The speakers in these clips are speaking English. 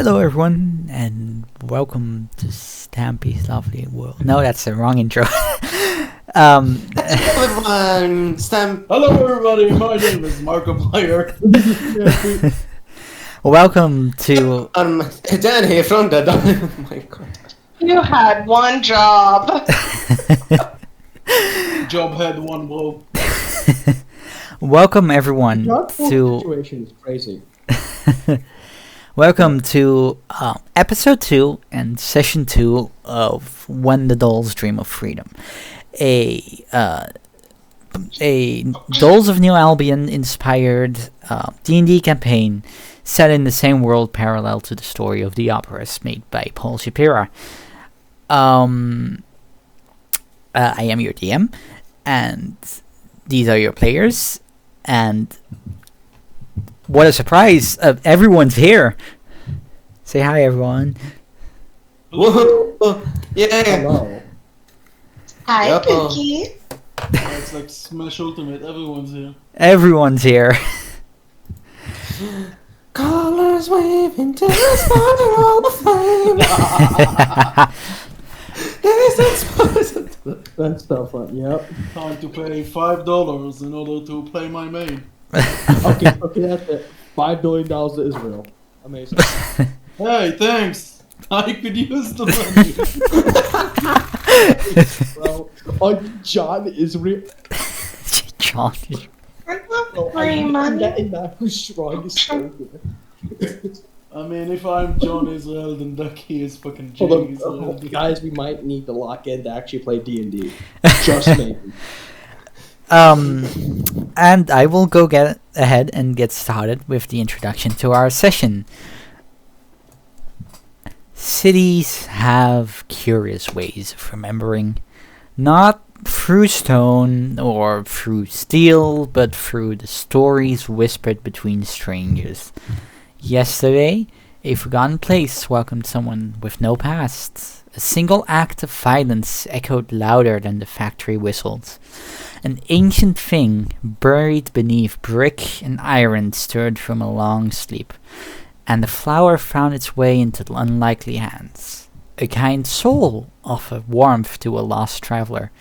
Hello, everyone, and welcome to Stampy's lovely world. No, that's the wrong intro. Hello everyone, Stamp. Hello everybody, my name is Markiplier. Welcome to Dan here from the. Oh my god. You had one job. Job had one blow. welcome everyone That to situation is crazy. welcome to episode 2 and session 2 of When the Dolls Dream of Freedom, a Dolls of New Albion inspired D&D campaign set in the same world parallel to the story of the operas made by Paul Shapera. I am your DM, and these are your players, and what a surprise! Everyone's here! Say hi, everyone. Woohoo! Yeah. Hello. Hi, Yep. Cookie. It's like Smash Ultimate, everyone's here. Everyone's here. Colors waving to the starting all the flame. This is That's so fun. Yep. Time to pay $5 in order to play my main. Okay, that's it. $5 billion to Israel. Amazing. Hey, thanks! I could use the money. Well, on John Israel. John. Free money. That who's strong is so good. I mean, if I'm John Israel, then Ducky is fucking Hold Jay on, Israel. guys, we might need to lock in to actually play D&D. Just maybe. And I will go get ahead and get started with the introduction to our session. Cities have curious ways of remembering, not through stone or through steel, but through the stories whispered between strangers. Yesterday, a forgotten place welcomed someone with no past. A single act of violence echoed louder than the factory whistles. An ancient thing buried beneath brick and iron stirred from a long sleep, and the flower found its way into unlikely hands. A kind soul offered warmth to a lost traveler,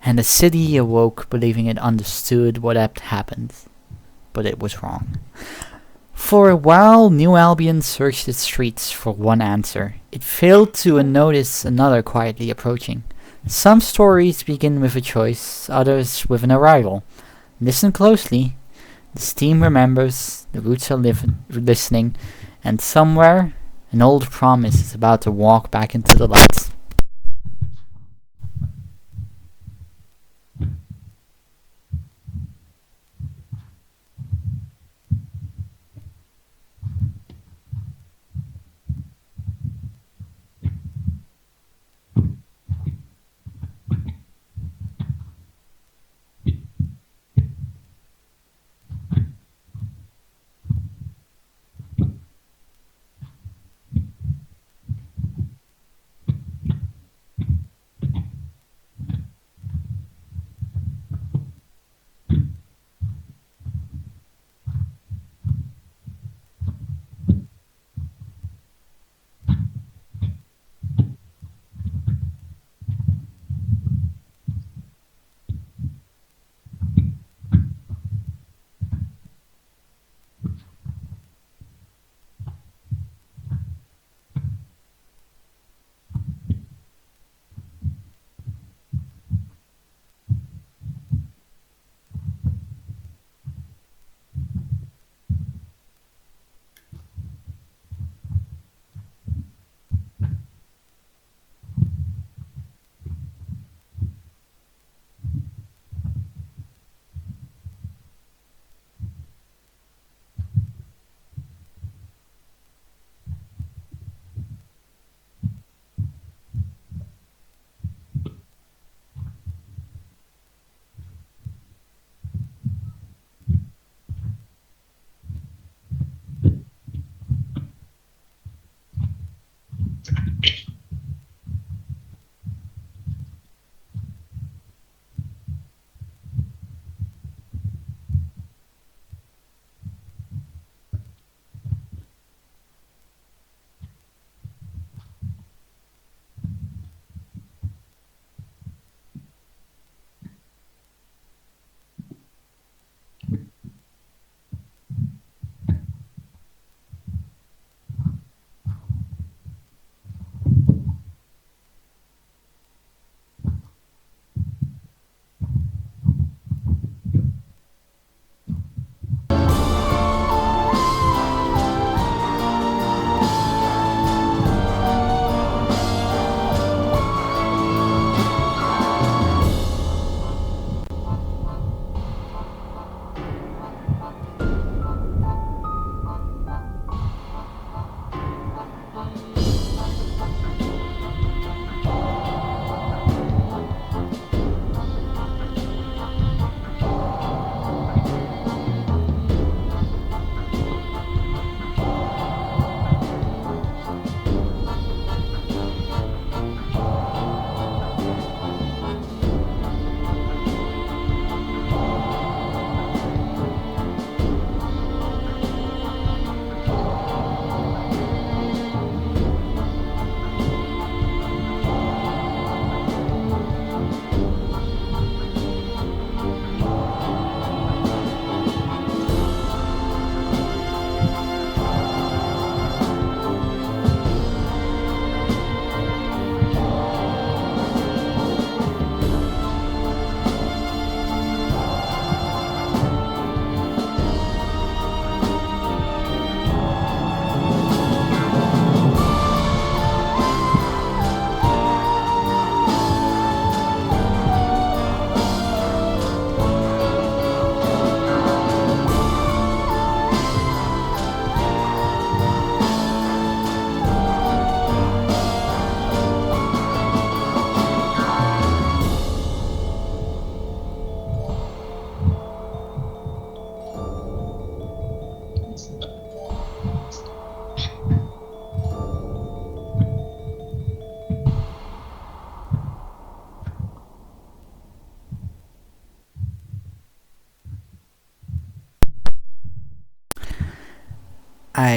and the city awoke believing it understood what had happened, but it was wrong. For a while, New Albion searched its streets for one answer. It failed to notice another quietly approaching. Some stories begin with a choice, others with an arrival. Listen closely. The steam remembers, the roots are listening, and somewhere, an old promise is about to walk back into the light.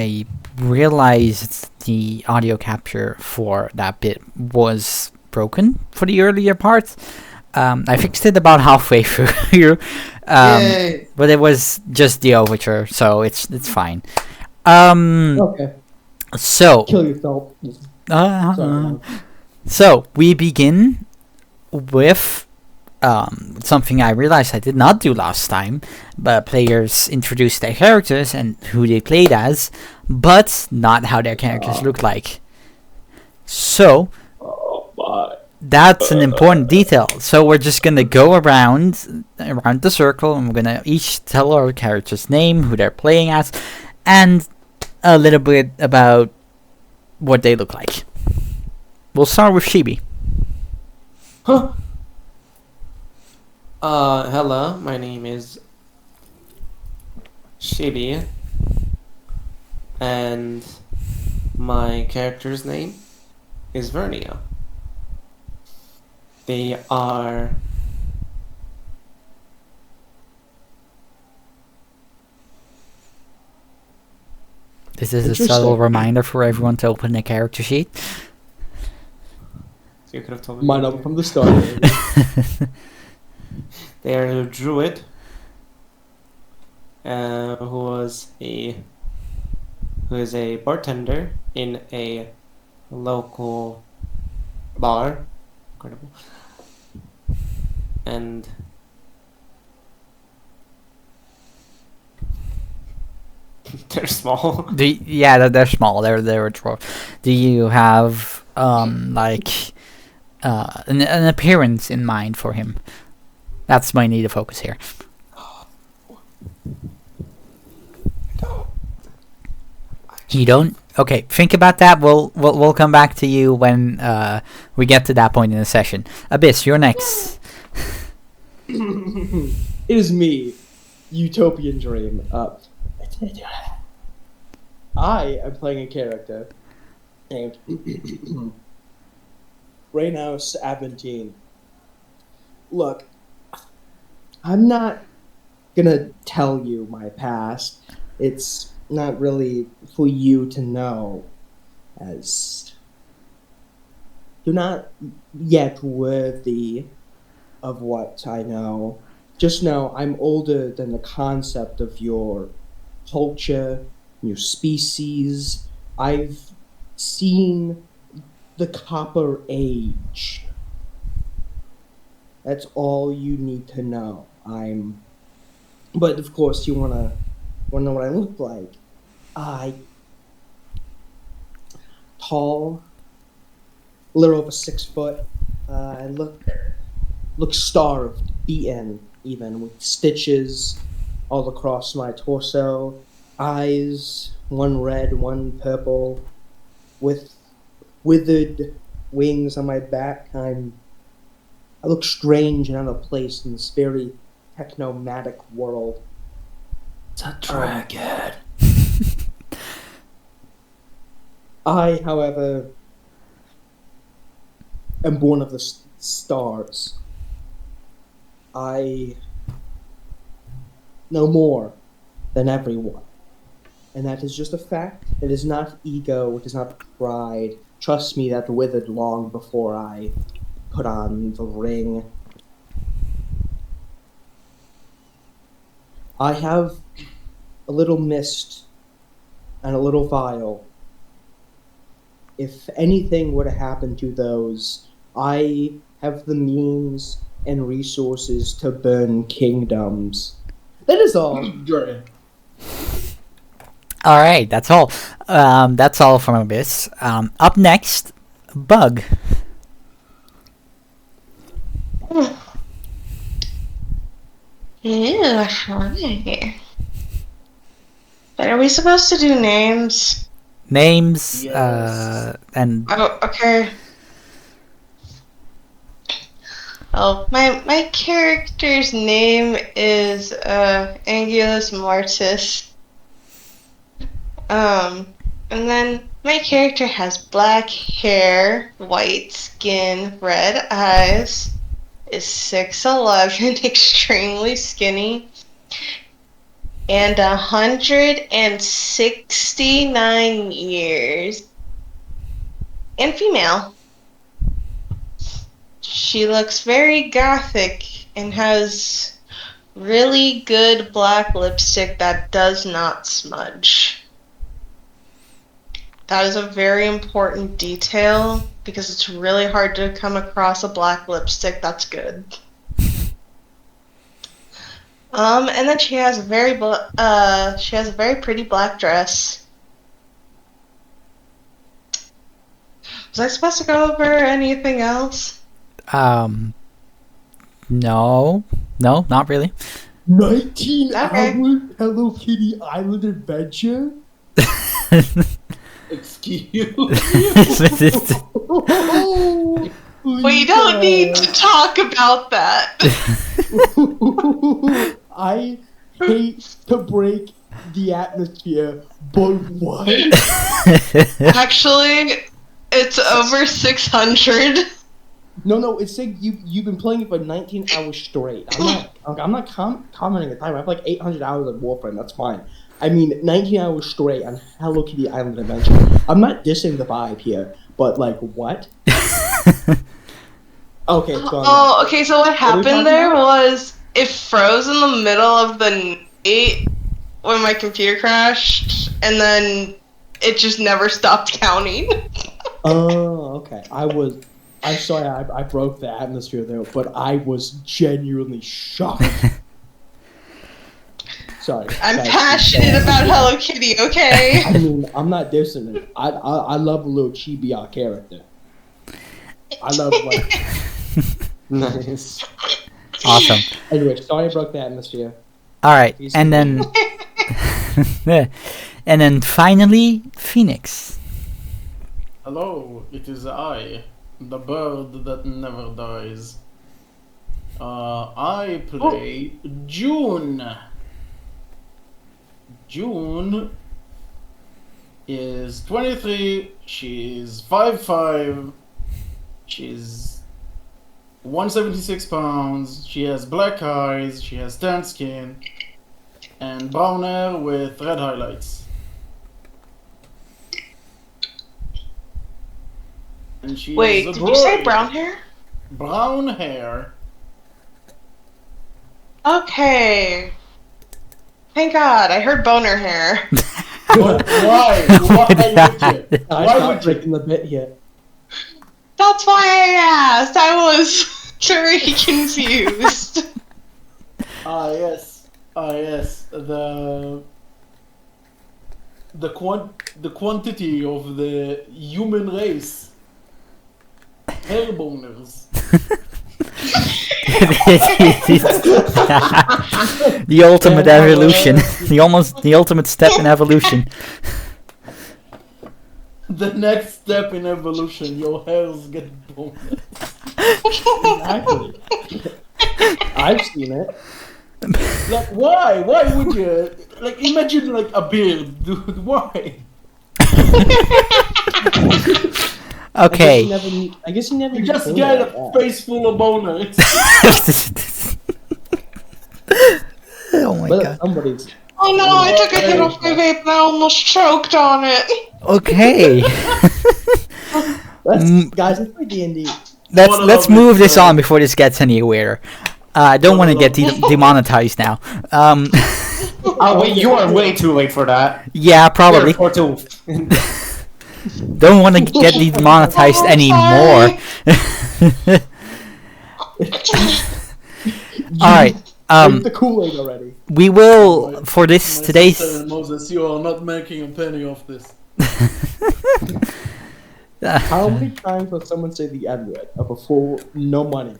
I realized the audio capture for that bit was broken for the earlier part. I fixed it about halfway through, Yay! but it was just the overture, so it's fine. Um, Okay. so Kill yourself. uh, Sorry. so we begin with something I realized I did not do last time, but players introduced their characters and who they played as, but not how their characters look like. So Oh my. that's an important detail. So we're just gonna go around the circle, and we're gonna each tell our character's name, who they're playing as, and a little bit about what they look like. We'll start with Shibi. Huh. Hello, my name is Shibi, and my character's name is Vernia. They are This is a Interesting. subtle reminder for everyone to open the character sheet. so you could have told me. Mine up from the start. They are a druid, who is a bartender in a local bar. Incredible. And they're small. They're small. They're a dwarf. Do you have like an appearance in mind for him? That's my need to focus here. You don't? Okay, think about that. We'll come back to you when we get to that point in the session. Abyss, you're next. It is me, Utopian Dream. I am playing a character named Reynaus Aventine. Look, I'm not gonna tell you my past. It's not really for you to know, as you're not yet worthy of what I know. Just know I'm older than the concept of your culture, your species. I've seen the Copper Age. That's all you need to know. But of course, you wanna know what I look like. Tall, a little over 6 foot. I look starved, beaten, even with stitches all across my torso. Eyes, one red, one purple, with withered wings on my back. I look strange and out of place in this very technomatic world. It's a dragon. I, however, am born of the stars. I know more than everyone. And that is just a fact. It is not ego, it is not pride. Trust me, that withered long before I put on the ring. I have a little mist and a little vial. If anything were to happen to those, I have the means and resources to burn kingdoms. That is all. Jordan. All right, that's all. That's all from Abyss. Up next, Bug. Ew, hi. But are we supposed to do names? Names, Yes. and Oh, okay. Oh, my character's name is Angulus Martis. And then my character has black hair, white skin, red eyes, is 6'11", extremely skinny, and 169 years. And female. She looks very gothic and has really good black lipstick that does not smudge. That is a very important detail because it's really hard to come across a black lipstick that's good. And then she has a very pretty black dress. Was I supposed to go over anything else? No, not really. 19-hour Hello Kitty Island adventure? Excuse me. We don't need to talk about that. I hate to break the atmosphere, but what? Actually, it's over 600. No, it's saying you've been playing it for 19 hours straight. I'm not commenting the time. I have like 800 hours of Warframe. That's fine. I mean, 19 hours straight on Hello Kitty Island Adventure. I'm not dissing the vibe here, but like, what? Okay, it's gone. Oh, okay, so what What are we happened talking there about? was it froze in the middle of the night when my computer crashed, and then it just never stopped counting. Oh, okay. I'm sorry I broke the atmosphere there, but I was genuinely shocked. Sorry. I'm guys. passionate about Hello Kitty, okay? I mean, I'm not dissing it. I love a little chibi character. I love like. Nice. Awesome. Anyway, sorry I broke the atmosphere. All right, and then and then finally Phoenix. Hello, it is I, the bird that never dies. I play June. June is 23, she's 5'5", she's 176 pounds, she has black eyes, she has tan skin, and brown hair with red highlights. And she Wait, is a did you say boy. brown hair? Brown hair. Okay. Thank God, I heard boner hair. But why? Why would you? I Why stopped would you? breaking the bit here. That's why I asked. I was very confused. Yes. Yes. The quantity of the human race. Hair boners. The ultimate evolution. The ultimate step in evolution. The next step in evolution, your hairs get boners. Exactly. I've seen it. Like, why? Why would you? Like, imagine like a beard, dude. Why? Okay. I guess you never. You just think get about a that. face full of boners. Oh my But god. somebody's. Oh no, I took a hit off my vape and I almost choked on it. Okay. Guys, let's play D&D. Let's move this on before this gets any weirder. I don't want to get demonetized now. Oh wait, you are way too late for that. Yeah, probably. Or two. Don't want to get demonetized Oh, anymore. All right. Drink the Kool-Aid already. We will for this My today's. sister and Moses, you are not making a penny off this. How many times will someone say the N-word before no money?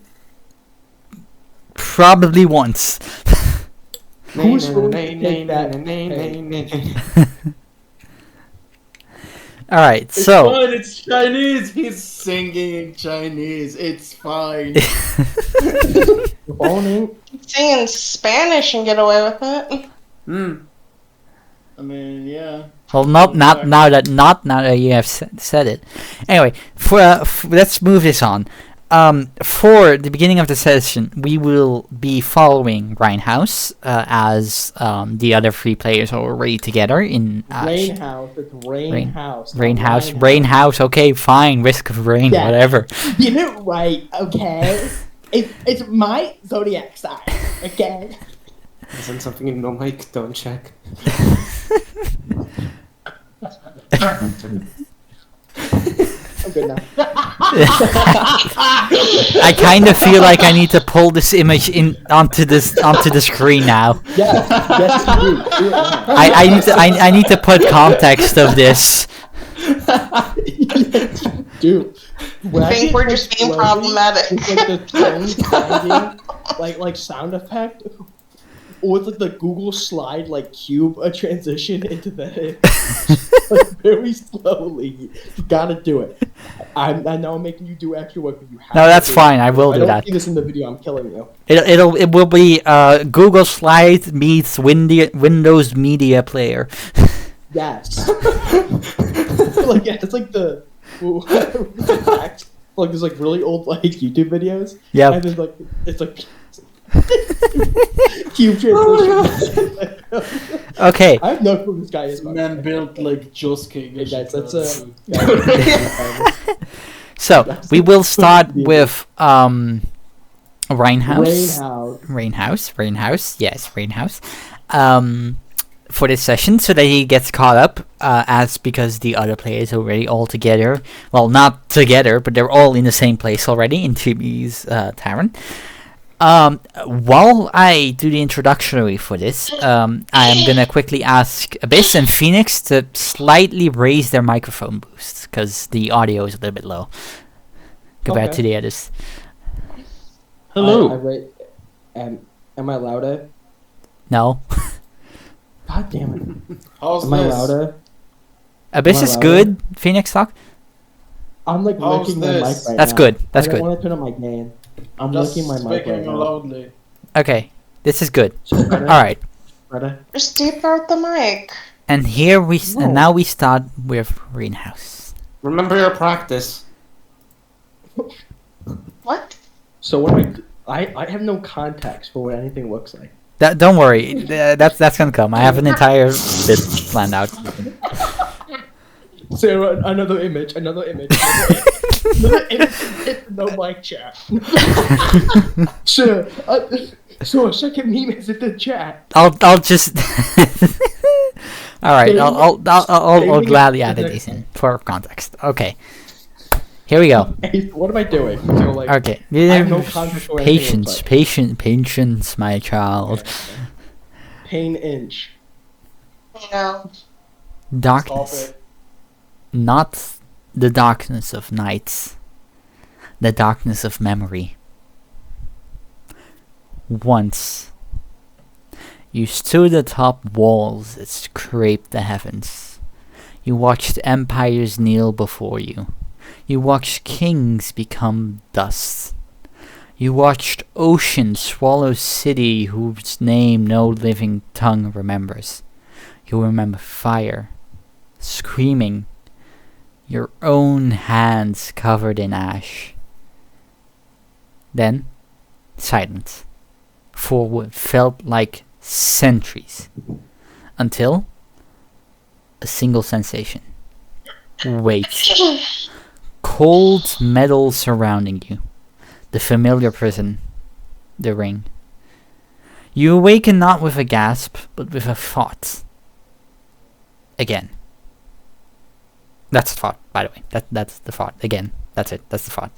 Probably once. Who's going to take that? All right. It's So. fine, it's Chinese. He's singing in Chinese. It's fine. Boning. Sing in Spanish and get away with it. I mean, yeah. Well, not now that you have said it. Anyway, let's move this on. For the beginning of the session, we will be following Rhinehouse as the other three players are already together in Rain House. It's Rain House. Rain House. Okay, fine. Risk of rain, Yeah. whatever. Get it right, okay? It's my zodiac sign, okay? Isn't something in no mic? Don't check. I'm good now. I kind of feel like I need to pull this image onto the screen now. Yes, you do. Do it now. I need to put context of this. Dude, when I think get, we're like, just being slowly, problematic. With, like the tone changing, like sound effect, or with like the Google slide like cube a transition into the like very slowly. You gotta do it. I know I'm making you do extra work, but you have No, to that's do fine. it. I will If do I don't that. see this in the video, I'm killing you. It will be Google Slide meets Windows Media Player. Yes. Like yeah, it's like the like there's like really old like YouTube videos. Yep. And then like it's like cube transition. Okay. I have no clue who this guy is. Man built like Josuke. Hey guys, that's So we will start with Rhinehouse. Rainhouse. Yes, Rainhouse. For this session, so that he gets caught up, as because the other players are already all together. Well, not together, but they're all in the same place already in Chibi's tavern. While I do the introductory for this, I am gonna quickly ask Abyss and Phoenix to slightly raise their microphone boost because the audio is a little bit low compared to the others. Hello. Am I louder? No, God damn it. How's Am I this? louder? Abyss Am I is louder? good. Phoenix talk. I'm like How's licking my mic this? right That's now. good. That's I good. don't want to turn on my gain. I'm Just licking my mic speaking right now. loudly. Okay, this is good. So, All right, Ready? Just deep out the mic. and here we No. and now we start with Greenhouse. Remember your practice. What? So what do I have no context for what anything looks like. Don't worry, that's gonna come. I have an entire bit planned out. Sarah, another image. Another image. No mic chat. Sure. So a second meme is in the chat. I'll just. All right, I'll gladly add these in for context. Okay, here we go. Hey, what am I doing? So like, Okay, I have no context for anything it looks patience, my child. like. Pain inch. No. Darkness, Stop it. not the darkness of nights, the darkness of memory. Once, you stood atop walls that scraped the heavens. You watched empires kneel before you. You watched kings become dust. You watched ocean swallow city whose name no living tongue remembers. You remember fire, screaming, your own hands covered in ash. Then, silence. For what felt like centuries. Until a single sensation. Weight. Cold metal surrounding you. The familiar prison. The ring. You awaken not with a gasp, but with a thought. Again. That's the thought, by the way. That's the thought. Again. That's it. That's the thought.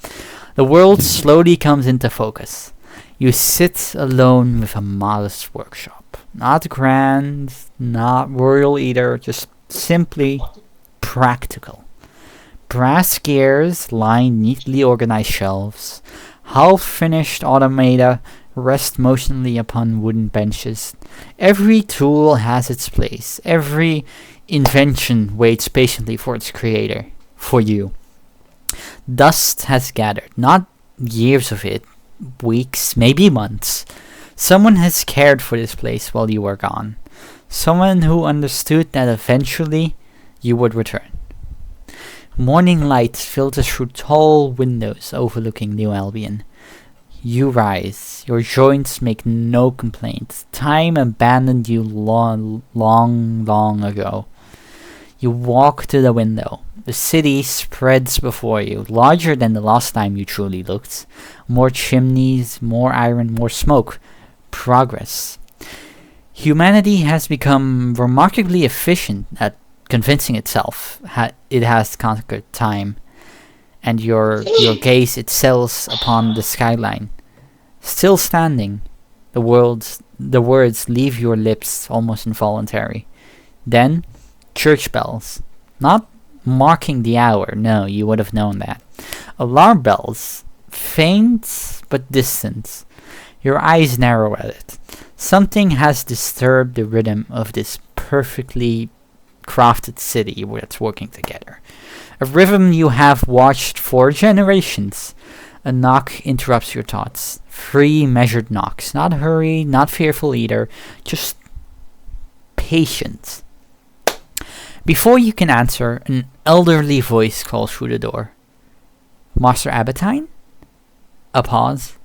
The world slowly comes into focus. You sit alone with a modest workshop. Not grand, not royal either, just simply practical. Brass gears line neatly organized shelves. Half-finished automata rest motionally upon wooden benches. Every tool has its place. Every invention waits patiently for its creator, for you. Dust has gathered, not years of it, weeks, maybe months. Someone has cared for this place while you were gone. Someone who understood that eventually you would return. Morning light filters through tall windows overlooking New Albion. You rise. Your joints make no complaints. Time abandoned you long ago. You walk to the window. The city spreads before you, larger than the last time you truly looked. More chimneys, more iron, more smoke. Progress. Humanity has become remarkably efficient at convincing itself it has conquered time, and your gaze it settles upon the skyline. Still standing, the words leave your lips almost involuntary. Then, church bells. Not marking the hour, no, you would have known that. Alarm bells, faint but distant. Your eyes narrow at it. Something has disturbed the rhythm of this perfectly crafted city that's working together. A rhythm you have watched for generations. A knock interrupts your thoughts. 3 measured knocks. Not hurried, not fearful either. Just patient. Before you can answer, an elderly voice calls through the door. Master Abatine? A pause.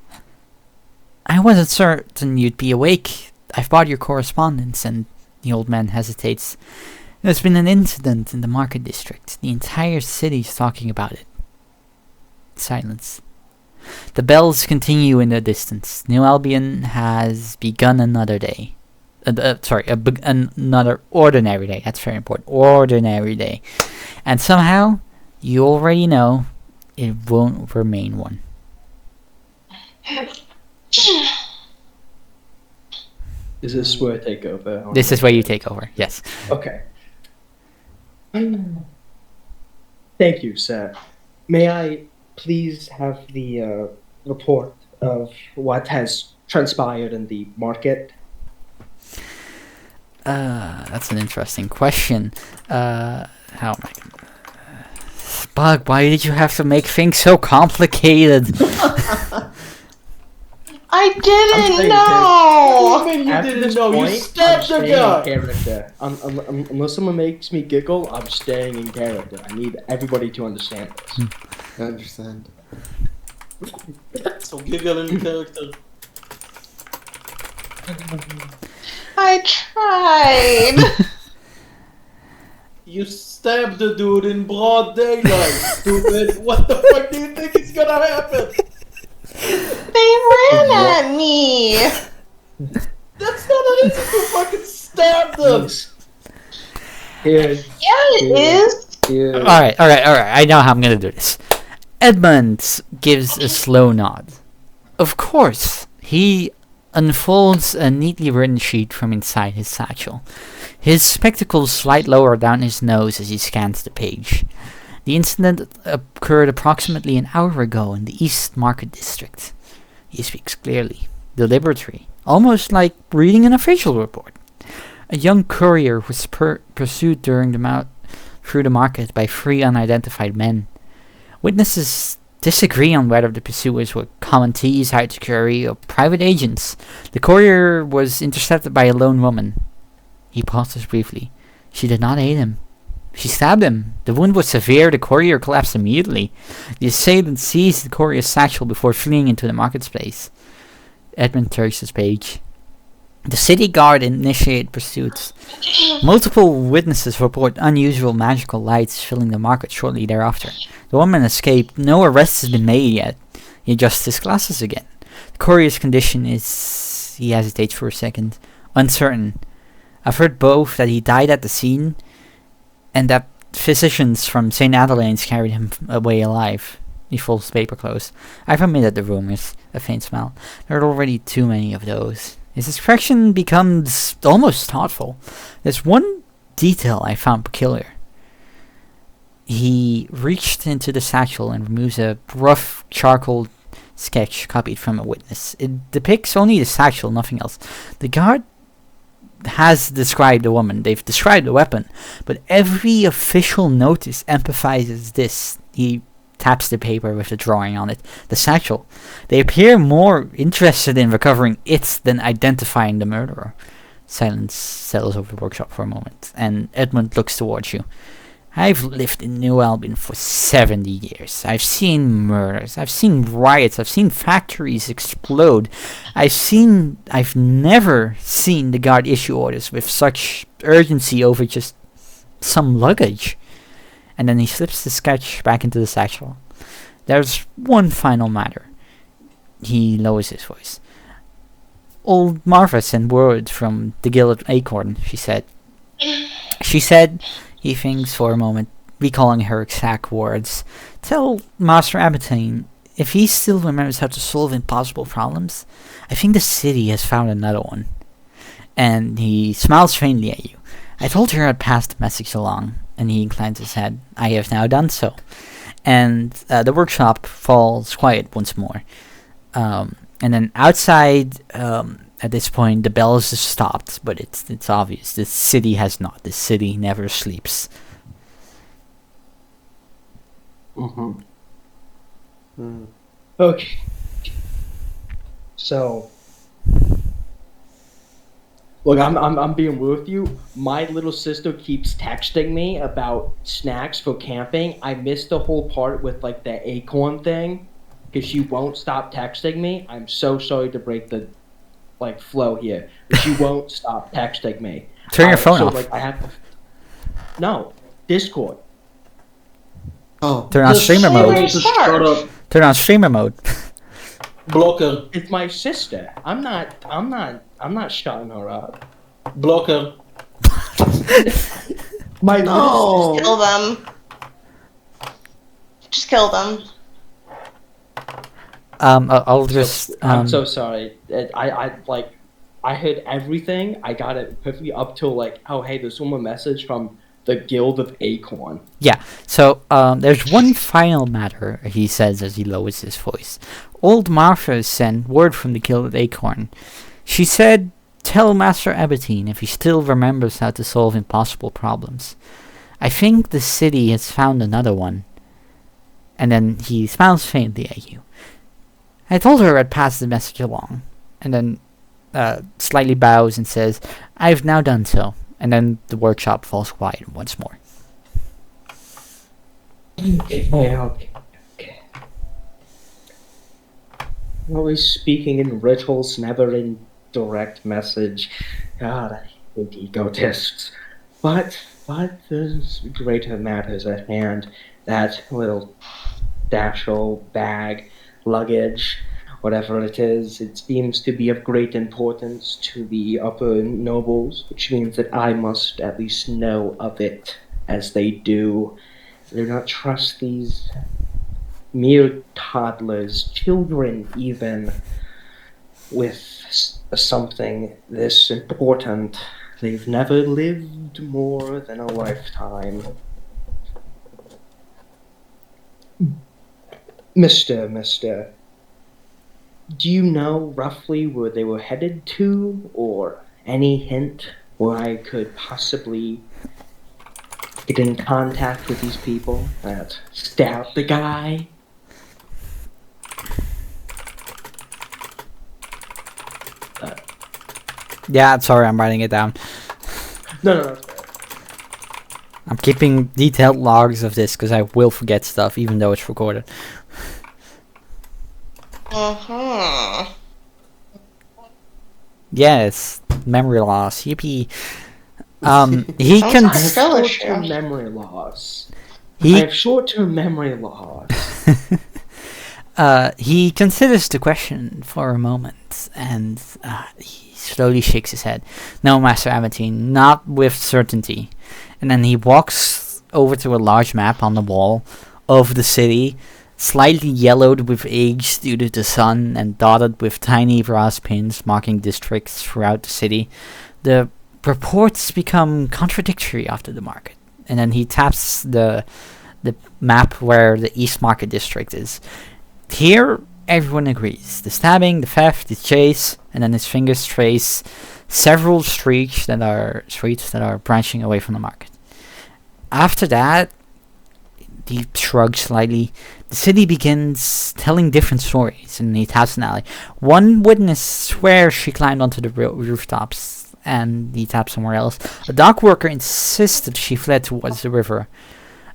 I wasn't certain you'd be awake. I've bought your correspondence, and the old man hesitates. There's been an incident in the market district. The entire city's talking about it. Silence. The bells continue in the distance. New Albion has begun another day. Another ordinary day. That's very important. Ordinary day. And somehow, you already know, it won't remain one. Is this where I take over? This is where you take over, yes. Okay. Thank you, sir. May I please have the report of what has transpired in the market? That's an interesting question. How am I gonna... Bug, why did you have to make things so complicated? I didn't know! You didn't know, you stabbed the guy! Character. Unless someone makes me giggle, I'm staying in character. I need everybody to understand this. I understand. So giggle in character. I tried! You stabbed the dude in broad daylight, stupid! What the fuck do you think is gonna happen? They ran at me! That's not an reason to fucking stab them! Here. Yeah, it is! Here. Alright, I know how I'm gonna do this. Edmund gives a slow nod. Of course, he unfolds a neatly written sheet from inside his satchel. His spectacles slide lower down his nose as he scans the page. The incident occurred approximately an hour ago in the East Market District. He speaks clearly, deliberately, almost like reading an official report. A young courier was pursued through the market by 3 unidentified men. Witnesses disagree on whether the pursuers were common thieves, hired security, or private agents. The courier was intercepted by a lone woman. He pauses briefly. She did not aid him. She stabbed him. The wound was severe. The courier collapsed immediately. The assailant seized the courier's satchel before fleeing into the marketplace. Edmund turns his page. The city guard initiated pursuits. Multiple witnesses report unusual magical lights filling the market shortly thereafter. The woman escaped. No arrest has been made yet. He adjusts his glasses again. The courier's condition is... He hesitates for a second. Uncertain. I've heard both that he died at the scene and that physicians from St. Adelaide's carried him away alive. He folds the paper close. I've omitted the rumors. A faint smile. There are already too many of those. His expression becomes almost thoughtful. There's one detail I found peculiar. He reached into the satchel and removes a rough charcoal sketch copied from a witness. It depicts only the satchel, nothing else. The guard has described the woman. They've described the weapon. But every official notice emphasizes this. He taps the paper with the drawing on it. The satchel. They appear more interested in recovering it than identifying the murderer. Silence settles over the workshop for a moment, and Edmund looks towards you. I've lived in New Albion for 70 years. I've seen murders, I've seen riots, I've seen factories explode. I've never seen the guard issue orders with such urgency over just some luggage. And then he slips the sketch back into the satchel. There's one final matter. He lowers his voice. Old Martha sent word from the Gilded Acorn, she said. She said, he thinks for a moment, recalling her exact words, tell Master Abatine, if he still remembers how to solve impossible problems, I think the city has found another one. And he smiles faintly at you. I told her I'd pass the message along, and he inclines his head. I have now done so. And the workshop falls quiet once more. And then outside, at this point, the bells have stopped, but it's obvious. The city has not. The city never sleeps. Okay. So, look, I'm being real with you. My little sister keeps texting me about snacks for camping. I missed the whole part with like the acorn thing because she won't stop texting me. I'm so sorry to break the flow here, but she won't stop texting me. Turn your phone off. Like I have to. No, Discord. Oh, Turn on streamer mode. Just shut up. Turn on streamer mode. Blocker. It's my sister. I'm not shutting her up. Blocker. My No. Kill them. Just kill them. I'll just. I'm so sorry. I heard everything. I got it perfectly up till like, oh hey, there's one more message from the Guild of Acorn. Yeah. So there's one final matter, he says as he lowers his voice. Old Martha sent word from the Guild of Acorn. She said, "Tell Master Abatine if he still remembers how to solve impossible problems. I think the city has found another one." And then he smiles faintly at you. I told her I'd pass the message along, and then slightly bows and says, I've now done so. And then the workshop falls quiet once more. Okay. Always speaking in riddles, never in direct message. God, I hate egotists. But there's greater matters at hand. That little satchel, bag, luggage, whatever it is, it seems to be of great importance to the upper nobles, which means that I must at least know of it as they do. I do not trust these mere toddlers, children even, with something this important. They've never lived more than a lifetime. Mister, do you know roughly where they were headed to, or any hint where I could possibly get in contact with these people that stabbed the guy? Yeah, sorry, I'm writing it down. No. I'm keeping detailed logs of this because I will forget stuff even though it's recorded. Uh-huh. Yes, memory loss. Yippee. He Sounds can. like I have Fellowship. short-term memory loss. He I have short-term memory loss. he considers the question for a moment, and he slowly shakes his head. No, Master Abatine, not with certainty. And then he walks over to a large map on the wall of the city, slightly yellowed with age due to the sun and dotted with tiny brass pins marking districts throughout the city. The reports become contradictory after the market. And then he taps the map where the East Market district is. Here, everyone agrees. The stabbing, the theft, the chase, and then his fingers trace several streets that are branching away from the market. After that, he shrugs slightly. The city begins telling different stories, and he taps an alley. One witness swears she climbed onto the rooftops, and he taps somewhere else. A dock worker insists that she fled towards the river.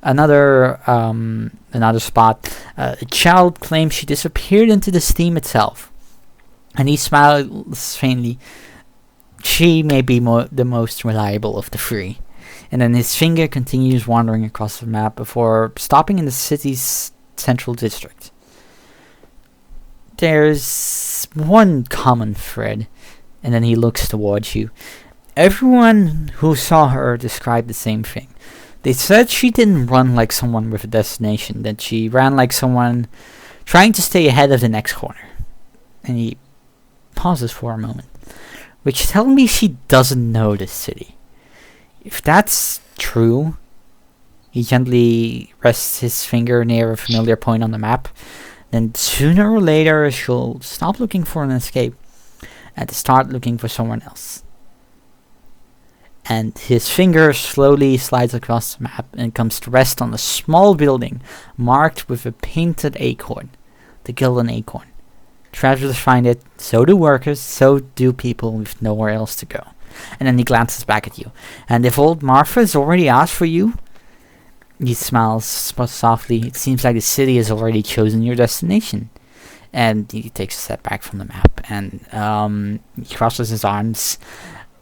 Another spot. A child claims she disappeared into the steam itself, and he smiles faintly. She may be the most reliable of the three. And then his finger continues wandering across the map before stopping in the city's central district. There's one common thread, and then he looks towards you. Everyone who saw her described the same thing. They said she didn't run like someone with a destination, that she ran like someone trying to stay ahead of the next corner. And he pauses for a moment, which tells me she doesn't know this city. If that's true, he gently rests his finger near a familiar point on the map. Then sooner or later she'll stop looking for an escape and start looking for someone else. And his finger slowly slides across the map and comes to rest on a small building marked with a painted acorn, the Golden Acorn. Travelers find it, so do workers, so do people with nowhere else to go. And then he glances back at you. And if old Martha's already asked for you, he smiles softly. It seems like the city has already chosen your destination. And he takes a step back from the map and he crosses his arms.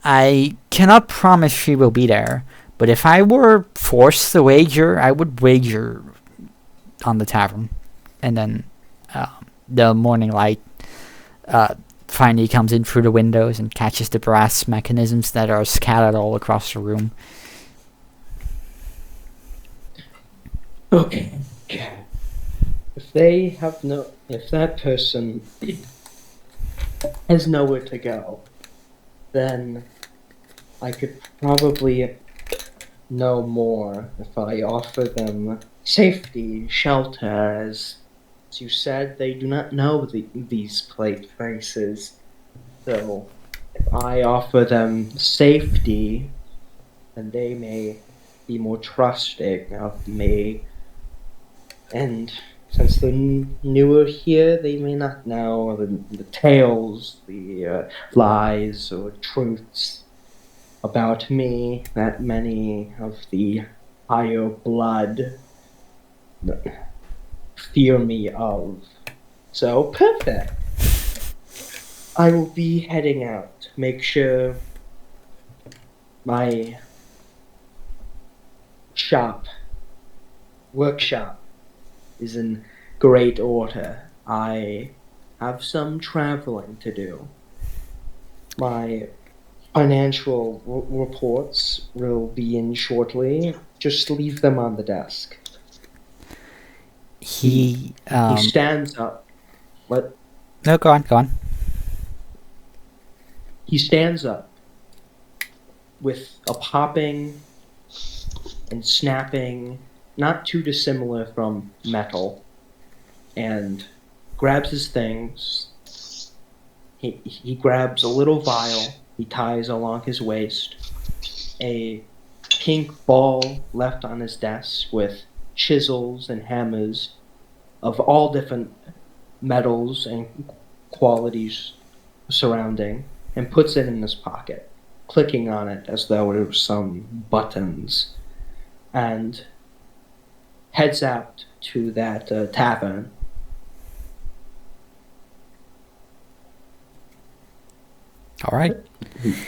I cannot promise she will be there, but if I were forced to wager, I would wager on the tavern. And then the morning light finally comes in through the windows and catches the brass mechanisms that are scattered all across the room. Okay. If that person has nowhere to go, then I could probably know more if I offer them safety, shelter, as you said, they do not know these places. So, if I offer them safety, then they may be more trusting of me. And since they're newer here, they may not know the tales, the lies or truths about me that many of the higher blood fear me of. So, perfect. I will be heading out. Make sure my workshop is in great order. I have some traveling to do. My financial reports will be in shortly. Just leave them on the desk. He stands up. What? No, go on. He stands up with a popping and snapping, not too dissimilar from metal, and grabs his things. He grabs a little vial he ties along his waist, a pink ball left on his desk with chisels and hammers of all different metals and qualities surrounding, and puts it in his pocket, clicking on it as though it was some buttons, and heads out to that tavern. All right.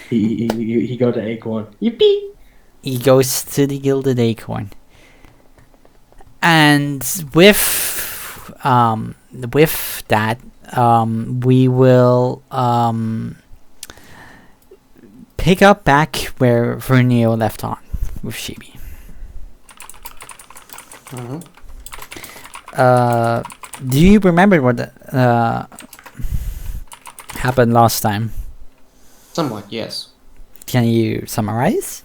He go to Acorn. Yippee! He goes to the Gilded Acorn. And with that, we will pick up back where Vernio left on with Shibi. Do you remember what happened last time? Somewhat, yes. Can you summarize?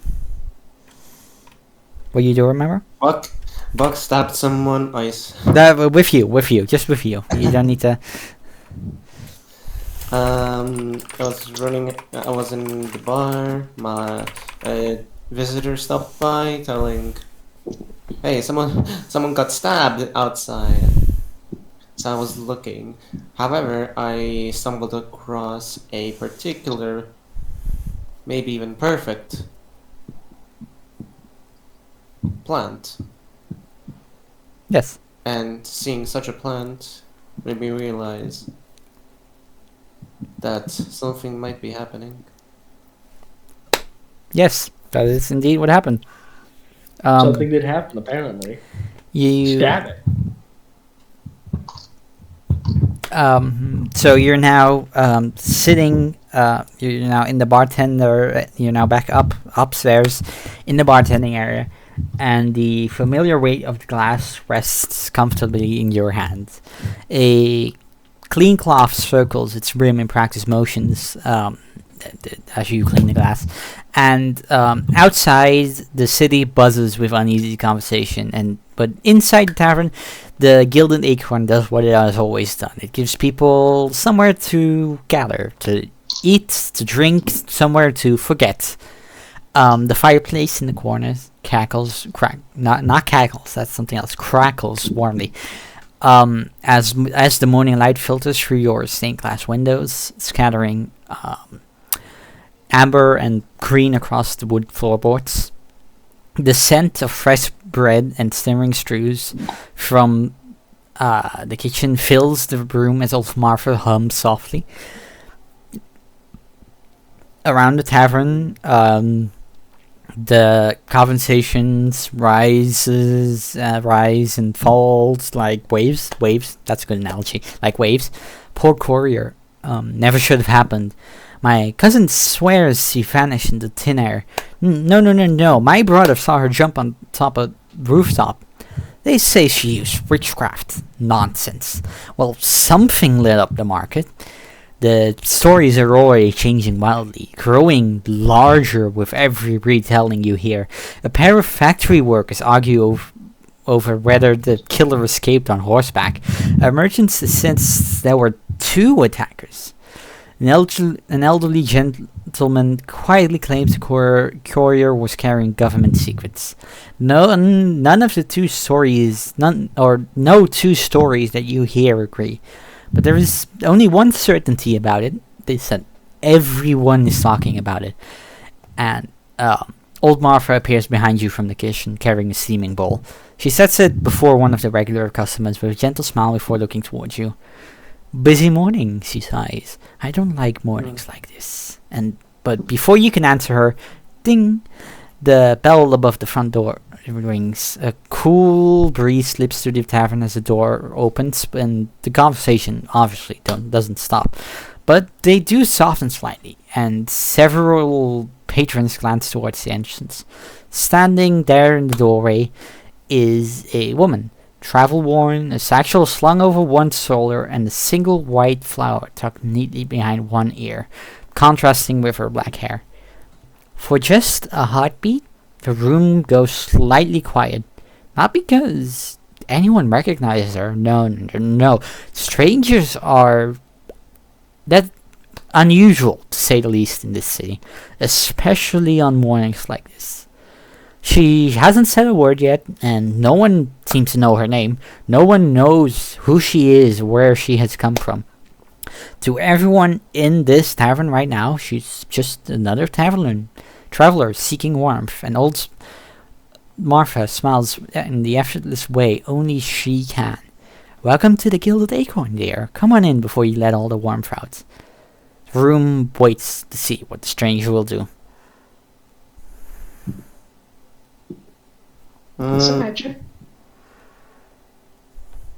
What you do remember? Buck stabbed someone. With you, just with you. You don't need to. I was in the bar. My visitor stopped by, telling, "Hey, someone got stabbed outside." So I was looking. However, I stumbled across a particular, maybe even perfect plant. Yes. And seeing such a plant made me realize that something might be happening. Yes, that is indeed what happened. Something did happen, apparently. You Stab it. So you're now sitting. You're now in the bartender. You're now back upstairs, in the bartending area, and the familiar weight of the glass rests comfortably in your hands. A clean cloth circles its rim in practice motions as you clean the glass, and outside the city buzzes with uneasy conversation. But inside the tavern, the Gilded Acorn does what it has always done. It gives people somewhere to gather, to eat, to drink, somewhere to forget. The fireplace in the corner not cackles, that's something else, crackles warmly. As the morning light filters through your stained glass windows, scattering amber and green across the wood floorboards. The scent of fresh bread and simmering stews from the kitchen fills the room as old Martha hums softly. Around the tavern, the conversations rise and falls like waves. That's a good analogy. Like waves. Poor courier. Never should have happened. My cousin swears she vanished into thin air. No. My brother saw her jump on top of rooftop. They say she used witchcraft. Nonsense. Well, something lit up the market. The stories are already changing wildly, growing larger with every retelling you hear. A pair of factory workers argue over whether the killer escaped on horseback. A merchant says there were 2 attackers. An elderly gentleman quietly claims the courier was carrying government secrets. No two stories that you hear agree. But there is only one certainty about it. They said everyone is talking about it. And old Martha appears behind you from the kitchen, carrying a steaming bowl. She sets it before one of the regular customers with a gentle smile before looking towards you. Busy morning, she sighs. I don't like mornings like this. But before you can answer her, ding! The bell above the front door rings. A cool breeze slips through the tavern as the door opens, and the conversation obviously doesn't stop. But they do soften slightly, and several patrons glance towards the entrance. Standing there in the doorway is a woman. Travel-worn, a satchel slung over one shoulder, and a single white flower tucked neatly behind one ear, contrasting with her black hair. For just a heartbeat, the room goes slightly quiet. Not because anyone recognizes her. No. Strangers are that unusual, to say the least, in this city, especially on mornings like this. She hasn't said a word yet, and no one seems to know her name. No one knows who she is, where she has come from. To everyone in this tavern right now, she's just another traveler seeking warmth, and old Martha smiles in the effortless way only she can. Welcome to the Gilded Acorn, dear. Come on in before you let all the warmth out. The room waits to see what the stranger will do.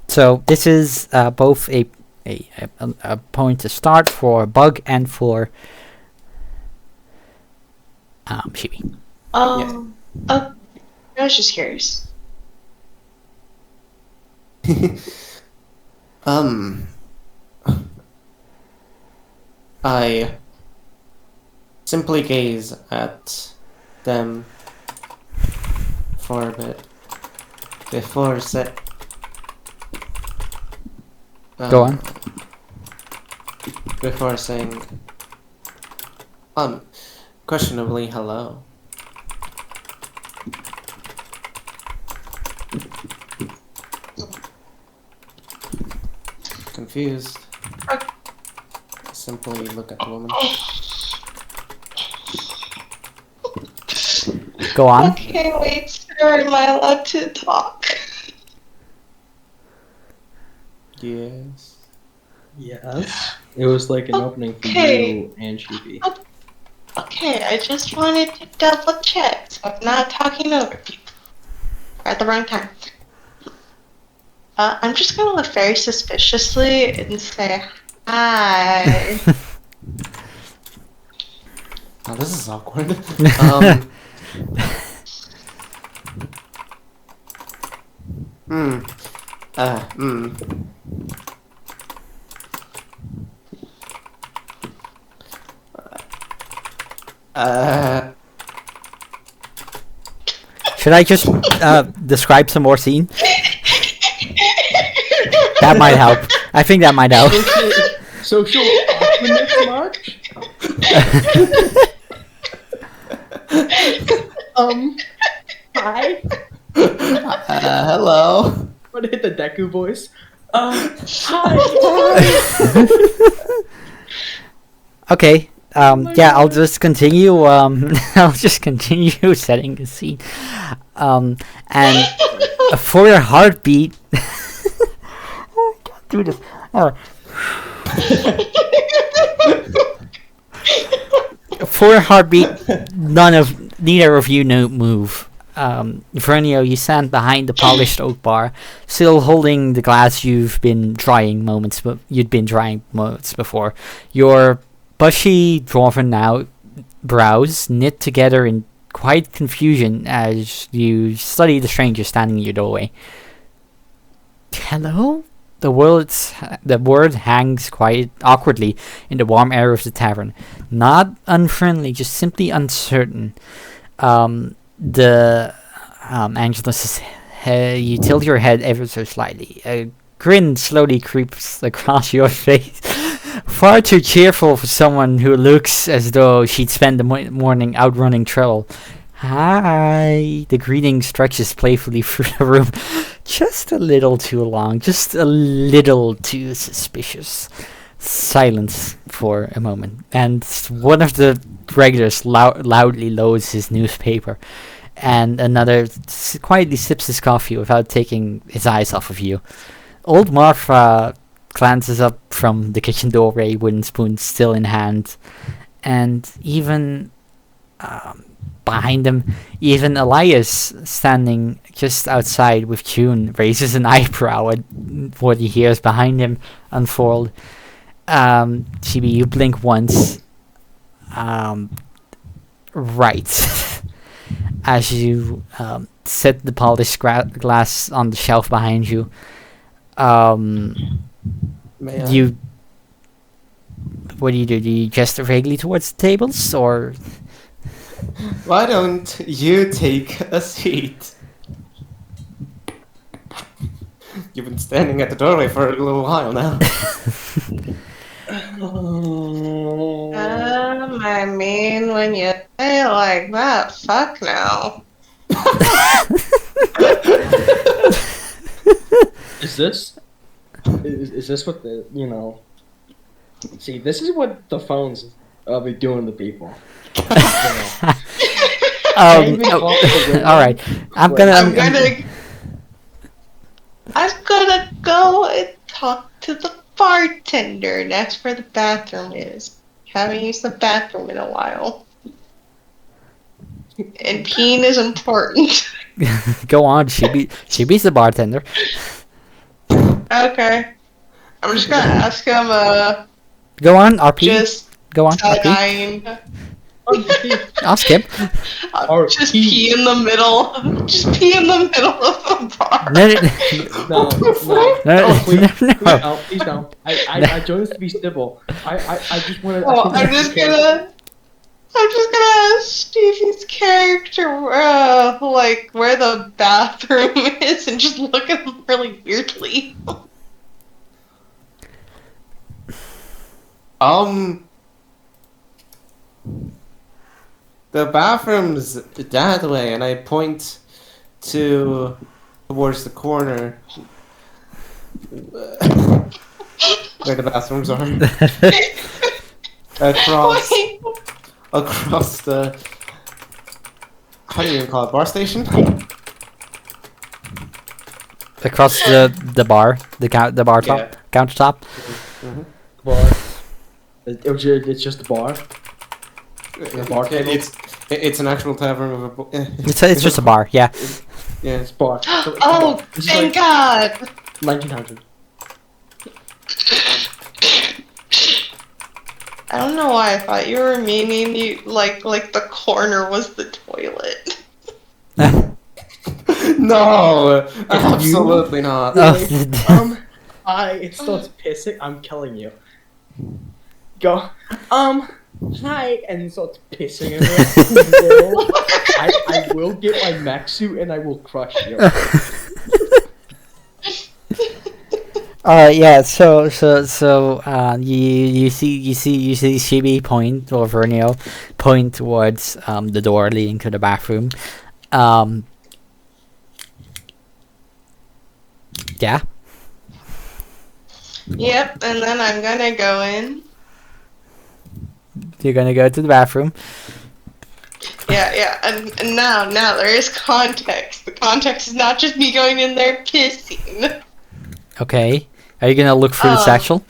So this is both a point to start for Bug and for Shibi. I was just curious. I simply gaze at them for a bit before Go on. Before saying questionably hello. Confused. Simply look at the woman. Go on. Okay, wait, sir, am I allowed to talk? Yes. Yes. It was like an opening for Okay. you and Chibi. Okay, I just wanted to double check, so I'm not talking over people at the wrong time. I'm just gonna look very suspiciously and say hi. Oh, this is awkward. Hmm. Hmm. Should I just describe some more scene? That might help. I think that might help. Social awkwardness march? Hi. Hello. I'm gonna hit the Deku voice. Hi. Okay. my Yeah, I'll God. just continue. I'll just continue setting the scene. And for your heartbeat. I can't do this. Oh. For your heartbeat, neither of you move. Vernio, you stand behind the polished oak bar, still holding the glass you'd been drying moments before. Your bushy, dwarven now brows knit together in quiet confusion as you study the stranger standing in your doorway. Hello? The word hangs quite awkwardly in the warm air of the tavern. Not unfriendly, just simply uncertain. Angela says, you tilt your head ever so slightly. A grin slowly creeps across your face. Far too cheerful for someone who looks as though she'd spend the morning out running trail. Hi. The greeting stretches playfully through the room. Just a little too long. Just a little too suspicious. Silence for a moment. And one of the regulars loudly loads his newspaper. And another quietly sips his coffee without taking his eyes off of you. Old Martha glances up from the kitchen doorway, wooden spoon still in hand. And even behind them, even Elias, standing just outside with June, raises an eyebrow at what he hears behind him unfold. Chibi, you blink once. Right. As you set the polished glass on the shelf behind you, you... What do you do? Do you gesture vaguely towards the tables, or... Why don't you take a seat? You've been standing at the doorway for a little while now. I mean, when you say it like that, fuck no. Is this what the, you know... See, this is what the phones be doing to people. All right. I'm gonna go and talk to the bartender and ask where the bathroom is. Haven't used the bathroom in a while. And peeing is important. Go on. She's the bartender. Okay. I'm just gonna ask him, Go on, RP. just Go on, RP. side-eyeing. Ask him. Just pee in the middle. Just pee in the middle of the bar. No, Please don't. I joined this to be civil. I just wanted. Oh, I'm just gonna ask Stevie's character, like where the bathroom is, and just look at him really weirdly. The bathroom's that way, and I point towards the corner where the bathrooms are. across the, how do you even call it, bar station? across the bar, the bar top, Yeah. countertop. Bar. It's just a bar. The bar table. It's an actual tavern with a. It's just a bar. Yeah. Yeah, It's bar. So, Oh, this is thank like God! 1900. I don't know why I thought you were meaning like the corner was the toilet. No, absolutely not. Oh, It starts pissing. I'm killing you. Go. Hi, and it starts pissing everywhere. I will get my mech suit and I will crush you. yeah. So you see Shibi point, or Vernio point towards the door leading to the bathroom. Yeah. Yep, and then I'm gonna go in. You're gonna go to the bathroom. Yeah, and now there is context. The context is not just me going in there pissing. Okay. Are you gonna look through the satchel?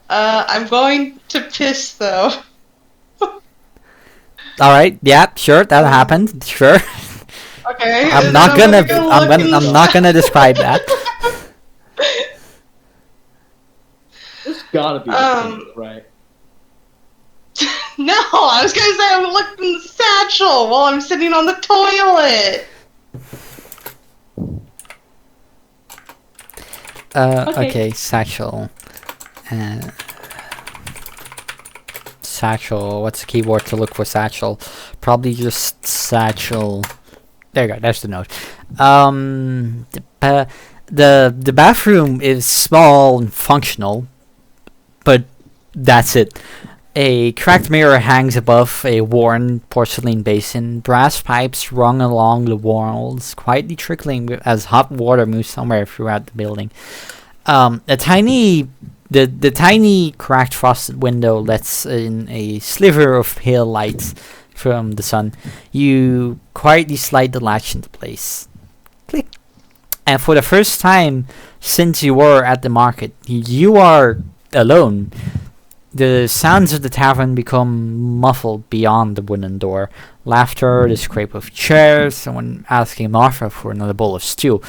I'm going to piss though. All right. Yeah. Sure. That happened. Sure. Okay. I'm and not then gonna. go I'm look gonna. I'm inside. not gonna describe that. There's gotta be a thing, right? No, I was gonna say I'm looking in the satchel while I'm sitting on the toilet. Okay. Satchel. Satchel. What's the keyword to look for satchel? Probably just satchel. There you go. That's the note. The bathroom is small and functional, but that's it. A cracked mirror hangs above a worn porcelain basin. Brass pipes run along the walls, quietly trickling as hot water moves somewhere throughout the building. The tiny cracked frosted window lets in a sliver of pale light from the sun. You quietly slide the latch into place. Click. And for the first time since you were at the market, you are alone. The sounds of the tavern become muffled beyond the wooden door. Laughter, the scrape of chairs, someone asking Martha for another bowl of stew.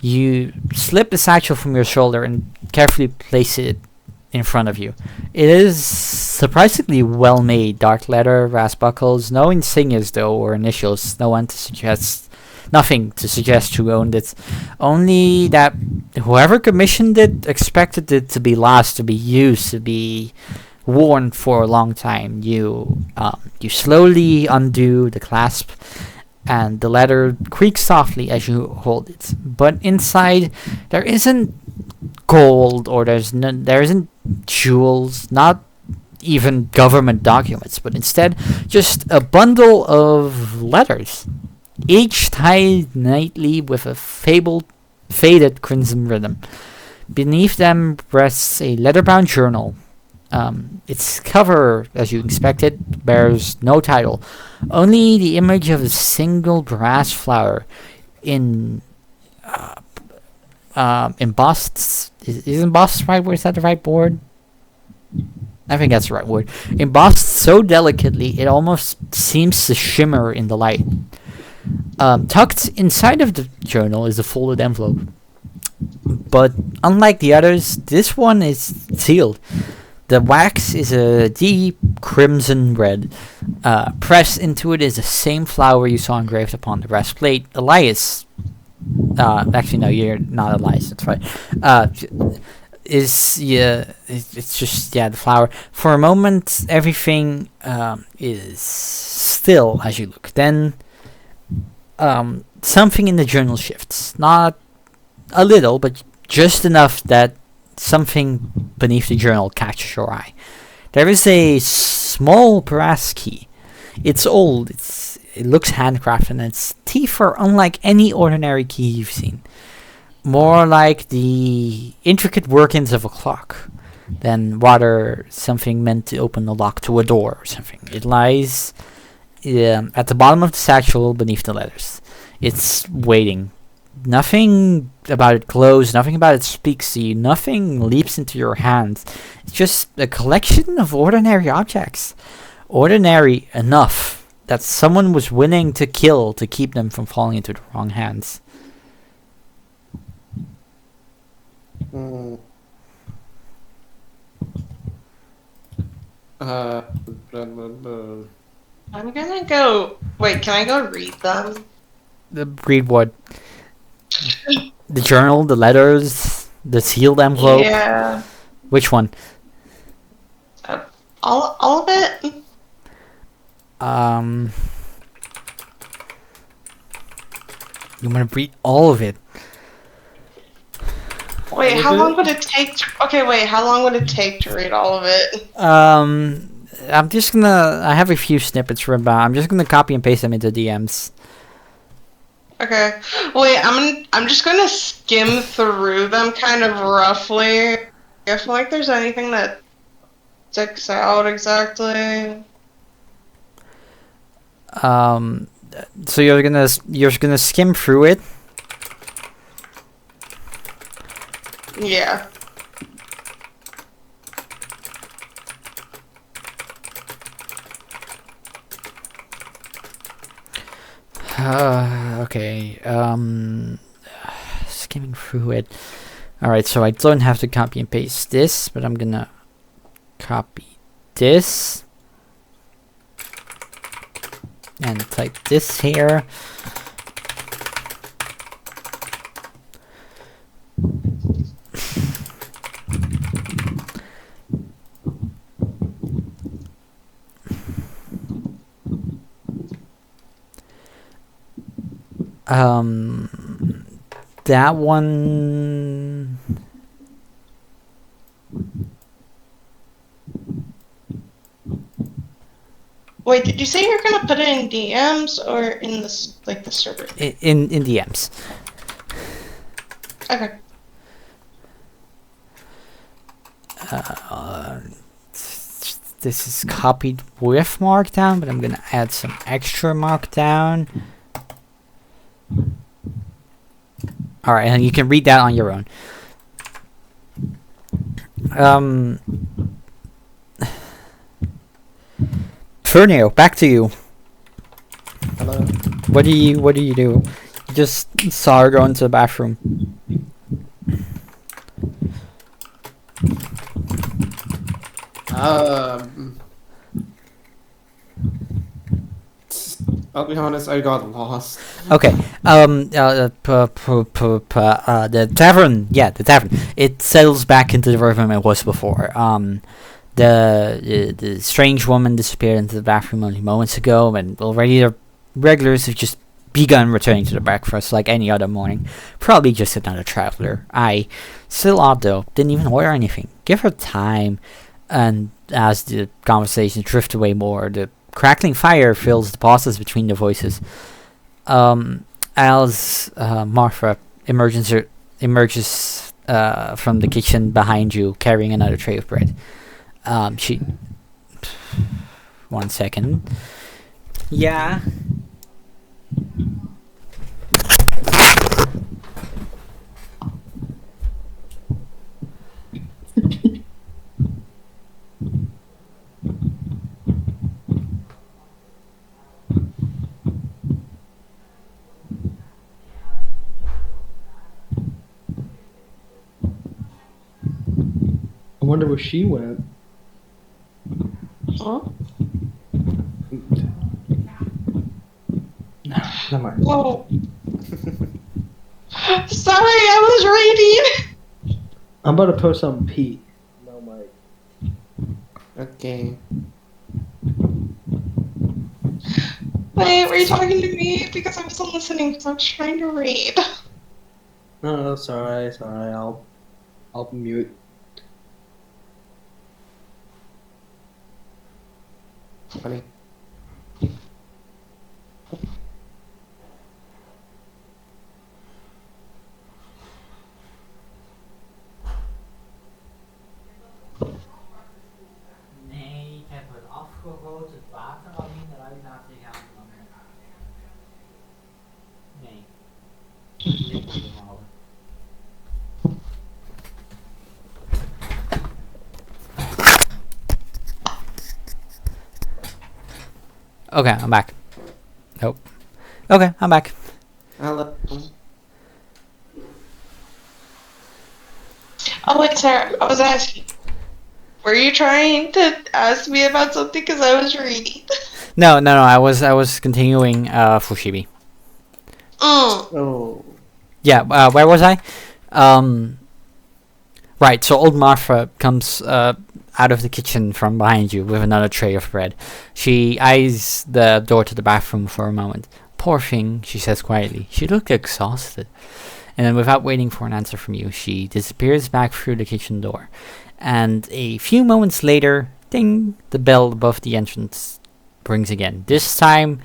You slip the satchel from your shoulder and carefully place it in front of you. It is surprisingly well made. Dark leather, brass buckles, no insignias though, or initials. Nothing to suggest who owned it. Only that whoever commissioned it expected it to be last, to be used, to be worn for a long time. You slowly undo the clasp, and the leather creaks softly as you hold it. But inside, there isn't gold, or there isn't jewels, not even government documents, but instead just a bundle of letters, each tied neatly with a faded crimson rhythm. Beneath them rests a leather-bound journal. Its cover, as you expected, bears no title, only the image of a single brass flower in embossed. Is embossed the right word? Is that the right word? I think that's the right word. Embossed so delicately, it almost seems to shimmer in the light. Tucked inside of the journal is a folded envelope. But unlike the others, this one is sealed. The wax is a deep crimson red. Pressed into it is the same flower you saw engraved upon the breastplate. Elias. Actually, no, you're not Elias. That's right. It's just the flower. For a moment, everything is still as you look. Then, something in the journal shifts. Not a little, but just enough that something beneath the journal catches your eye. There is a small brass key. It's old. It looks handcrafted, and its teeth are unlike any ordinary key you've seen. More like the intricate workings of a clock than rather something meant to open the lock to a door or something. It lies at the bottom of the satchel beneath the letters. It's waiting Nothing about it glows, nothing about it speaks to you, nothing leaps into your hands. It's just a collection of ordinary objects. Ordinary enough that someone was willing to kill to keep them from falling into the wrong hands. Mm. Blah, blah, blah. I'm gonna go. Wait, can I go read them? Read what? The journal, the letters, the sealed envelope. Yeah. Which one? All of it? You want to read all of it? Wait, how long would it take how long would it take to read all of it? I'm just gonna. I have a few snippets written down. I'm just gonna copy and paste them into DMs. Okay. Wait, I'm just gonna skim through them kind of roughly. I feel like there's anything that sticks out exactly. So you're gonna skim through it. Yeah. Okay. Skimming through it. Alright, so I don't have to copy and paste this, but I'm gonna copy this and type this here. That one. Wait, did you say you're gonna put it in DMs or in this like the server? In DMs. Okay. This is copied with Markdown, but I'm gonna add some extra Markdown. Alright, and you can read that on your own. Fernio, back to you. Hello. What do you do? You just saw her go into the bathroom. I'll be honest, I got lost. Okay. The tavern. Yeah, the tavern. It settles back into the rhythm it was before. The strange woman disappeared into the bathroom only moments ago, and already the regulars have just begun returning to the breakfast like any other morning. Probably just another traveler. Still odd though. Didn't even order anything. Give her time. And as the conversation drifts away more, the crackling fire fills the pauses between the voices. As Martha emerges from the kitchen behind you, carrying another tray of bread. She. 1 second. Yeah. I wonder where she went. Huh? No, never mind. Whoa. Sorry, I was reading. I'm about to post on Pete. No, Mike. Okay. Wait, were you talking to me? Because I wasn't listening because I was trying to read. No, it's alright. It's alright. I'll mute. Funny. Nee, ik heb het afgerood, het water alleen eruit laten gaan. Nee. Okay, I'm back. Nope. Okay, I'm back. Hello. Oh wait, Sarah, I was asking. Were you trying to ask me about something? Because I was reading. No. I was continuing Fushibi. Oh. Yeah. Where was I? Right. So old Martha comes out of the kitchen from behind you with another tray of bread. She eyes the door to the bathroom for a moment. Poor thing, she says quietly. She looked exhausted. And then, without waiting for an answer from you, she disappears back through the kitchen door. And a few moments later, ding, the bell above the entrance rings again. This time,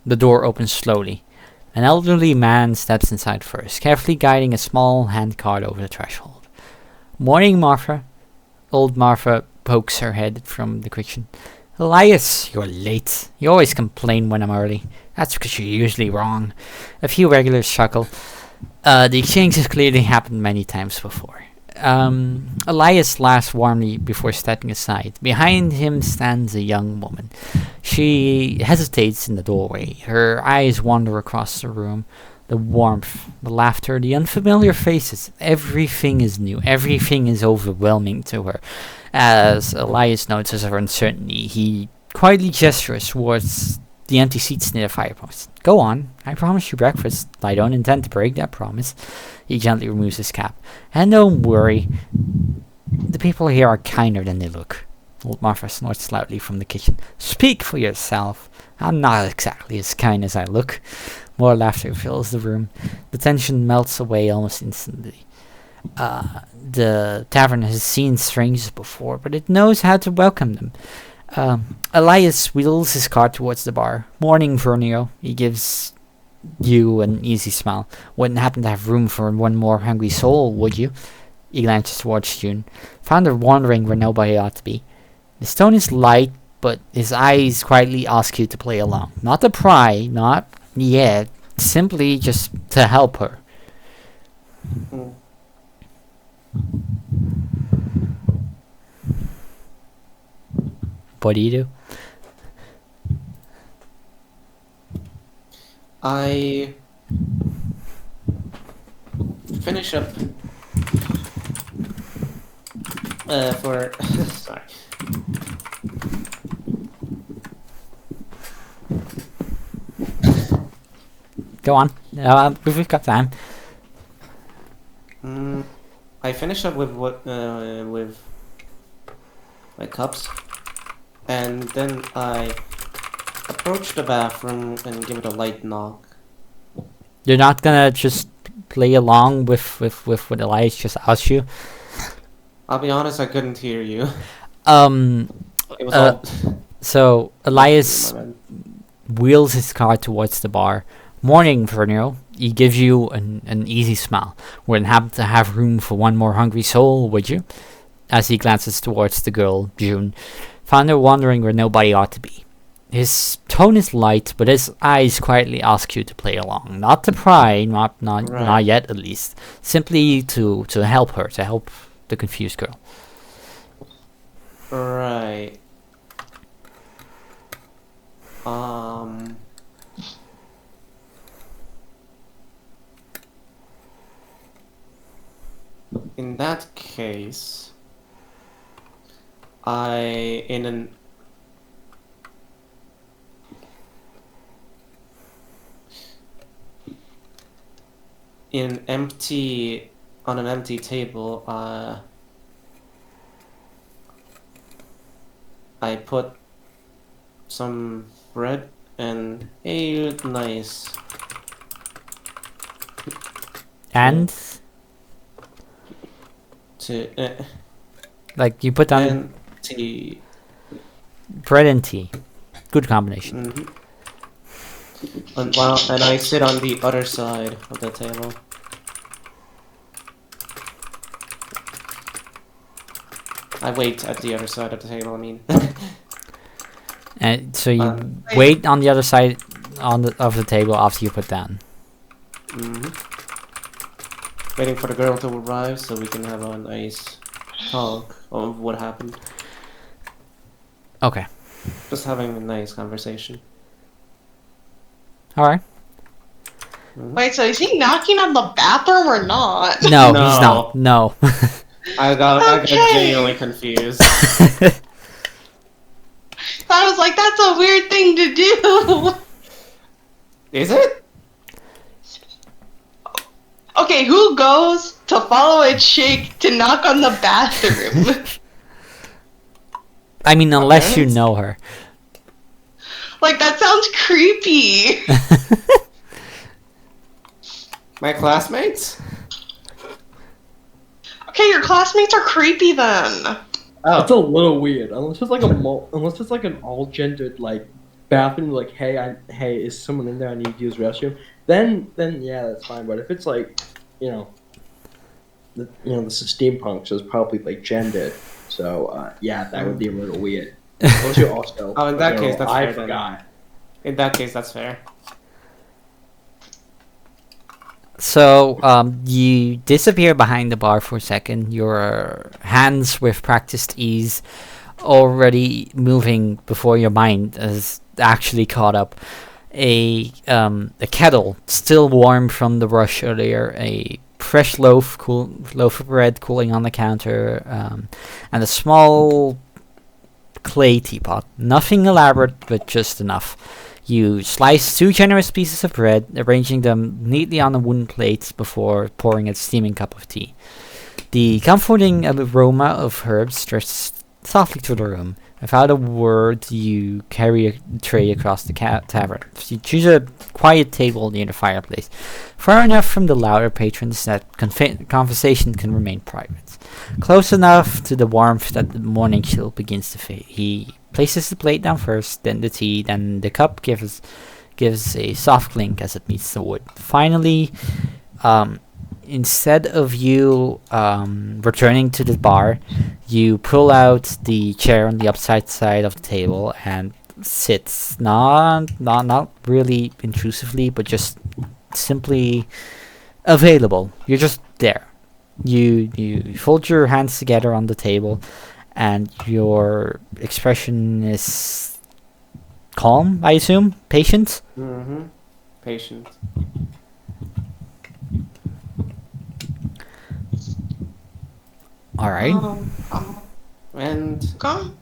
the door opens slowly. An elderly man steps inside first, carefully guiding a small hand cart over the threshold. Morning, Martha. Old Martha pokes her head from the kitchen. Elias, you're late. You always complain when I'm early. That's because you're usually wrong. A few regulars chuckle. The exchange has clearly happened many times before. Elias laughs warmly before stepping aside. Behind him stands a young woman. She hesitates in the doorway. Her eyes wander across the room. The warmth, the laughter, the unfamiliar faces. Everything is new. Everything is overwhelming to her. As Elias notices her uncertainty, he quietly gestures towards the empty seats near the fireplace. Go on. I promised you breakfast. I don't intend to break that promise. He gently removes his cap. And don't worry. The people here are kinder than they look. Old Martha snorts loudly from the kitchen. Speak for yourself. I'm not exactly as kind as I look. More laughter fills the room. The tension melts away almost instantly. The tavern has seen strangers before, but it knows how to welcome them. Elias wheels his cart towards the bar. Morning, Vernio. He gives you an easy smile. Wouldn't happen to have room for one more hungry soul, would you? He glances towards June. Found her wandering where nobody ought to be. His tone is light, but his eyes quietly ask you to play along. Not to pry, not yet. Simply just to help her. What do you do? I finish up for sorry. Go on. We've got time. I finish up with with my cups, and then I approach the bathroom and give it a light knock. You're not gonna just play along with what Elias just asked you? I'll be honest, I couldn't hear you. It was all. So Elias My bad. wheels his car towards the bar. Morning, Vernio. He gives you an easy smile. Wouldn't happen to have room for one more hungry soul, would you? As he glances towards the girl, June. Found her wandering where nobody ought to be. His tone is light, but his eyes quietly ask you to play along. Not to pry, not Right. yet at least. Simply to help her, to help the confused girl. Right. In that case, in an empty table, I put some bread and a nice And like you put down and tea. bread and tea. Good combination. Mhm. And I sit on the other side of the table. I wait at the other side of the table. I mean, And so you Um, wait on the other side of the table after you put down. waiting for the girl to arrive so we can have a nice talk of what happened. Okay. Just having a nice conversation. All right. Wait, so is he knocking on the bathroom or not? No, No. he's not. No. I got Okay. genuinely confused. I was like, that's a weird thing to do. Is it? Okay, who goes to follow a chick to knock on the bathroom? I mean, unless you Parents? know her. Like, that sounds creepy. My classmates? Okay, your classmates are creepy then. Oh. It's a little weird unless it's like unless it's like an all gendered like bathroom. Like, hey, is someone in there? I need to use the restroom. Then yeah, that's fine. But if it's like, this is steampunk, so it's probably like gendered. So yeah, that would be a little weird. Unless you're also. Oh, in that case, that's I fair then. forgot. In that case, that's fair. So, you disappear behind the bar for a second, your hands with practiced ease already moving before your mind has actually caught up. A kettle, still warm from the rush earlier, a fresh loaf of bread cooling on the counter, and a small clay teapot. Nothing elaborate, but just enough. You slice 2 generous pieces of bread, arranging them neatly on the wooden plates before pouring a steaming cup of tea. The comforting aroma of herbs drifts softly through the room. Without a word, you carry a tray across the tavern. You choose a quiet table near the fireplace, far enough from the louder patrons that conversation can remain private. Close enough to the warmth that the morning chill begins to fade. He places the plate down first, then the tea, then the cup gives a soft clink as it meets the wood. Finally, instead of you returning to the bar, you pull out the chair on the upside side of the table and sits, not really intrusively, but just simply available. You're just there. You fold your hands together on the table, and your expression is calm, I assume? Patient? Mm-hmm. Patient. Alright. And Come.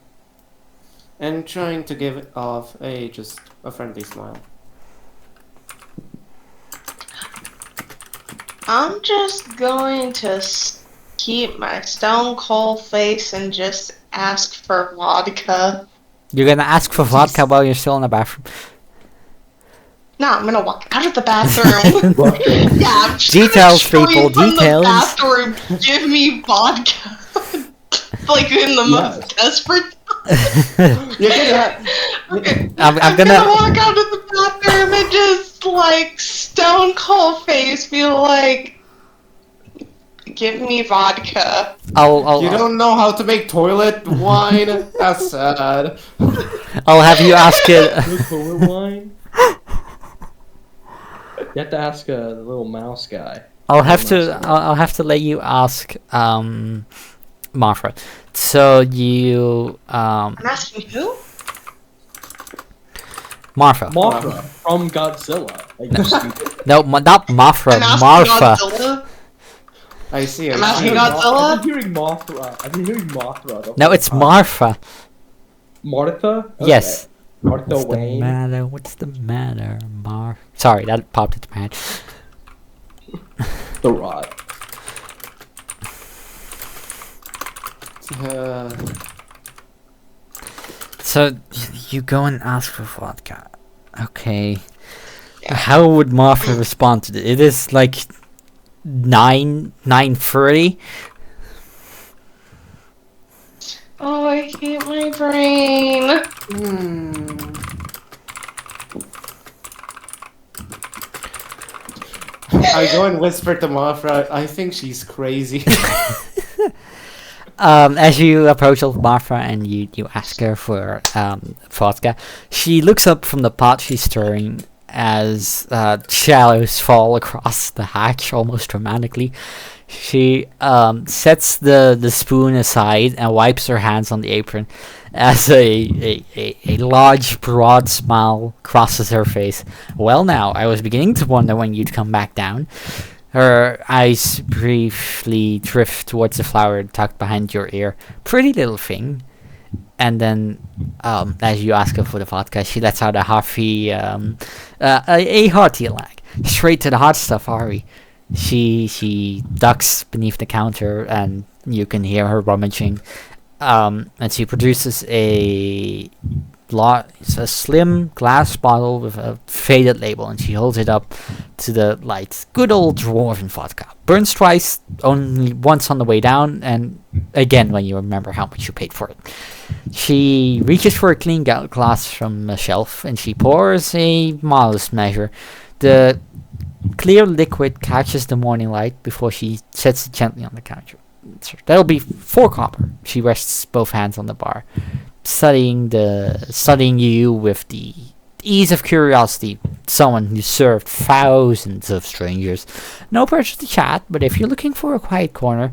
and trying to give off just a friendly smile. I'm just going to keep my stone cold face and just ask for vodka. You're gonna ask for vodka while you're still in the bathroom. No, I'm gonna walk out of the bathroom. Yeah, I'm just Details, gonna scream people, from details. the bathroom, give me vodka. Like in the most desperate. You can have, Okay, I'm gonna gonna- walk out of the bathroom and just like stone cold face, be like, give me vodka. I'll you don't know how to make toilet wine? That's sad. I'll have you ask it. No toilet wine. You have to ask the little mouse guy. I'll have to let you ask Martha. So you I'm asking who? Martha. Mothra from Godzilla. Like, you stupid. No, not Martha. I'm asking Martha. Godzilla. I see. I'm I asking see. Godzilla? I've been hearing Mothra. I've been hearing Mothra. the No, whole it's time. Martha. Martha? Okay. Yes. Martha What's the Wayne. matter? What's the matter, Sorry, that popped into my head. The Rod. So you go and ask for vodka. Okay. How would Martha respond to this? It is like 9:30. Oh, I hate my brain. I go and whisper to Mafra, I think she's crazy. As you approach Martha and you ask her for vodka, she looks up from the pot she's stirring as shadows fall across the hatch almost dramatically. She sets the spoon aside and wipes her hands on the apron as a large, broad smile crosses her face. Well, now, I was beginning to wonder when you'd come back down. Her eyes briefly drift towards the flower tucked behind your ear. Pretty little thing. And then, as you ask her for the vodka, she lets out a hearty, a hearty laugh. Straight to the hot stuff, Ari. She ducks beneath the counter, and you can hear her rummaging. And she produces it's a slim glass bottle with a faded label, and she holds it up to the light. Good old dwarven vodka. Burns twice, only once on the way down, and again when you remember how much you paid for it. She reaches for a clean glass from a shelf, and she pours a modest measure. The clear liquid catches the morning light before she sets it gently on the counter. That'll be 4 copper. She rests both hands on the bar, studying you with the ease of curiosity. Someone who served thousands of strangers. No pressure to chat, but if you're looking for a quiet corner,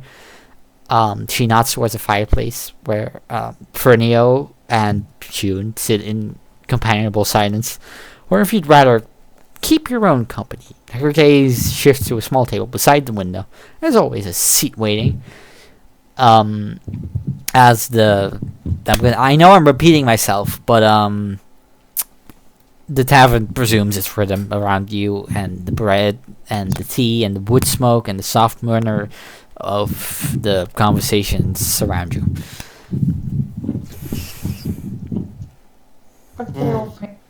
she nods towards a fireplace where Fernio and June sit in companionable silence. Or if you'd rather keep your own company. Her gaze shifts to a small table beside the window. There's always a seat waiting. I know I'm repeating myself, but the tavern presumes its rhythm around you, and the bread and the tea and the wood smoke and the soft murmur of the conversations surround you.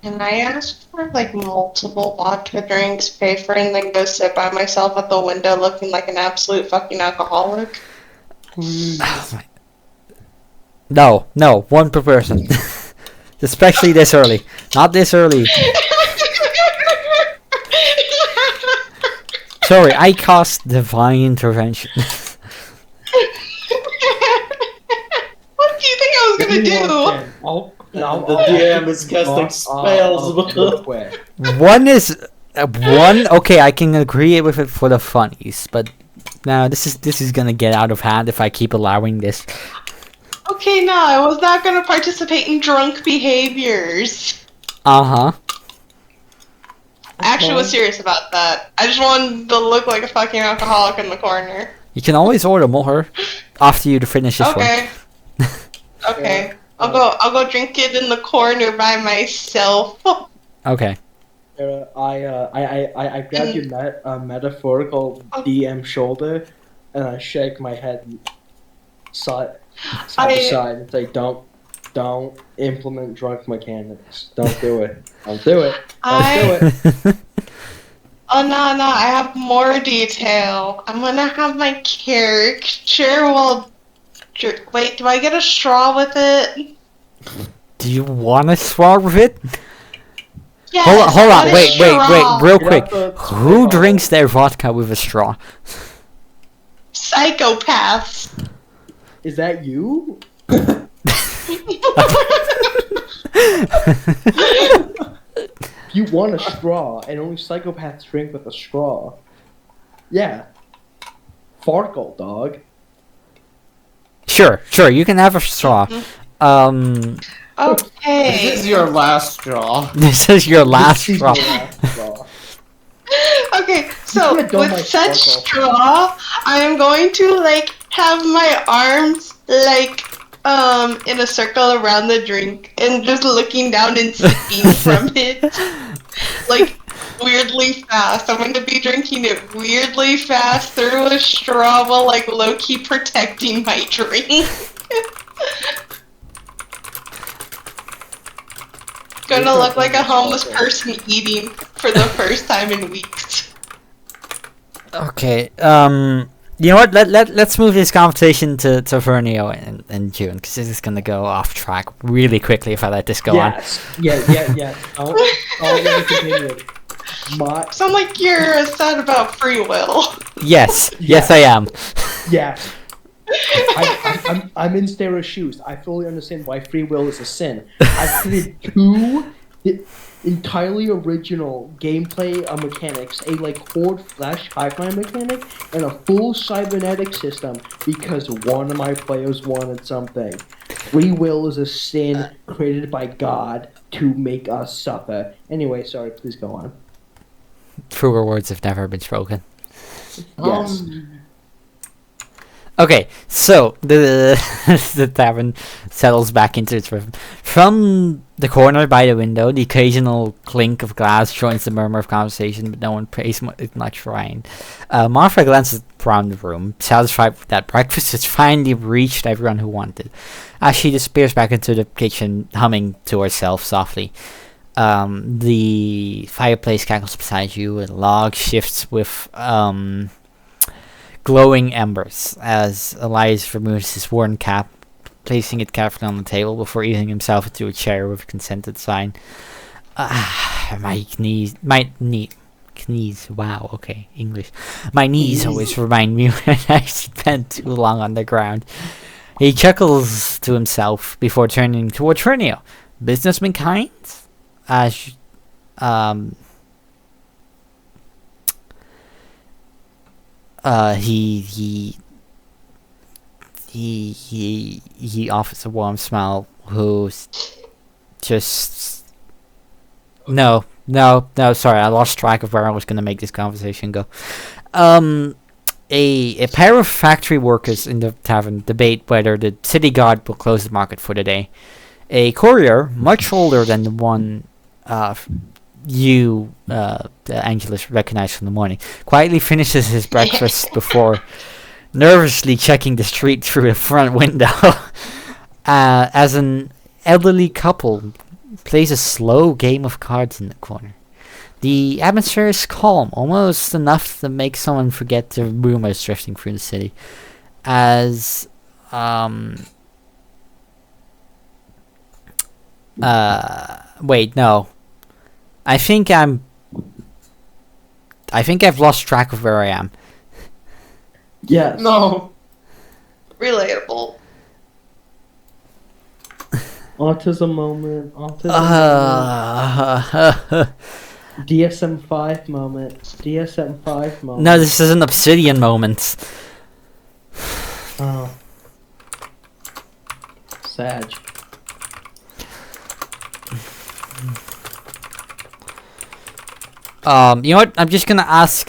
Can I ask for like multiple vodka drinks, pay for it, and then go sit by myself at the window looking like an absolute fucking alcoholic? No, one per person. Especially this early. Not this early. Sorry, I cast divine intervention. What do you think I was gonna do? The DM is casting spells. One is one. Okay, I can agree with it for the funnies, but now this is gonna get out of hand if I keep allowing this. Okay, no, I was not gonna participate in drunk behaviors. Uh-huh. I actually was serious about that. I just wanted to look like a fucking alcoholic in the corner. You can always order more after you finish this Okay. Okay. I'll go drink it in the corner by myself. Okay. I grab your metaphorical DM shoulder, and I shake my head side to side and say, "Don't implement drunk mechanics. Don't do it. Don't do it. Don't do it." Oh no, I have more detail. I'm gonna have my character wait, do I get a straw with it? Do you want a straw with it? Yes, Hold on, wait, real Get quick. out the Who straw. drinks their vodka with a straw? Psychopaths. Is that you? You want a straw, and only psychopaths drink with a straw. Yeah. Farkle, dog. Sure, you can have a straw. Okay. This is your last straw. This is your last This is straw. your last straw. Okay, so You're gonna go my with such sparkle. straw, I am going to have my arms in a circle around the drink and just looking down and sipping from it. Weirdly fast. I'm going to be drinking it weirdly fast through a straw while low-key protecting my drink. Gonna look like a homeless person eating for the first time in weeks. Okay, you know what? Let's move this conversation to Vernio and June, because this is gonna go off track really quickly if I let this go on. Yeah. Don't let it continue. Sound like you're sad about free will. Yes, Yeah. yes I am. Yeah. I'm in Sarah's shoes. I fully understand why free will is a sin. I've committed two entirely original gameplay mechanics, a like horde flash pipeline mechanic, and a full cybernetic system because one of my players wanted something. Free will is a sin created by God to make us suffer. Anyway, sorry, please go on. Truer words have never been spoken. Yes. Okay, so the the tavern settles back into its rhythm. From the corner by the window, the occasional clink of glass joins the murmur of conversation, but no one pays much mind. Martha glances around the room, satisfied that breakfast has finally reached everyone who wanted. As she disappears back into the kitchen, humming to herself softly. The fireplace cackles beside you, and the log shifts with glowing embers as Elias removes his worn cap, placing it carefully on the table before easing himself into a chair with a consented sign. My knees. Wow, okay, English. My knees always remind me when I spend too long on the ground. He chuckles to himself before turning toward Trinio. Businessman kind? He offers a warm smile. Who's just no. Sorry, I lost track of where I was gonna make this conversation go. A pair of factory workers in the tavern debate whether the city guard will close the market for the day. A courier, much older than the one Angelus recognized from the morning, quietly finishes his breakfast before nervously checking the street through the front window. As an elderly couple plays a slow game of cards in the corner. The atmosphere is calm, almost enough to make someone forget the rumors drifting through the city. As wait, no. I think I've lost track of where I am. Yes. No. Relatable. Autism moment. DSM-5 moment. DSM-5 moment. No, this is an Obsidian moment. Oh. Sag. You know what? I'm just gonna ask,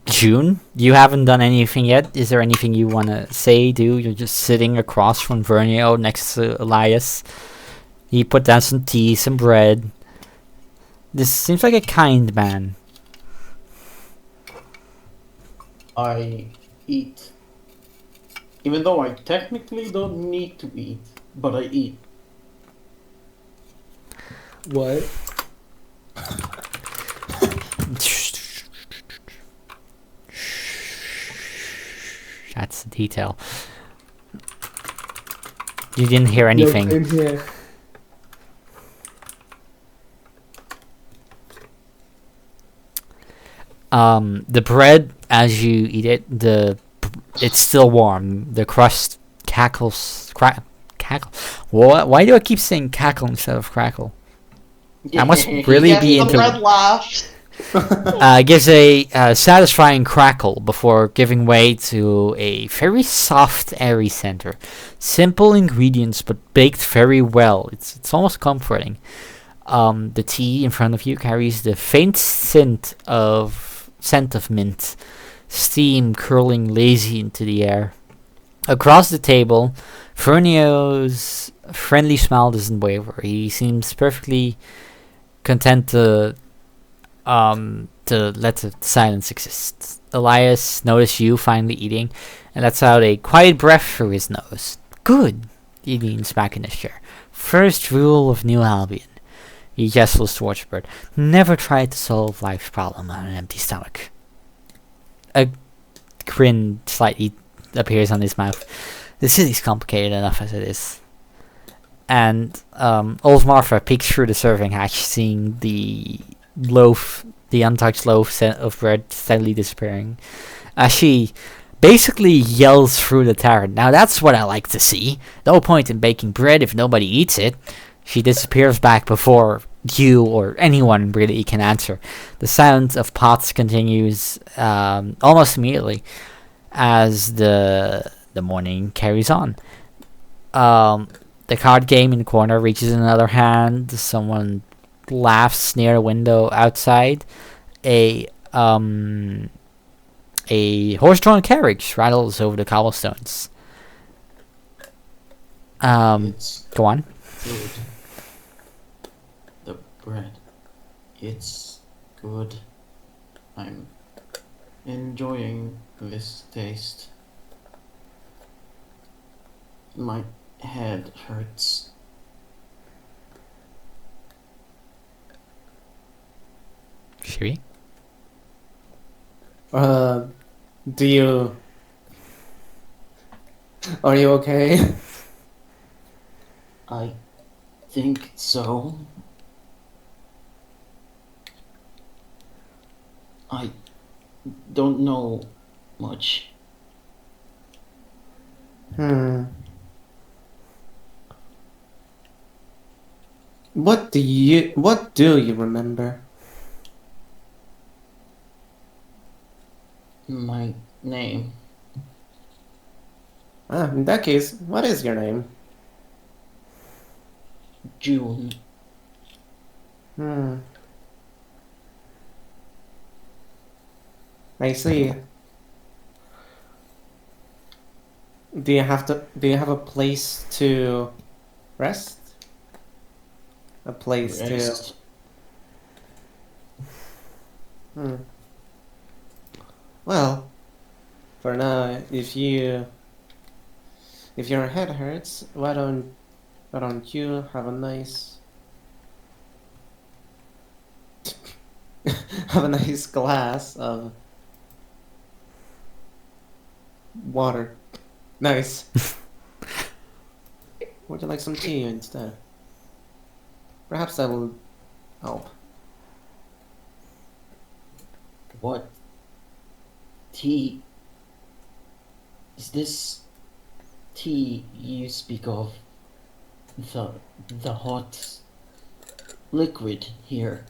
June, you haven't done anything yet. Is there anything you wanna say, do? You're just sitting across from Vernio next to Elias. He put down some tea, some bread. This seems like a kind man. I eat. Even though I technically don't need to eat, but I eat. What? That's the detail. You didn't hear anything. Yo, same here. The bread, as you eat it, it's still warm. The crust cackles. Cackle. Why do I keep saying cackle instead of crackle? I must really Yes, be the into. red laughed. Gives a satisfying crackle before giving way to a very soft, airy center. Simple ingredients, but baked very well. It's almost comforting. The tea in front of you carries the faint scent of mint, steam curling lazy into the air. Across the table, Fernio's friendly smile doesn't waver. He seems perfectly content to let the silence exist. Elias noticed you finally eating, and lets out a quiet breath through his nose. Good. He leans back in his chair. First rule of New Albion. He gestures towards the bird. Never try to solve life's problem on an empty stomach. A grin slightly appears on his mouth. The city's complicated enough as it is. And old Martha peeks through the serving hatch, seeing the untouched loaf of bread steadily disappearing. As she basically yells through the tavern. Now that's what I like to see. No point in baking bread if nobody eats it. She disappears back before you or anyone really can answer. The sound of pots continues almost immediately as the morning carries on. The card game in the corner reaches another hand. Someone laughs near a window outside. A horse-drawn carriage rattles over the cobblestones. It's Go on. good. The bread. It's good. I'm enjoying this taste. My head hurts. Shiri? Do you... Are you okay? I think so. I don't know much. What do you remember? My name. In that case, what is your name? June. I see. Do you have a place to rest? A place Rest. to... Well, for now, if your head hurts, why don't you have a nice have a nice glass of water? Nice. Would you like some tea instead? Perhaps that will help. What tea is this tea you speak of? The hot liquid here.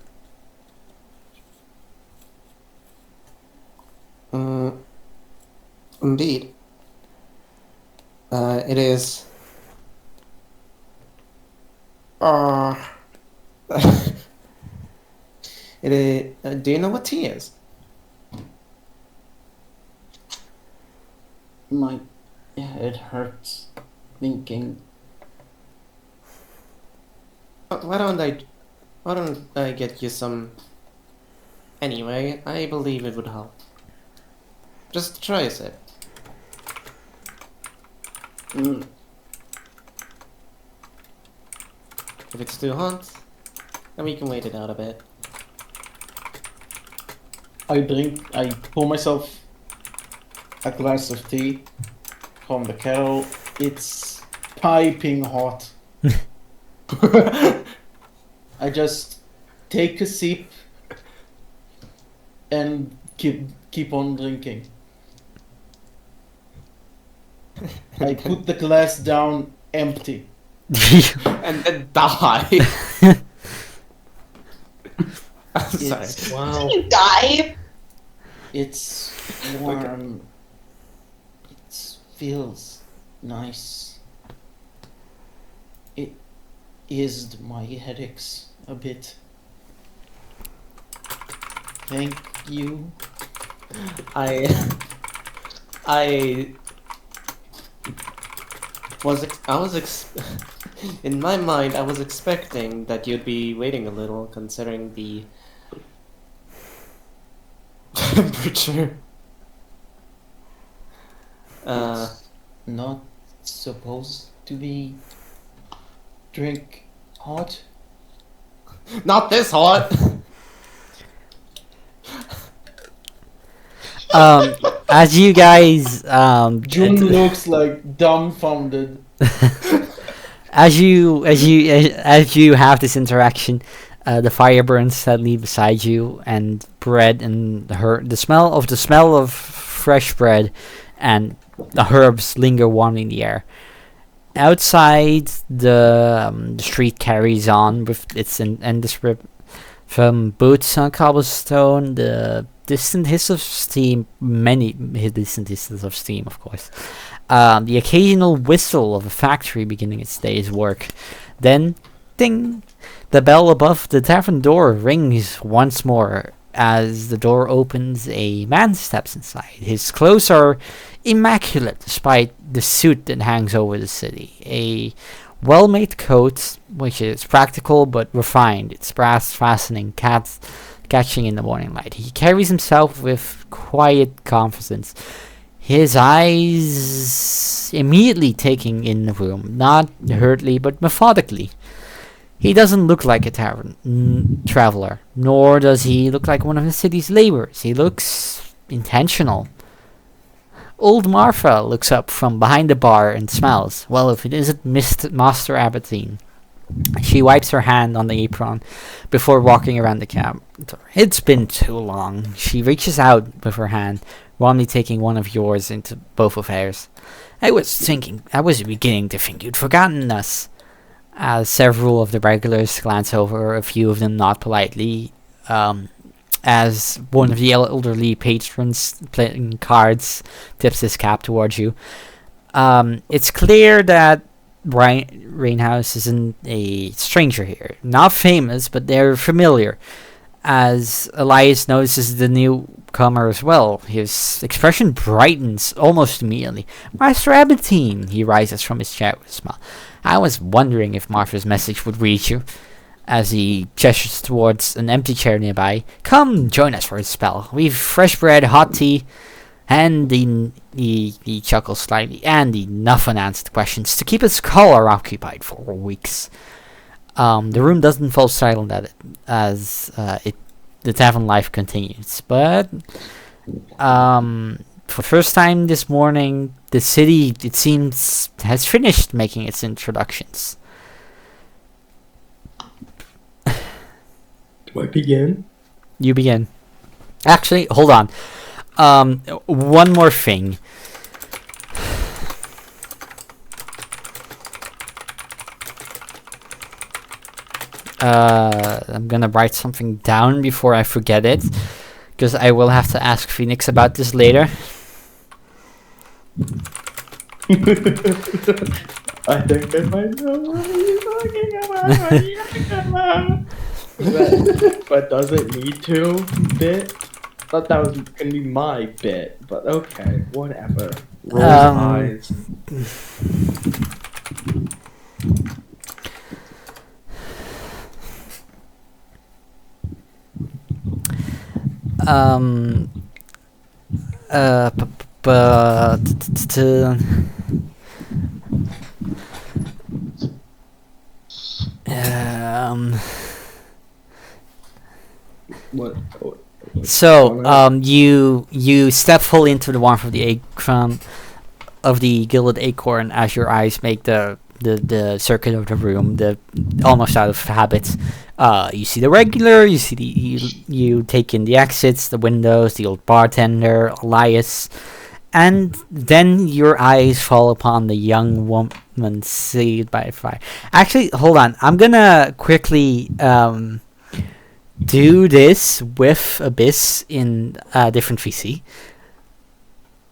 Indeed. It is. It is. Do you know what tea is? My head hurts thinking. Why don't I get you some? Anyway, I believe it would help. Just try a sip. If it's too hot, then we can wait it out a bit. I pour myself a glass of tea from the kettle. It's piping hot. I just take a sip and keep on drinking. I put the glass down empty. And then die. I'm sorry. It's, Wow. You die. it's warm. It feels nice. It eased my headaches a bit. Thank you. I in my mind I was expecting that you'd be waiting a little considering the temperature. It's not supposed to be drink hot. Not this hot. As you guys June looks like dumbfounded. as you have this interaction, the fire burns steadily beside you, and bread and the smell of fresh bread and the herbs linger warm in the air. Outside, the street carries on with its endless rip from boots on cobblestone, the distant hiss of steam, many distant hisses of steam, of course. The occasional whistle of a factory beginning its day's work. Then, ding! The bell above the tavern door rings once more. As the door opens, a man steps inside. His clothes are immaculate despite the suit that hangs over the city. A well-made coat, which is practical but refined, its brass fastening catching in the morning light. He carries himself with quiet confidence, his eyes immediately taking in the room, not hurriedly but methodically. He doesn't look like a traveler, nor does he look like one of the city's laborers. He looks intentional. Old Martha looks up from behind the bar and smiles. Well, if it isn't Master Aberdeen. She wipes her hand on the apron before walking around the camp. It's been too long. She reaches out with her hand, warmly taking one of yours into both of hers. I was beginning to think you'd forgotten us. As several of the regulars glance over, a few of them nod politely, as one of the elderly patrons playing cards tips his cap towards you. It's clear that Rainhouse isn't a stranger here. Not famous, but they're familiar. As Elias notices the newcomer as well, his expression brightens almost immediately. Master Aberdeen, he rises from his chair with a smile. I was wondering if Martha's message would reach you. As he gestures towards an empty chair nearby. Come, join us for a spell. We've fresh bread, hot tea, and he chuckles slightly, and enough unanswered questions to keep his collar occupied for weeks. The room doesn't fall silent at it, as the tavern life continues. But for the first time this morning, the city, it seems, has finished making its introductions. Do I begin? You begin. Actually, hold on. One more thing. I'm gonna write something down before I forget it, because I will have to ask Phoenix about this later. I think I might know what you're talking about. But does it need to bit? Thought that was gonna be my bit, but okay, whatever. Roll eyes. What? So, you step fully into the warmth of the gilded acorn as your eyes make the circuit of the room, almost out of habit. You see the regular, you take in the exits, the windows, the old bartender, Elias, and then your eyes fall upon the young woman seated by the fire. Actually, hold on. I'm gonna quickly do this with Abyss in a different VC.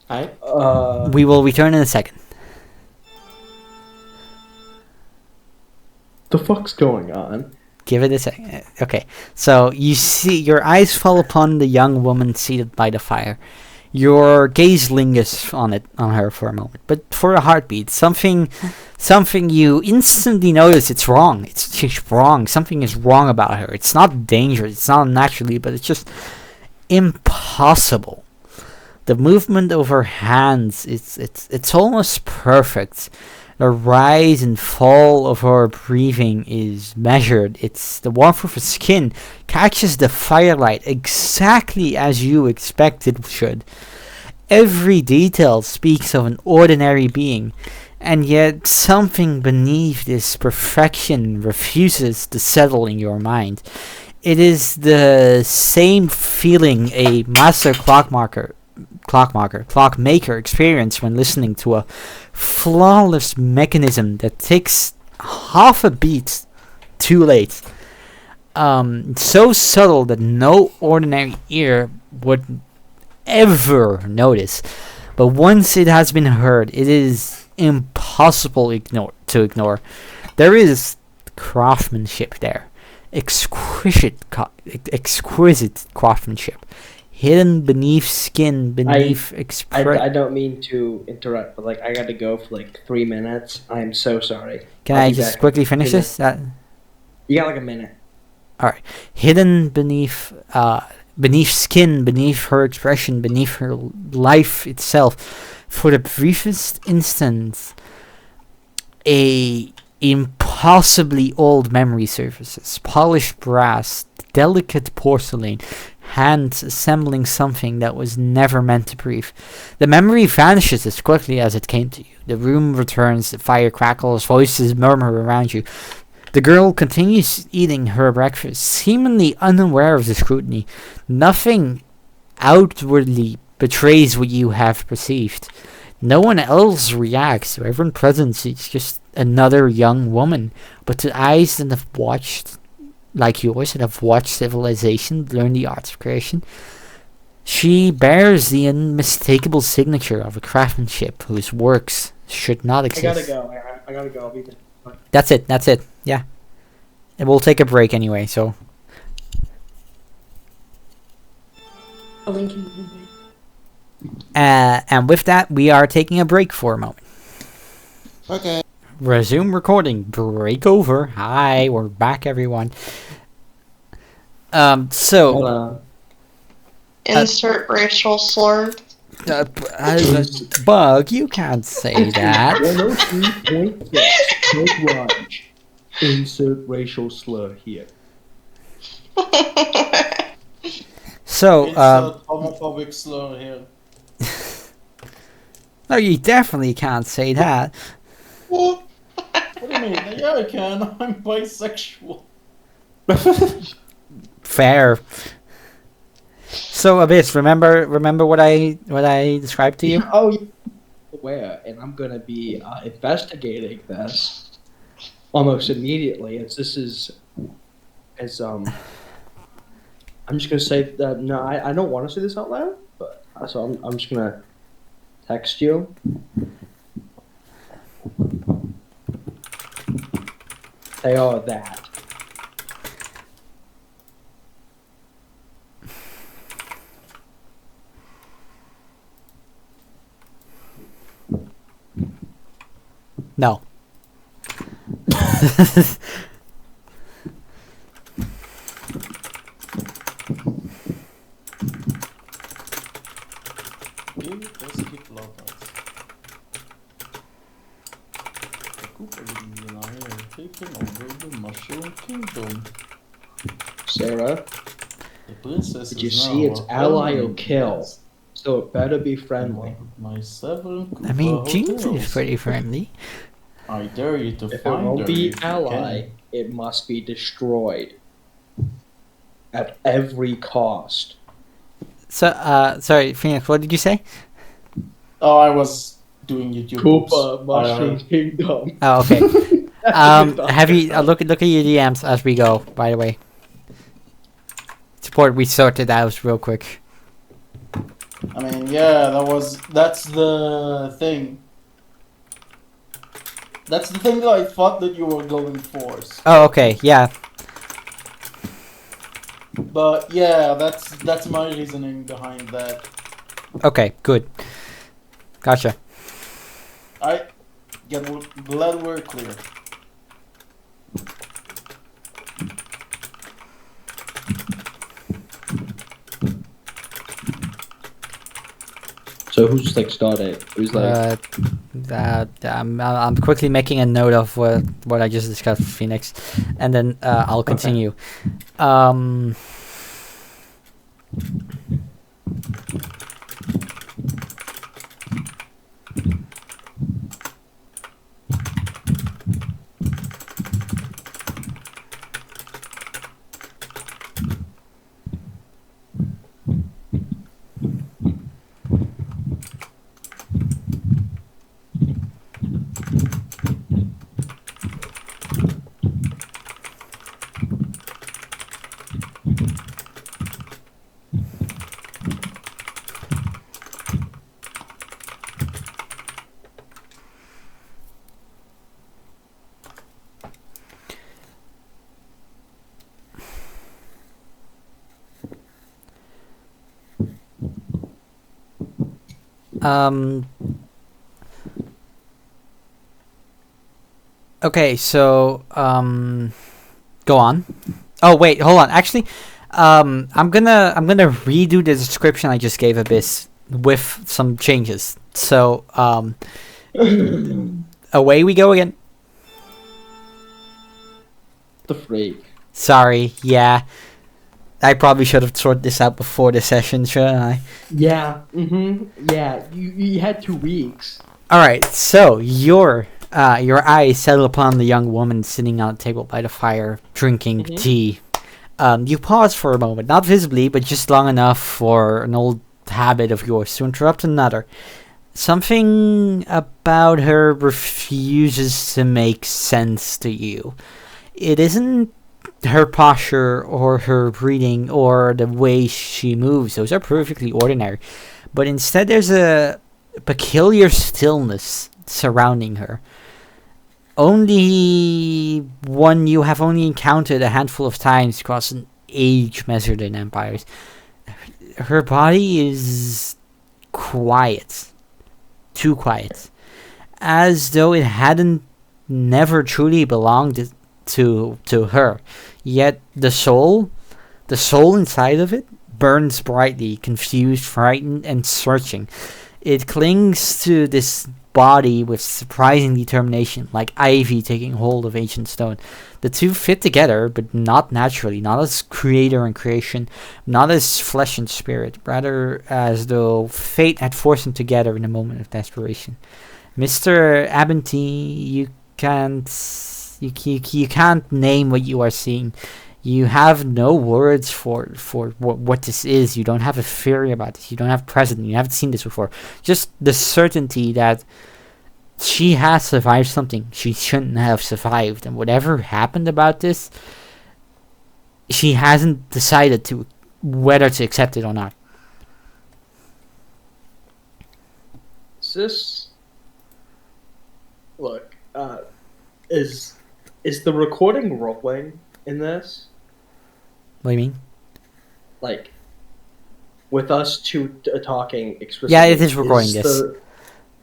Alright. We will return in a second. The fuck's going on? Give it a second. Okay, so you see, your eyes fall upon the young woman seated by the fire. Your gaze lingers on her for a moment, but for a heartbeat, something you instantly notice it's wrong. She's wrong. Something is wrong about her. It's not dangerous. It's not unnaturally, but it's just impossible. The movement of her hands, it's almost perfect. The rise and fall of her breathing is measured. The warmth of her skin catches the firelight exactly as you expect it should. Every detail speaks of an ordinary being, and yet something beneath this perfection refuses to settle in your mind. It is the same feeling a master clockmaker clockmaker experience when listening to a flawless mechanism that ticks half a beat too late. So subtle that no ordinary ear would ever notice. But once it has been heard, it is impossible to ignore. There is craftsmanship there. Exquisite craftsmanship. Hidden beneath skin, beneath I don't mean to interrupt, but like I gotta go for like 3 minutes. I'm so sorry. Can I'll I be just back. quickly finish this? You got like a minute. Alright. Hidden beneath skin, beneath her expression, beneath her life itself, for the briefest instant, a impossibly old memory surfaces. Polished brass, delicate porcelain, hands assembling something that was never meant to breathe. The memory vanishes as quickly as it came to you. The room returns, the fire crackles, voices murmur around you. The girl continues eating her breakfast, seemingly unaware of the scrutiny. Nothing outwardly betrays what you have perceived. No one else reacts. Everyone present is just another young woman. But to eyes that have watched, like yours, that have watched civilization learn the arts of creation, she bears the unmistakable signature of a craftsmanship whose works should not exist. I gotta go. I'll be there. That's it. Yeah. And we'll take a break anyway, so. And with that, we are taking a break for a moment. Okay. Resume recording. Break over. Hi, we're back, everyone. So. Insert racial slur. Bug, you can't say that. 103.6. No grudge. Insert racial slur here. So, It's a homophobic slur here. no, you definitely can't say that. What do you mean? Yeah, I can. I'm bisexual. Fair. So, Abyss, remember what I described to you? Oh, yeah. Aware, and I'm gonna be investigating this almost immediately. I'm just gonna say that no, I don't want to say this out loud, but so I'm just gonna text you. They are that. No. You just keep lovers. The Cooper Lion taking over the Mushroom Kingdom. Sarah, The princess did you is see now it's a ally or permanent kill? guest So it better be in friendly. one of my 7 Cooper I mean, Jinx hotels. is pretty friendly. I dare you to If it find won't her be if you ally, can. it must be destroyed. At every cost. So, sorry, Phoenix, what did you say? Oh, I was doing YouTube. Koopa Oops. Mushroom Kingdom. Oh, okay. Have you look at your DMs as we go? By the way, support we sorted out real quick. I mean, yeah, that's the thing. That's the thing that I thought that you were going for. Oh, okay, yeah. But yeah, that's my reasoning behind that. Okay, good. Gotcha. I get glad we're clear. So who's like started? Who's like I'm quickly making a note of what I just discussed with Phoenix, and then I'll continue. Um. Okay, so go on. Oh wait, hold on. Actually, I'm gonna redo the description I just gave Abyss with some changes. So away we go again. The freak. Sorry, yeah. I probably should have sorted this out before the session, shouldn't I? Yeah. Yeah. You had 2 weeks. All right. So your eyes settle upon the young woman sitting on a table by the fire, drinking tea. You pause for a moment, not visibly, but just long enough for an old habit of yours to interrupt another. Something about her refuses to make sense to you. It isn't her posture or her breathing or the way she moves. Those are perfectly ordinary. But instead there's a peculiar stillness surrounding her. Only one you have only encountered a handful of times across an age measured in empires. Her body is quiet. Too quiet. As though it hadn't never truly belonged to her. Yet the soul inside of it burns brightly, confused, frightened, and searching. It clings to this body with surprising determination, like ivy taking hold of ancient stone. The two fit together, but not naturally, not as creator and creation, not as flesh and spirit, rather as though fate had forced them together in a moment of desperation. Mr. Abentee, you can't name what you are seeing. You have no words for what this is. You don't have a theory about this. You don't have precedent. You haven't seen this before. Just the certainty that she has survived something she shouldn't have survived, and whatever happened about this, she hasn't decided to whether to accept it or not. Sis, look, is the recording rolling in this? What do you mean? Like, with us two talking explicitly. Yeah, it is recording this.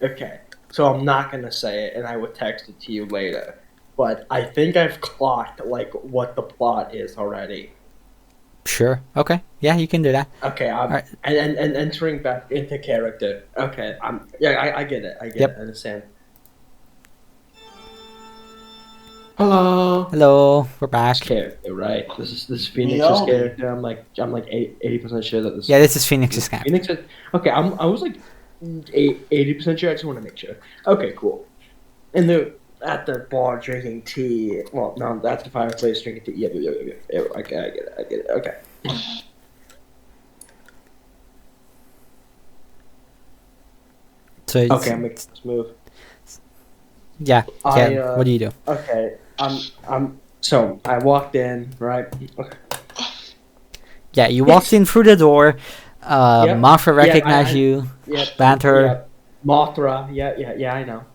Okay, so I'm not gonna say it, and I would text it to you later. But I think I've clocked like what the plot is already. Sure. Okay. Yeah, you can do that. Okay. Right. And entering back into character. Okay. I get it. I get it. I understand. Hello. Hello. We're back. Character, right? This is Phoenix's character. I'm like 80% sure that this. Yeah, this is Phoenix's character. Phoenix. Okay. I was like 80% sure. I just want to make sure. Okay. Cool. And they're at the bar drinking tea. Well, no, that's the fireplace drinking tea. Yeah. Okay. I get it. Okay. So okay, I'm making this move. Yeah. What do you do? Okay. So I walked in, right? Okay. Yeah, you walked in through the door. Mothra recognized you. Yep. Banter. Yep. Mothra. Yeah. I know.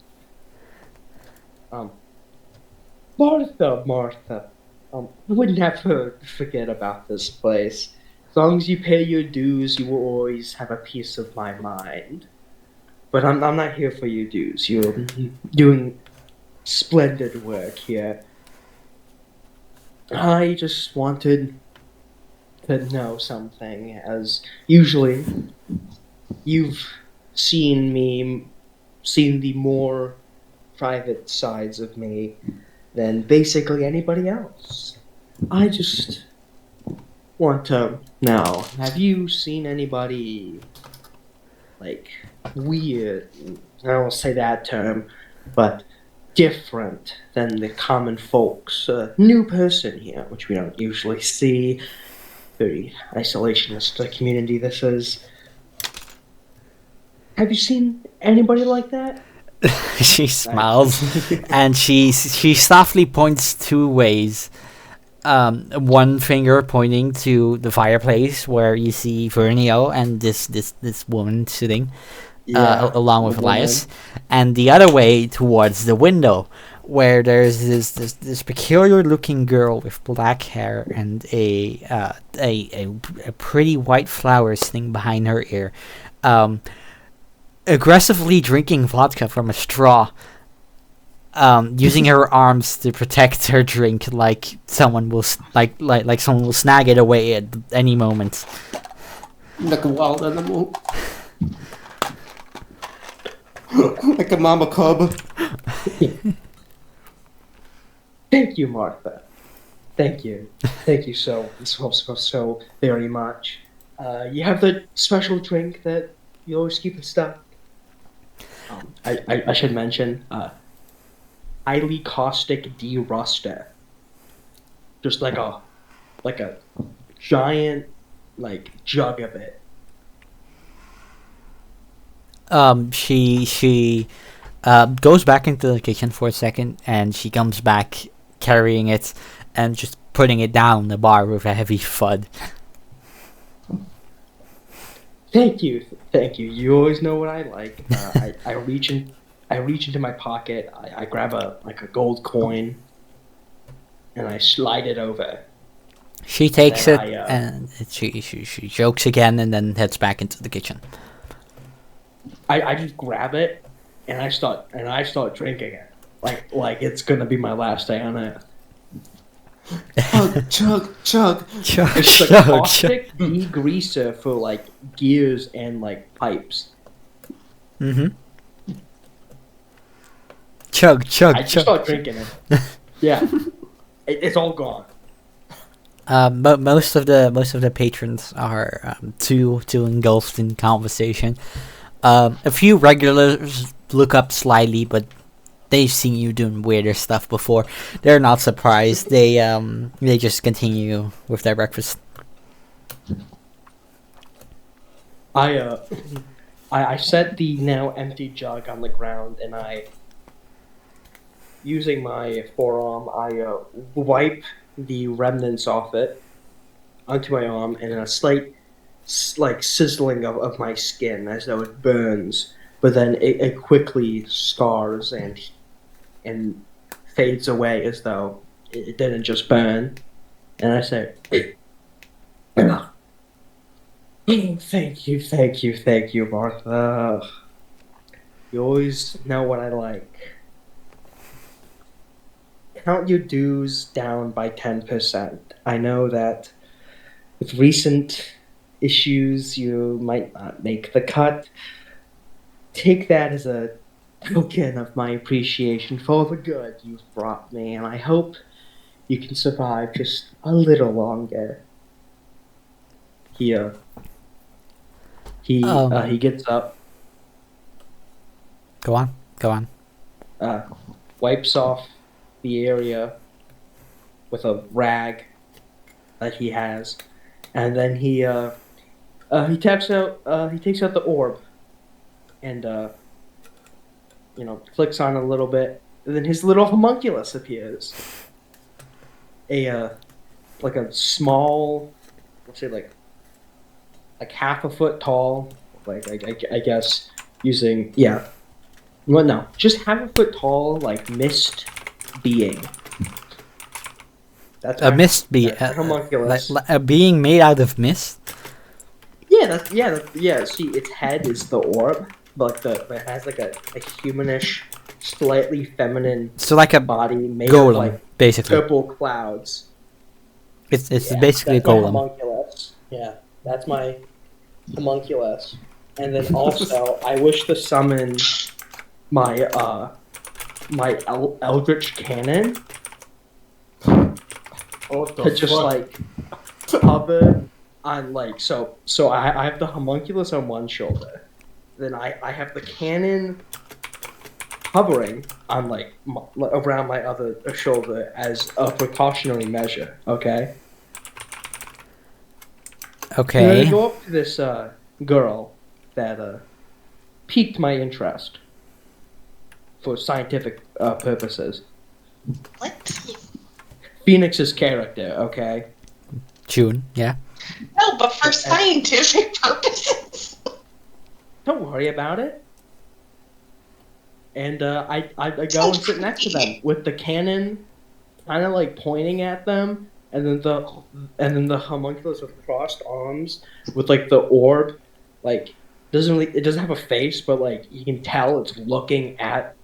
Martha. I wouldn't have to forget about this place. As long as you pay your dues, you will always have a piece of my mind. But I'm not here for your dues. You're doing splendid work here. I just wanted to know something, as usually you've seen the more private sides of me than basically anybody else. I just want to know, have you seen anybody, like, weird, I don't want to say that term, but different than the common folks? A new person here, which we don't usually see. Very isolationist community this is. Have you seen anybody like that? She smiles and she softly points 2 ways. One finger pointing to the fireplace where you see Vernio and this woman sitting along with Elias, and the other way towards the window where there's this peculiar looking girl with black hair and a pretty white flower sitting behind her ear. aggressively drinking vodka from a straw, using her arms to protect her drink, like someone will like someone will snag it away at any moment. Like a wild animal. Like a mama cub. Thank you, Martha. Thank you. Thank you so very much. You have the special drink that you always keep in stock. I should mention, highly caustic de-ruster. Just like a giant jug of it. She goes back into the kitchen for a second, and she comes back carrying it and just putting it down the bar with a heavy thud. Thank you. You always know what I like. I reach into my pocket. I grab a gold coin, and I slide it over. She takes it and she jokes again, and then heads back into the kitchen. I just grab it, and I start drinking it like it's gonna be my last day on Earth. Chug. It's a caustic degreaser for gears and pipes. Chug. I just start drinking it. Yeah, it's all gone. But most of the patrons are too engulfed in conversation. A few regulars look up slyly, but they've seen you doing weirder stuff before. They're not surprised. They just continue with their breakfast. I set the now empty jug on the ground, and using my forearm, I wipe the remnants off it onto my arm, and a slight sizzling of my skin as though it burns, but then it quickly scars and fades away as though it didn't just burn. And I say, oh, thank you, Martha. You always know what I like. Count your dues down by 10%. I know that with recent issues you might not make the cut. Take that as a token of my appreciation for the good you've brought me, and I hope you can survive just a little longer. He gets up. Go on. Wipes off the area with a rag that he has, and then he takes out the orb and clicks on it a little bit, and then his little homunculus appears. A small, let's say like half a foot tall, I guess using just half a foot tall mist being. That's a mist being, homunculus. A being made out of mist. Yeah. See, its head is the orb, but it has a humanish, slightly feminine. So like a body made golem, of basically. purple clouds. It's basically a golem. Homunculus. Yeah, that's my homunculus. And then also, I wish to summon my eldritch cannon to just hover on so I have the homunculus on one shoulder, then I have the cannon hovering on around my other shoulder as a precautionary measure. Okay. Okay. And I go up to this girl that piqued my interest for scientific purposes. What? Phoenix's character, okay? June, yeah. No, but for scientific purposes. Don't worry about it. And I go and sit next to them with the cannon kind of pointing at them, and then the homunculus with crossed arms with the orb it doesn't have a face, but like you can tell it's looking at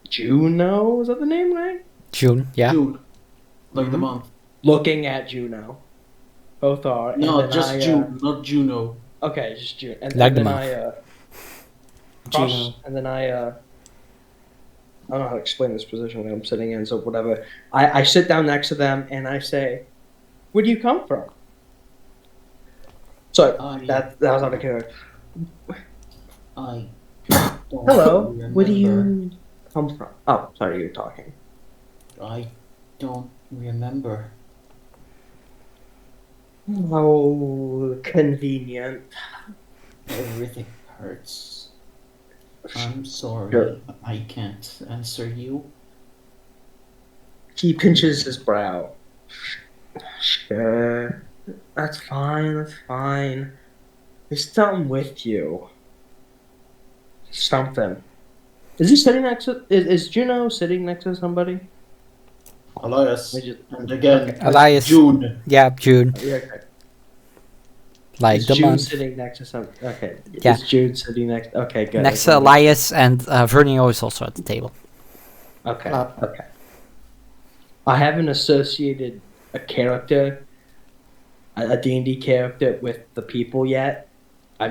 Juno. Is that the name, right? June, yeah. June. Like the Mhm. month. Looking at Juno. Both are. No, and then just June, not Juno. Okay, just June. And Like the then month. Juno. and then I don't know how to explain this position that I'm sitting in, so whatever. I sit down next to them and I say, "Where do you come from?" So that was out of character. I don't Hello, remember. where do you come from? Oh, sorry, you're talking. I don't remember. Oh, convenient. Everything hurts. I'm sorry. Sure. I can't answer you. He pinches his brow. Sure. That's fine. There's something with you. Something. Is he sitting next to... Is Juno sitting next to somebody? Elias. We just- And again, Okay. Elias. June. Yeah, June. Yeah, okay. Like Is the June month. sitting next to some... Okay. Yeah. Is June sitting next... Okay, good. Next to Elias, and Vernio is also at the table. Okay. I haven't associated a character, a D&D character, with the people yet. I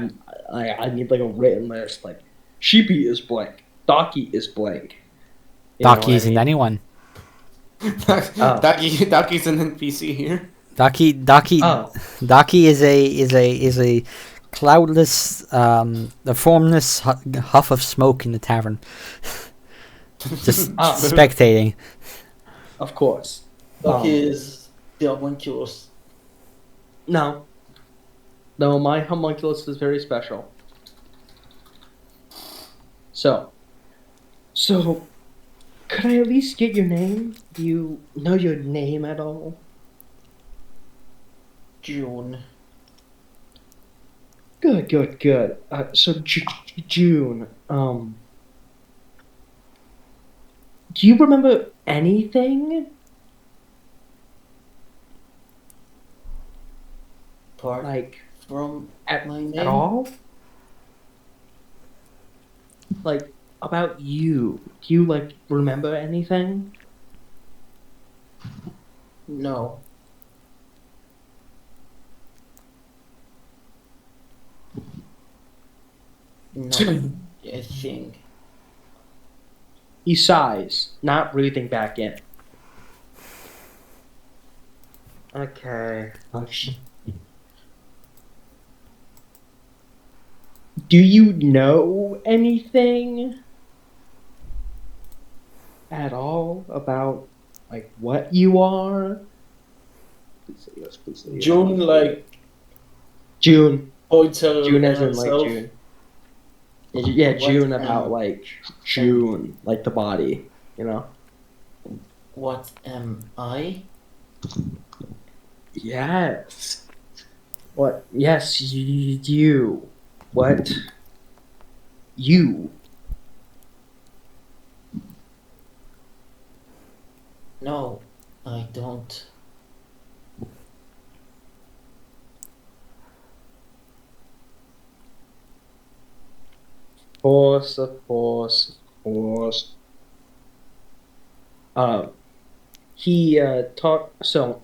need like a written list. Like, Sheepy is blank. Docky is blank. You know Docky what I isn't mean? anyone. Ducky's an NPC here. Docky Oh, is a cloudless, the formless huff of smoke in the tavern. Just Oh. spectating. of course. That is the homunculus. No, my homunculus is very special. So, could I at least get your name? Do you know your name at all? June. Good. So June, do you remember anything? Part Like, from at, my name? at all? Like, about you. Do you, like, remember anything? No. No. I think. He sighs, not breathing back in. Okay. Do you know anything at all about, like, what you are? Please say yes, please say yes. June, like, June. points at June as in, like, herself. June. Yeah, What June am- about, like, June, like the body, you know? What am I? Yes. What? Yes, you. What? You. No, I don't. Of course. He talked. So,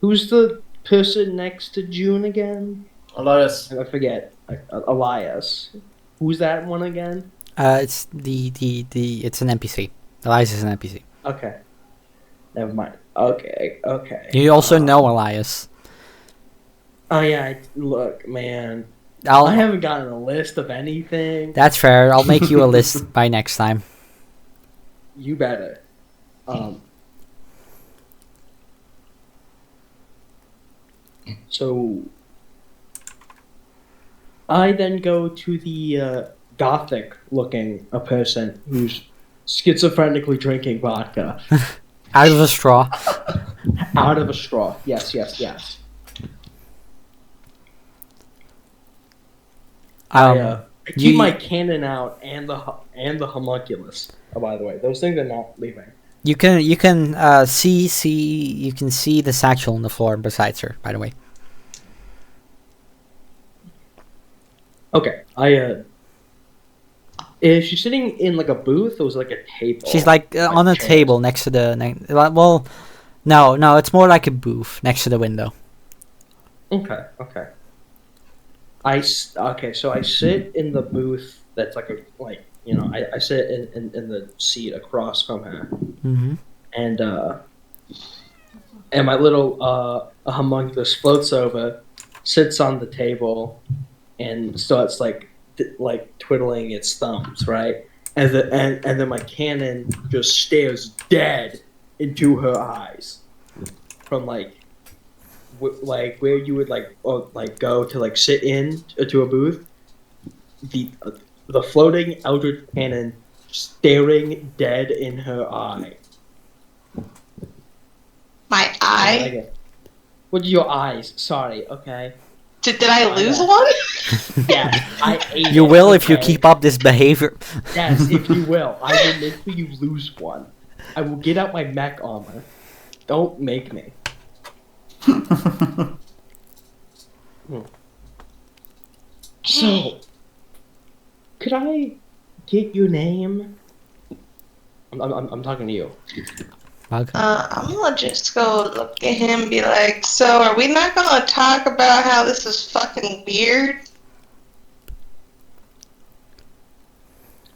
who's the person next to June again? Elias. I forget. Elias. Who's that one again? It's it's an NPC. Elias is an NPC. Okay. Never mind. Okay. You also know Elias. Oh yeah. Look, man. I haven't gotten a list of anything. That's fair. I'll make you a list by next time. You better. So I then go to the gothic-looking person who's schizophrenically drinking vodka Out of a straw. out of a straw. Yes. I keep you- my cannon out and the homunculus. Oh, by the way, those things are not leaving. You can see you can see the satchel on the floor besides her. By the way. Okay, is she sitting in like a booth or is it like a table? She's like on a chairs? table next to the. Well, no, it's more like a booth next to the window. Okay. Okay, so I sit in the booth that's like I sit in the seat across from her, Mm-hmm. and my little homunculus floats over, sits on the table, and starts like twiddling its thumbs, right? And then my cannon just stares dead into her eyes from like where you would go to like sit in to a booth. The floating eldritch cannon staring dead in her eye. My eye? What are your eyes? Sorry, okay. Did I lose one? Yes, I ate You it, will if you okay? keep up this behavior. Yes, if you will. I will make you lose one. I will get out my mech armor. Don't make me. So, could I get your name? I'm talking to you. Bug. I'm gonna just go look at him and be like, so are we not gonna talk about how this is fucking weird?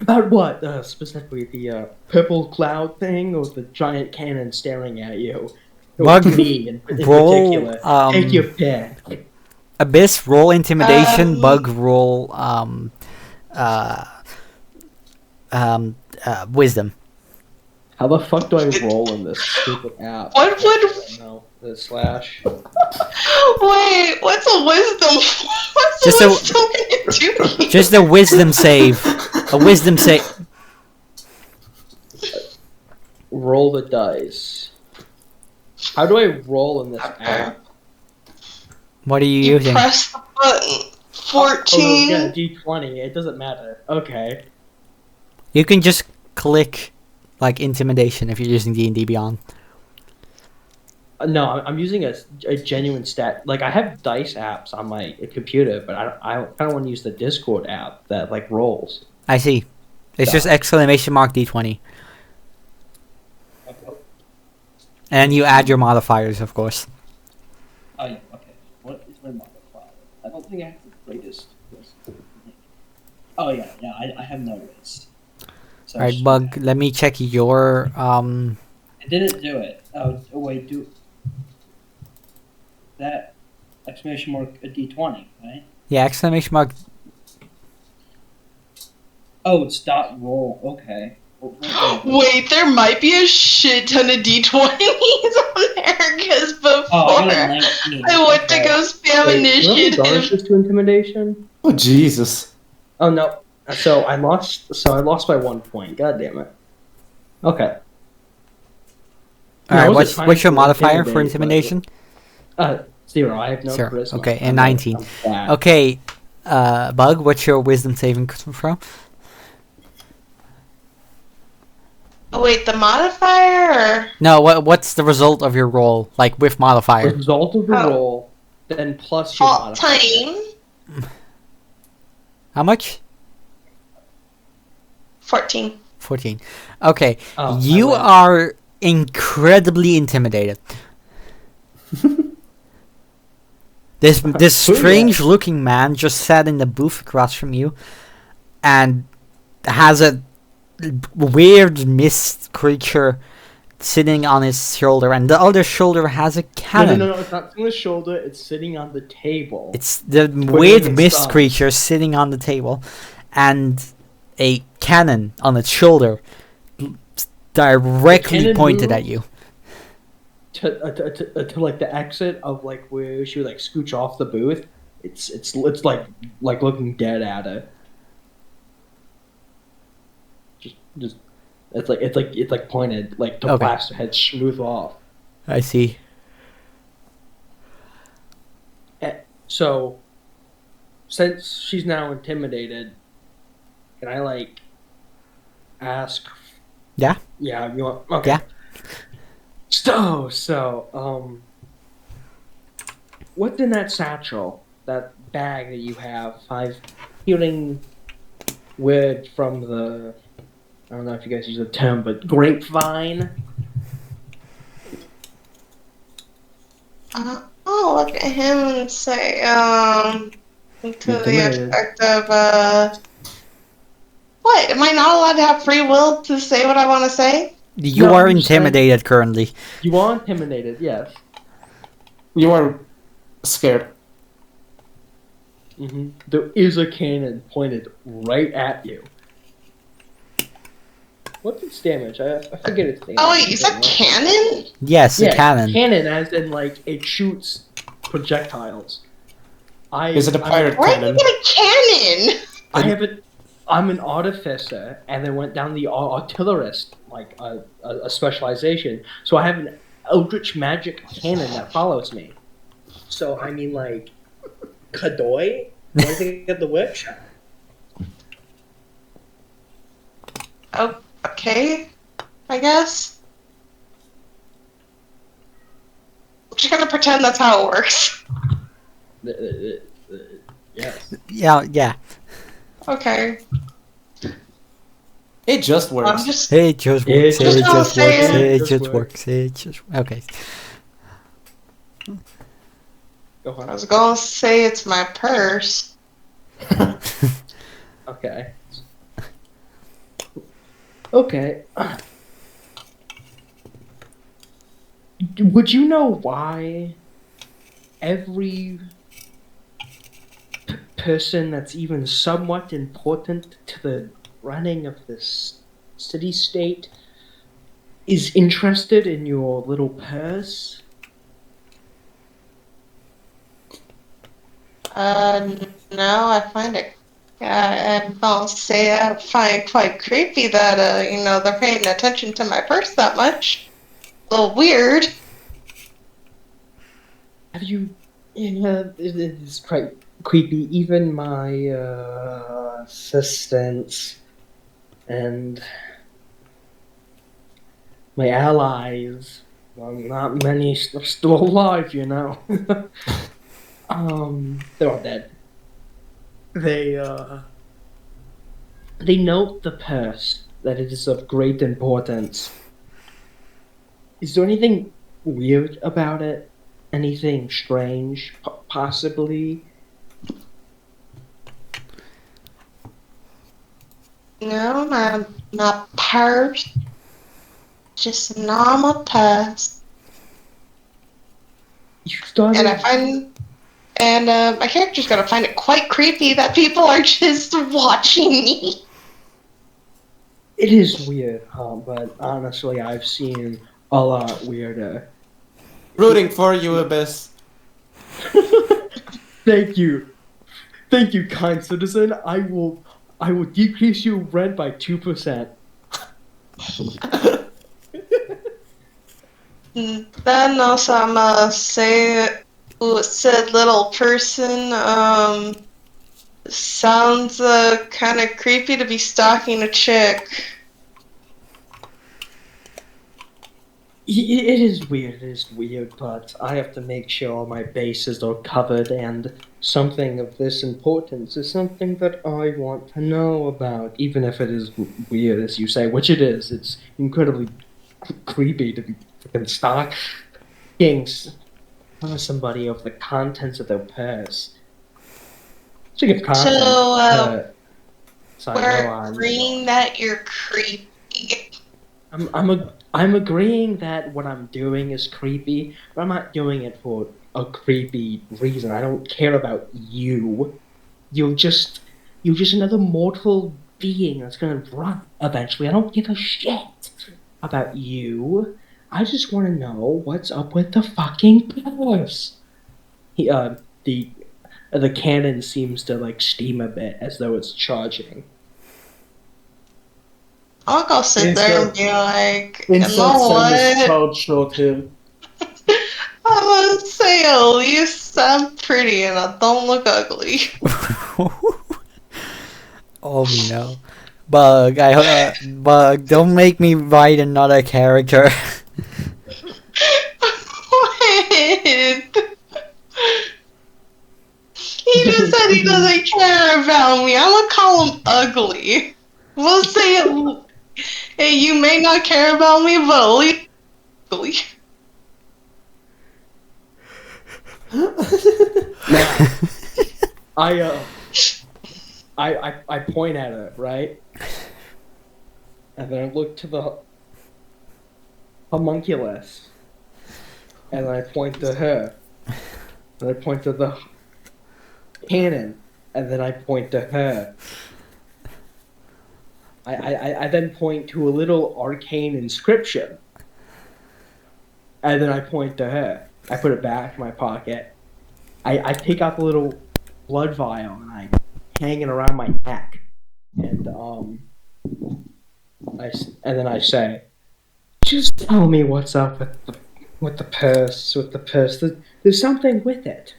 About what? Specifically, the purple cloud thing or the giant cannon staring at you? Or Bug, me in roll, particular. Take your pick. Abyss, roll intimidation. Bug, roll wisdom. How the fuck do I roll in this stupid app? What would... No, the slash. Wait, what's a wisdom? What's Just a a- wisdom gonna do? Just a wisdom save. A wisdom save. Roll the dice. How do I roll in this app? What are you You using? press the button. Oh, 14. yeah, D20. It doesn't matter. Okay. You can just click like intimidation if you're using D&D Beyond. No, I'm using a genuine stat. Like, I have dice apps on my computer, but I kind of want to use the Discord app that, like, rolls. I see. It's just exclamation mark D20. And you add your modifiers, of course. Oh, yeah, okay. What is my modifier? I don't think I have the greatest. Oh, yeah, I have no race. So Alright, Bug, let me check your, It didn't do it. Oh wait, do that exclamation mark a D20, right? yeah, exclamation mark. Oh, it's dot roll. Okay. Wait, there might be a shit ton of D20s on there, because before I went to go spam initiative. To intimidation? Oh Jesus! Oh no. So I lost by 1 point. God damn it. Okay. Alright, No, was it what's your time to modifier for intimidate, intimidation? 0. I have no 0. charisma. Okay, and I'm 19. bad. Okay, Bug, what's your wisdom saving throw? Oh, wait, the modifier? Or... No, what's the result of your roll, like with modifier? Result of the roll, then plus your modifier. 14. How much? 14. 14. Okay, Oh, you are incredibly intimidated. This strange looking man just sat in the booth across from you and has a weird mist creature sitting on his shoulder, and the other shoulder has a cannon. No, it's not on the shoulder, it's sitting on the table. It's the weird mist creature sitting on the table and a cannon on its shoulder directly pointed at you. To like the exit of like where she would like scooch off the booth, it's like looking dead at her. Just it's like pointed like to blast her head smooth off. I see. So since she's now intimidated, can I like ask? Yeah. Yeah. You want? Okay. Yeah. So, what's in that satchel, that bag that you have? Can hearing word from the, I don't know if you guys use the term, but grapevine. I'll look at him and say, to the Intimidated. effect of, what? Am I not allowed to have free will to say what I want to say? You No, are I'm saying- intimidated currently. You are intimidated, yes. You are scared. There is a cannon pointed right at you. What's its damage? I forget its damage. Oh, wait, you said cannon? Yes, Yeah, a cannon. cannon, as in, like, it shoots projectiles. Is it a pirate Why did cannon? you get a cannon? I have it. I'm an artificer, and then went down the artillerist, like a specialization. So I have an eldritch magic cannon that follows me. So I mean, like, Kadoy? What do you get the witch? Oh, okay, I guess. I'm just gonna pretend that's how it works. Yes. Yeah. Okay. It just I'm works. just. It just It works. just It just works. say it. It Just just works. works. It just okay. Go I on. was gonna say it's my purse. Okay. Okay. Would you know why every person that's even somewhat important to the running of this city-state is interested in your little purse? No, I find it. I'll say I find it quite creepy that, they're paying attention to my purse that much. A little weird. Have you? Yeah, it is quite creepy. Even my assistants and my allies. Well, not many are still alive, you know. They're all dead. They note the purse, that it is of great importance. Is there anything weird about it? Anything strange, possibly? No, not purse. Just a normal purse. You started. And I find. And my character's gonna find it quite creepy that people are just watching me. It is weird, huh? But honestly, I've seen a lot weirder. Rooting for you, Abyss. Thank you, kind citizen. I will decrease your rent by 2%. Then also I'm gonna say who said little person, sounds kind of creepy to be stalking a chick. It is weird, but I have to make sure my bases are covered, and something of this importance is something that I want to know about, even if it is weird, as you say, which it is. It's incredibly creepy to be freaking stalking somebody of the contents of their purse. Speaking of content, So, sorry, we're go on. agreeing that you're creepy. I'm agreeing that what I'm doing is creepy, but I'm not doing it for a creepy reason. I don't care about you. You're just another mortal being that's gonna rot eventually. I don't give a shit about you. I just want to know what's up with the fucking purse. The cannon seems to like steam a bit as though it's charging. I'll go sit there and be like, you Insult know Samus what? called short him. I'm gonna say at least I'm pretty and I don't look ugly. Oh no, Bug! Bug! Don't make me write another character. Wait. He just said he doesn't care about me. I'm gonna call him ugly. We'll say it. Hey, you may not care about me, but at least ugly. Now, I point at her, right? And then I look to the homunculus. And then I point to her. And I point to the cannon. And then I point to her. I then point to a little arcane inscription. And then I point to her. I put it back in my pocket. I take out the little blood vial and I hang it around my neck. And then I say, just tell me what's up with the purse. There's something with it.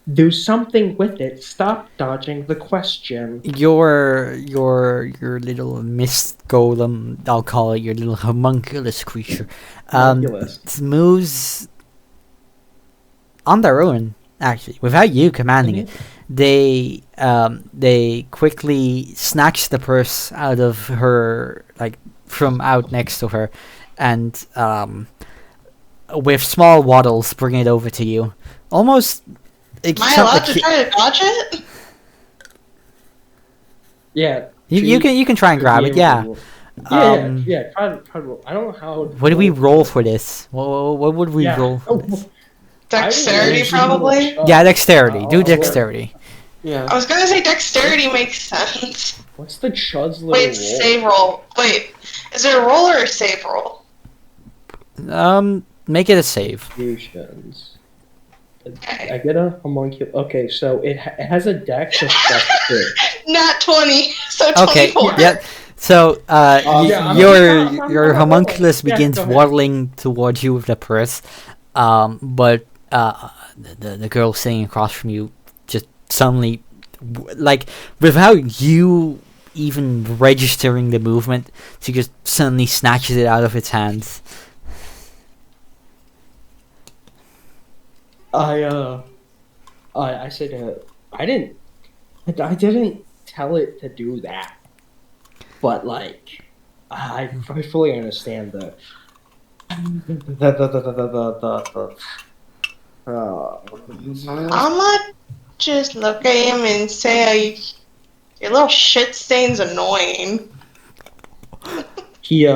There's something with it. Stop dodging the question. Your little mist golem, I'll call it, your little homunculus creature, Homunculus. moves on their own, actually, without you commanding it. They quickly snatch the purse out of her, like from out next to her, and with small waddles bring it over to you. Almost. Am I allowed to try to dodge it? Yeah. You can try and grab it, yeah. Yeah. Try to roll. I don't know how. What do we roll for this? What would we roll for this? Dexterity, probably? Yeah, dexterity. Do dexterity. Yeah. I was gonna say dexterity makes sense. What's the chud's little Wait, roll? save roll. Wait, is it a roll or a save roll? Make it a save. Fusions. Okay. I get a homunculus. Okay, so it has a dex of +2. Nat 20, so Okay. 24. Yep. So I'm your homunculus yeah, begins go ahead. waddling towards you with the purse, but the girl sitting across from you just suddenly, like without you even registering the movement, she just suddenly snatches it out of its hands. I said to her, I didn't tell it to do that, but like, I fully understand the I'ma just look at him and say, your little shit stain's annoying. He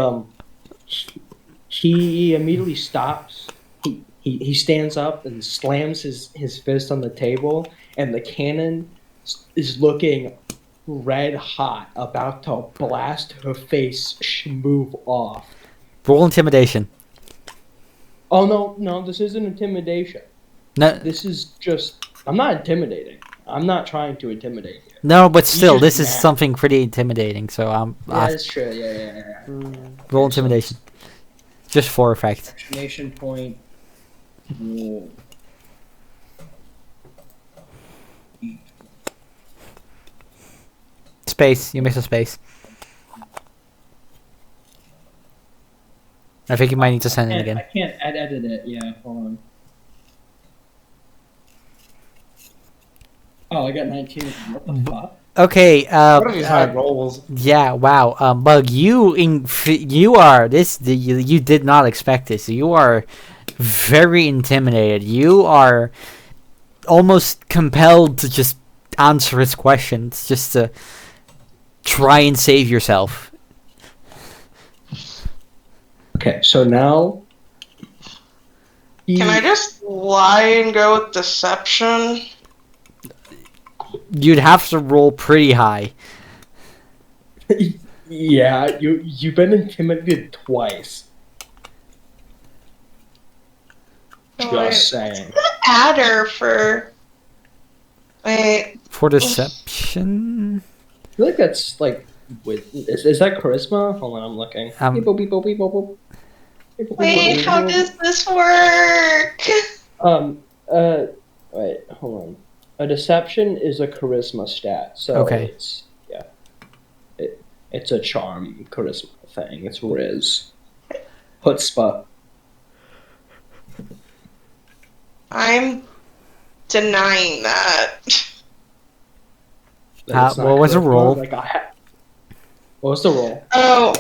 immediately stops. He stands up and slams his fist on the table, and the cannon is looking red hot, about to blast her face, move off. Roll intimidation. Oh no, this isn't intimidation. No, This is just, I'm not intimidating. I'm not trying to intimidate you. no, but still, just this is mad. something pretty intimidating. So Yeah, that's true. Yeah. roll intimidation, just for effect. Nation point. Roll. Space. You miss a space. I think you might need to send it I again. can't edit it. Yeah, hold on. Oh, I got 19. What the fuck? Okay. What are these high rolls? Yeah. Wow. Bug. You did not expect this. You are very intimidated. You are almost compelled to just answer his questions, just to try and save yourself. Okay, so now. Can I just lie and go with deception? You'd have to roll pretty high. Yeah, you've been intimidated twice. Wait, Just saying. Adder for. Wait. For deception. I feel like that's like is that charisma? Hold on, I'm looking. Beep, boop, beep, boop, beep, boop, boop. Beep, boop, beep, Wait, boop, how boop. does this work? Wait, hold on. A deception is a charisma stat, so Okay. it's a charm charisma thing. It's Riz. Chutzpah. I'm denying that. That it's not what was the charisma, roll? What was the roll? Oh.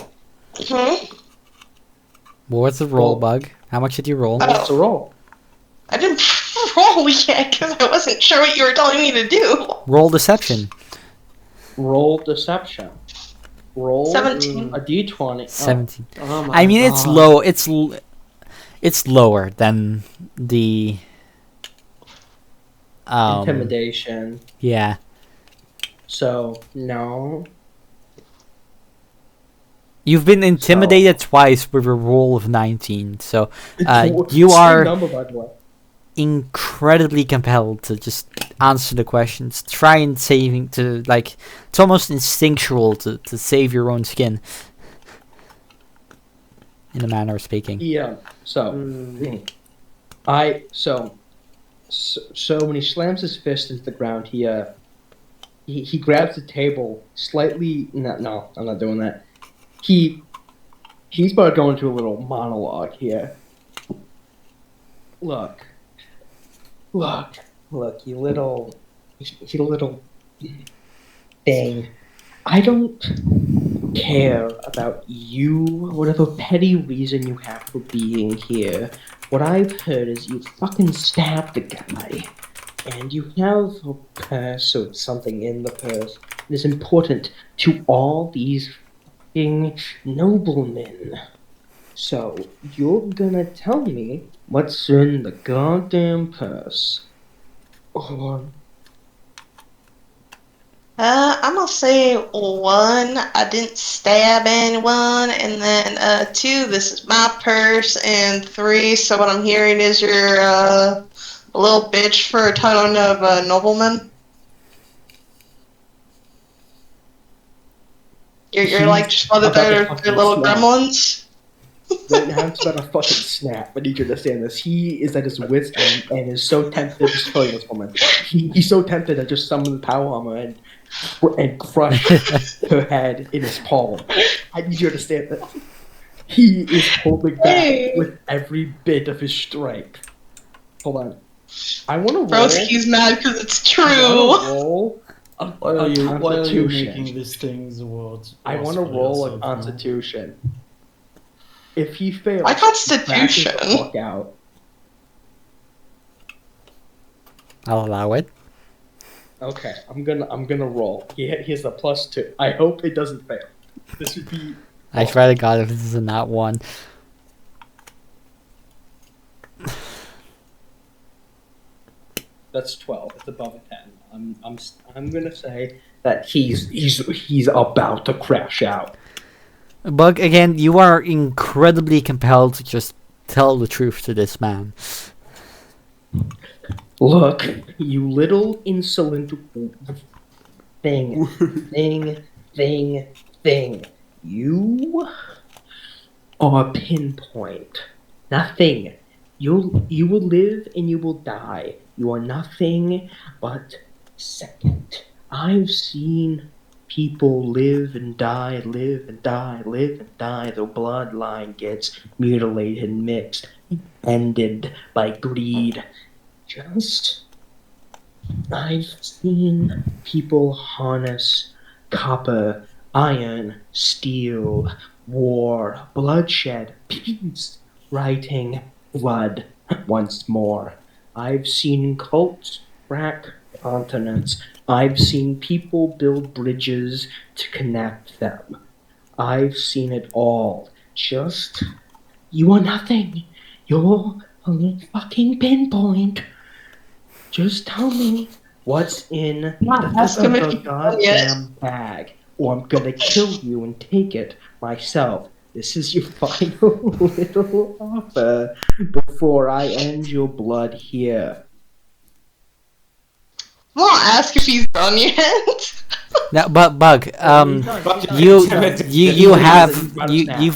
What was the roll, Roll. Bug? How much did you roll? What was the roll? I didn't roll yet because I wasn't sure what you were telling me to do. Roll deception. Roll deception. Roll 17. a d20. 17. Oh my I mean, it's God. low. It's lower than the. Intimidation. Yeah. So no. You've been intimidated twice with a roll of 19, so It's you the same are number, by the way. incredibly compelled to just answer the questions. Try and saving to like it's almost instinctual to save your own skin. In a manner of speaking. Yeah. So so when he slams his fist into the ground, he grabs the table slightly. No, I'm not doing that. He's about to go into a little monologue here. Look, you little thing. I don't care about you, whatever petty reason you have for being here. What I've heard is you fucking stabbed the guy, and you have a purse or something in the purse. It is important to all these fucking noblemen. So, you're gonna tell me what's in the goddamn purse. Or I'm gonna say 1, I didn't stab anyone, and then 2, this is my purse, and 3, so what I'm hearing is you're a little bitch for a title of a nobleman. You're like just one of about to their fucking little snap. gremlins. Right now, it's about to fucking snap. I need you to understand this. He is at his wit's end and is so tempted to just kill this woman. He's so tempted to just summon the power armor and crush her head in his palm. I need you to understand that. He is holding back with every bit of his strength. Hold on. I want to roll. Broski's mad because it's true. Roll a Why are you Constitution. making these things words? I want to roll a Constitution. If he fails, My he crashes Constitution. the fuck out. I'll allow it. Okay, I'm gonna roll. He has a +2. I hope it doesn't fail. This would be. I swear to God, if this is a not one. That's 12. It's above a 10. I'm gonna say that he's about to crash out. Bug, again, you are incredibly compelled to just tell the truth to this man. Look, you little insolent thing. You are pinpoint. Nothing. You will live and you will die. You are nothing but second. I've seen people live and die, live and die, live and die. The bloodline gets mutilated and mixed, ended by greed. I've seen people harness copper, iron, steel, war, bloodshed, peace, writing, blood once more. I've seen cults rack continents. I've seen people build bridges to connect them. I've seen it all. You are nothing. You're a little fucking pinpoint. Just tell me what's in the goddamn bag, or I'm gonna kill you and take it myself. This is your final little offer before I end your blood here. I'm gonna ask if he's done yet. Now, but Bug, you've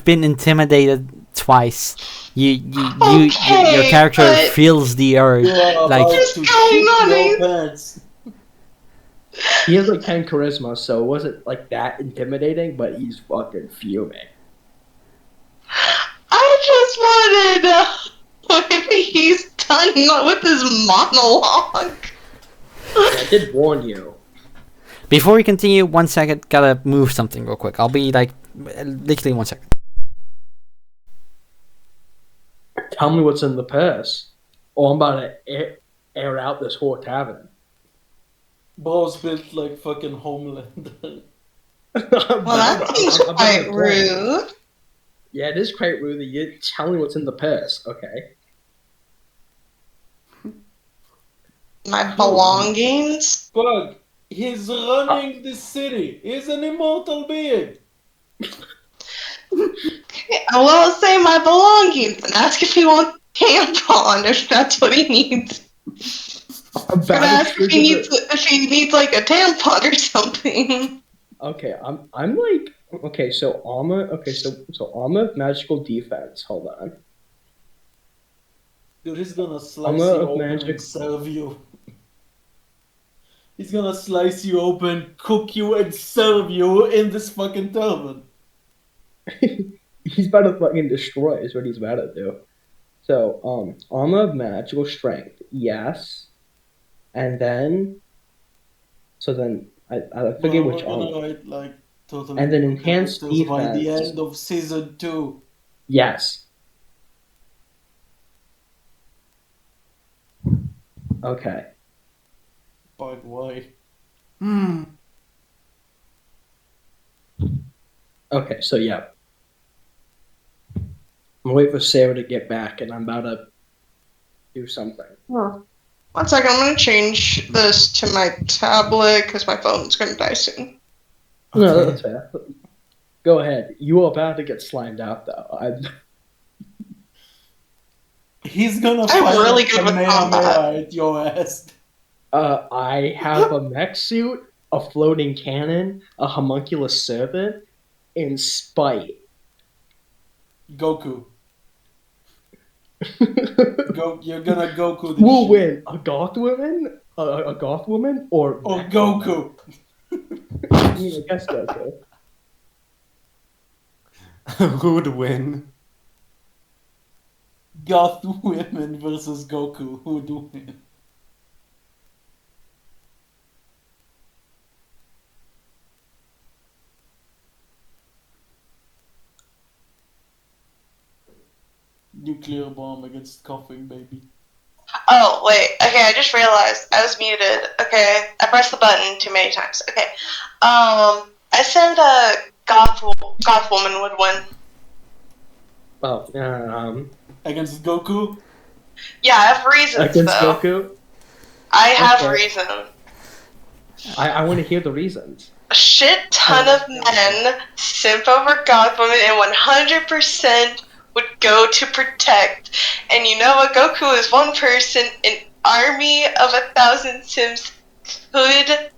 been intimidated twice. Your character but- feels the urge. Like What's going on? He has like 10 charisma, so it wasn't like that intimidating, but he's fucking fuming. I just wanted to know if he's done with this monologue. I did warn you. Before we continue, 1 second, gotta move something real quick. I'll be like, literally 1 second. Tell me what's in the purse, or I'm about to air out this whole tavern. Bro's built like fucking Homelander. Well, that seems quite rude. Yeah, it is quite rude that you tell me what's in the purse. Okay. My belongings? Bug, he's running the city. He's an immortal being. Okay, I will say my belongings and ask if he wants tampon, if that's what he needs. I'm gonna ask if he needs like a tampon or something. Okay, I'm like, okay, so armor. Okay, so armor of magical defense. Hold on. Dude, he's gonna slice you open magic. and serve you. He's gonna slice you open, cook you, and serve you in this fucking turban. He's about to fucking destroy is what he's about to do. So, armor of magical strength, yes. And then, I forget which armor. Write, like, totally and then enhanced defense. By the end of season 2. Yes. Okay. But why? Okay, so yeah. I'm waiting for Sarah to get back, and I'm about to do something. Oh. 1 second, I'm gonna change this to my tablet because my phone's gonna die soon. No, that's fair. Go ahead. You are about to get slimed out, though. He's gonna I'm fight really good with combat. at your ass. I have a mech suit, a floating cannon, a homunculus serpent, and spite. Goku. You're gonna Goku. We'll win. A goth woman? A goth woman? Or Goku. I guess Goku. Who would win? Goth women versus Goku. Who would win? Nuclear bomb against coughing, baby. Oh, wait. Okay, I just realized I was muted. Okay, I pressed the button too many times. Okay. I said goth woman would win. Oh, Against Goku? Yeah, I have reasons, against though. Goku? I have Okay. reasons. I want to hear the reasons. A shit ton of men simp over goth women and 100% would go to protect. And you know what? Goku is one person. An army of 1,000 sims could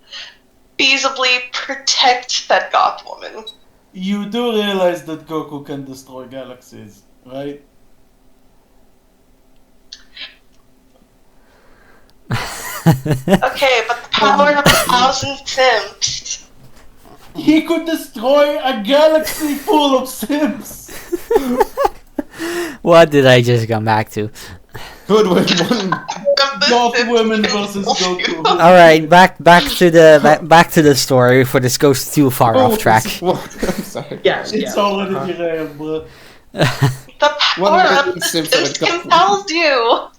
feasibly protect that goth woman. You do realize that Goku can destroy galaxies, right? Okay, but the power of 1,000 sims. He could destroy a galaxy full of Sims! What did I just come back to? Good one. Goth women versus Goku. All right, back to the story before this goes too far off track. I'm sorry. Yes, It's already derailed, bro. The power of the sims compels you.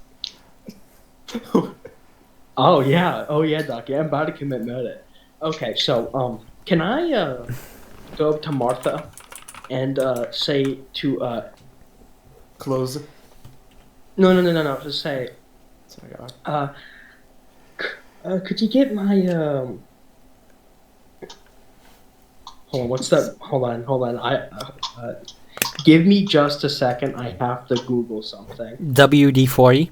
Oh yeah, Doc. Yeah, I'm about to commit murder. Okay, so can I go up to Martha and say to Close. No. Just say Sorry. could you get my hold on, what's that? Hold on. I give me just a second. I have to Google something. WD-40.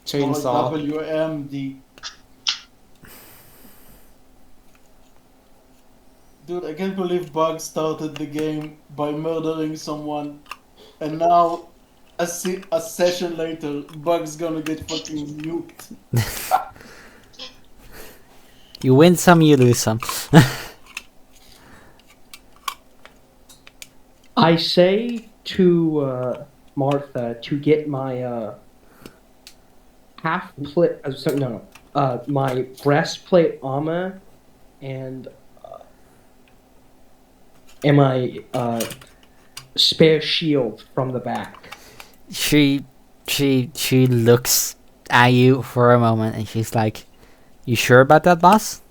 Chainsaw. WMD. Dude, I can't believe Bug started the game by murdering someone, and now, a session later, Bug's gonna get fucking nuked. You win some, you lose some. I say to Martha to get my my breastplate armor and my spare shield from the back. She looks at you for a moment and she's like, "You sure about that, boss?"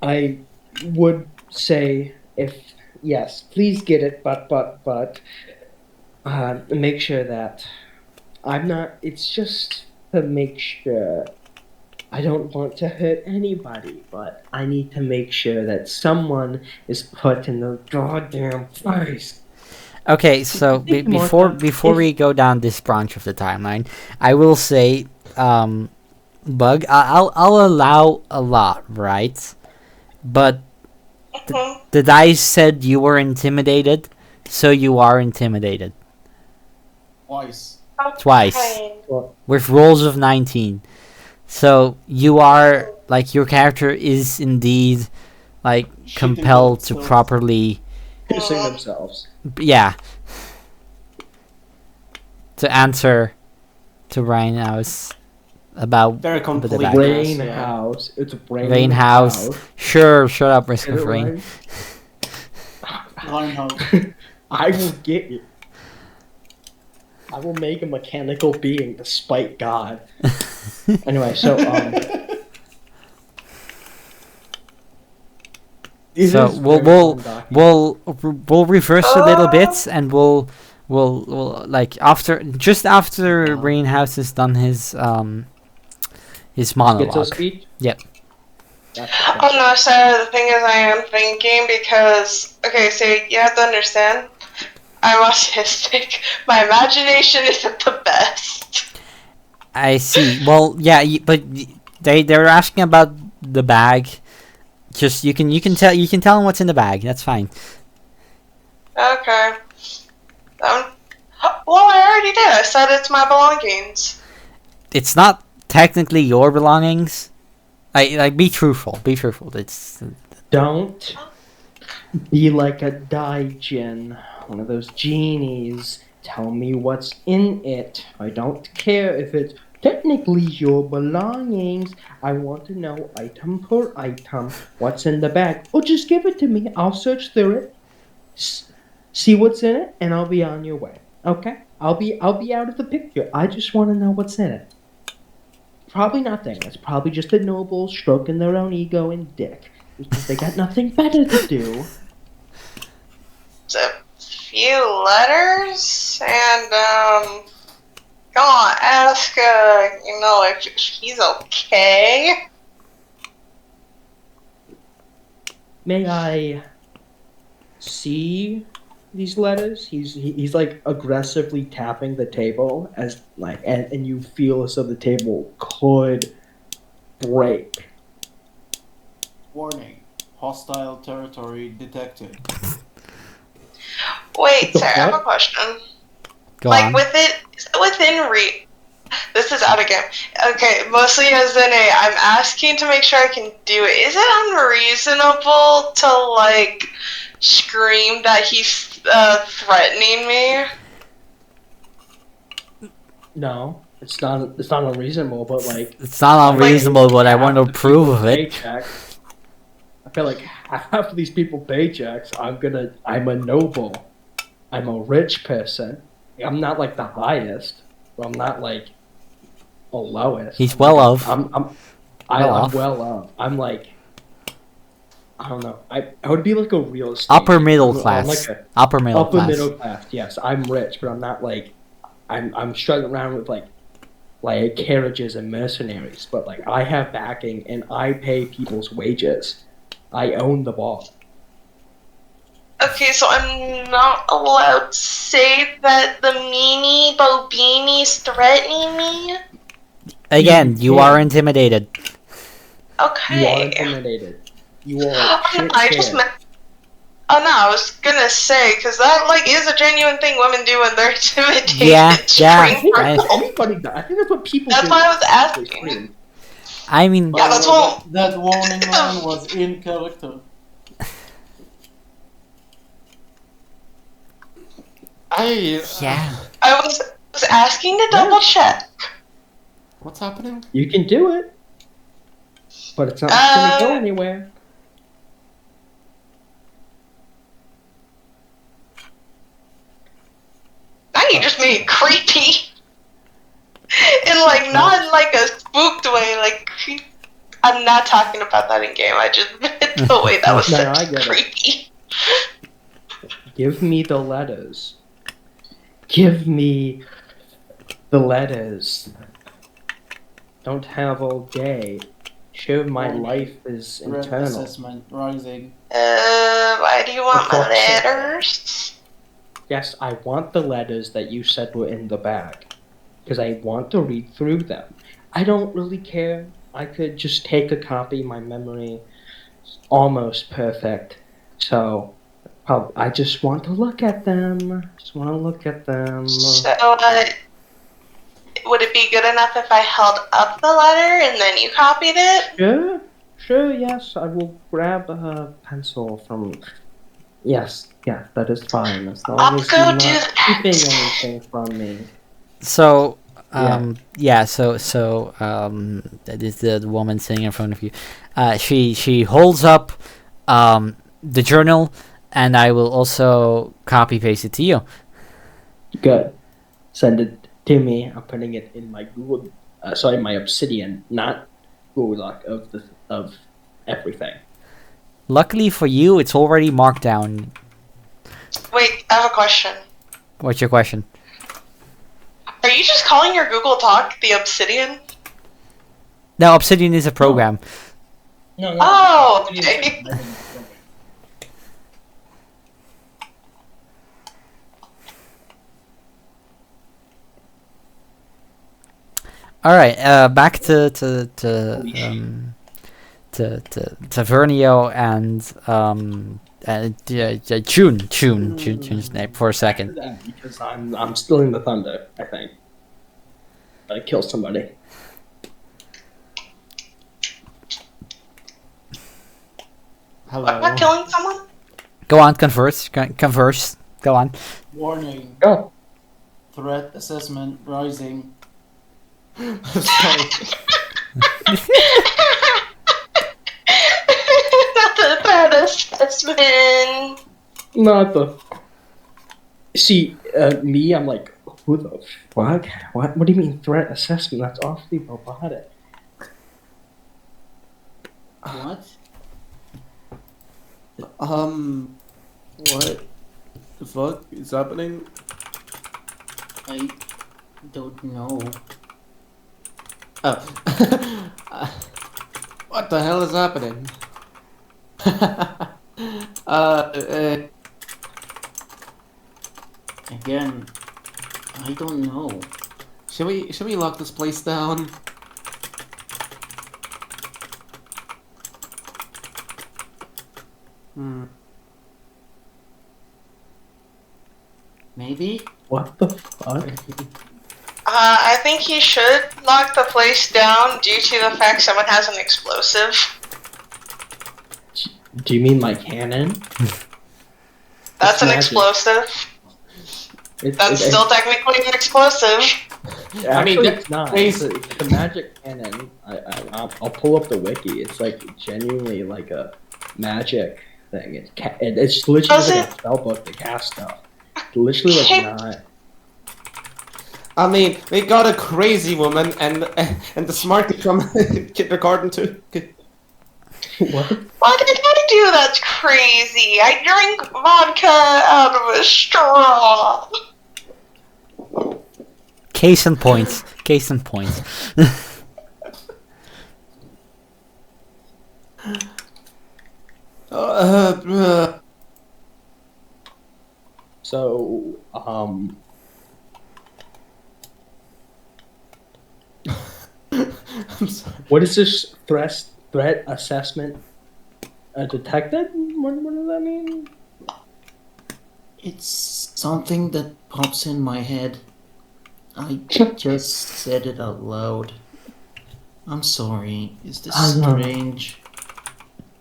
I would say if yes, please get it, but make sure that I'm not. It's just to make sure. I don't want to hurt anybody, but I need to make sure that someone is put in the goddamn place. Okay, so Thank you, Martha. before If- we go down this branch of the timeline, I will say, Bug, I'll allow a lot, right? But the dice said you were intimidated, so you are intimidated Twice. twice with rolls of 19. So you are like your character is indeed like Shitting compelled to themselves. properly, Pissing themselves. yeah, to answer to Ryan House about Very the complete. back. Brain Yeah. house. It's a brain, Rain House. Sure, shut up, Risk Get of it Rain. right? Limehouse. I will get you. I will make a mechanical being despite God. Anyway, so it So is very fun document. we'll reverse a little bit and we'll like after Rain House has done his Schizo monologue. speech. Yep. That's Oh no, Sarah, the thing is I am thinking because, okay, so you have to understand, I'm autistic. My imagination isn't the best. I see. Well, yeah, but they're asking about the bag. Just you can tell them what's in the bag. That's fine. Okay. Well, I already did. I said it's my belongings. It's not technically your belongings. Like be truthful. Be truthful. It's Don't be like a Daijin, one of those genies. Tell me what's in it. I don't care if it's technically your belongings. I want to know item per item what's in the bag. Or just give it to me. I'll search through it, see what's in it, and I'll be on your way. Okay? I'll be out of the picture. I just want to know what's in it. Probably nothing. It's probably just a noble stroking their own ego and dick because they got nothing better to do. It's a few letters, and, gonna ask, if he's okay. May I see these letters? He's like aggressively tapping the table as like and you feel as though the table could break. Warning. Hostile territory detected. Wait, The Sarah, I have a what? question. go Like, on. within this is out of game. Okay, mostly as in I'm asking to make sure I can do it. Is it unreasonable to, like, scream that he's, threatening me? No, it's not unreasonable, but like It's not unreasonable, but I want to approve of it. Paycheck. I feel like half of these people paychecks. I'm a noble. I'm a rich person. I'm not like the highest, but I'm not like the lowest. He's well off. I'm off. well off. I'm like, I don't know. I would be like a real estate Upper middle I'm class. like a Upper middle upper class. middle class. Yes, I'm rich, but I'm not like I'm struggling around with like carriages and mercenaries. But like I have backing and I pay people's wages. I own the ball. Okay, so I'm not allowed to say that the meanie Bobini's threatening me? Again, you Yeah. are intimidated. Okay. You are intimidated. You are shit I just scared. meant. Oh no, I was gonna say, because that, like, is a genuine thing women do when they're intimidated. Yeah, yeah. I Scream think for I- that's what everybody does. I think that's what people That's do. why I was They asking. scream. I mean, Yeah, that's what- That warning line was in character. Yeah. I was asking to double check. What's happening? You can do it, but it's not gonna go Uh, anywhere. Now you just made it creepy. And like not in like a spooked way, like I'm not talking about that in game. I just meant the way that was No, so I get it. creepy. Give me the letters. Give me the letters. Don't have all day. Sure, my Warning. life is Threat internal. assessment rising. Why do you want my fuck's sake. letters? Yes, I want the letters that you said were in the bag. Because I want to read through them. I don't really care. I could just take a copy. My memory is almost perfect. So, I just want to look at them. Just want to look at them. So, would it be good enough if I held up the letter and then you copied it? Sure, yes. I will grab a pencil from... Yes, that is fine. As long I'll as go you're do not that. keeping anything from me. So, Yeah. that is the woman sitting in front of you. She holds up the journal, and I will also copy paste it to you. Good. Send it to me. I'm putting it in my Google... my Obsidian, not Google Doc of everything. Luckily for you, it's already marked down. Wait, I have a question. What's your question? Are you just calling your Google Doc the Obsidian? No, Obsidian is a program. No, Oh, okay. All right, back to Vernio and June's name for a second. Because I'm stealing the thunder, I think. I kill somebody. Hello. I'm not killing someone? Go on, converse. Converse. Go on. Warning. Go. Threat assessment rising. Sorry. Not the bad assessment. Not the... See, me, I'm like, who the fuck? What do you mean threat assessment? That's awfully robotic. What? What the fuck is happening? I don't know. Oh. What the hell is happening? Again, I don't know. Should we lock this place down? Maybe? What the fuck? I think you should lock the place down due to the fact someone has an explosive. Do you mean my cannon? That's an magic. explosive. It's That's still technically an explosive. Actually, that's it's not. crazy. It's a magic cannon. I'll pull up the wiki. It's like genuinely like a magic thing. It's literally Does like it- a spell book to cast stuff. It's literally like Can't- not. I mean, we got a crazy woman and the smarty from kindergarten too. What? What did I do that's crazy? I drink vodka out of a straw. Case in point. Case in point. So, I'm sorry. what is this threat assessment? Detected? What does that mean? It's something that pops in my head. I just said it out loud. I'm sorry. Is this I know. strange?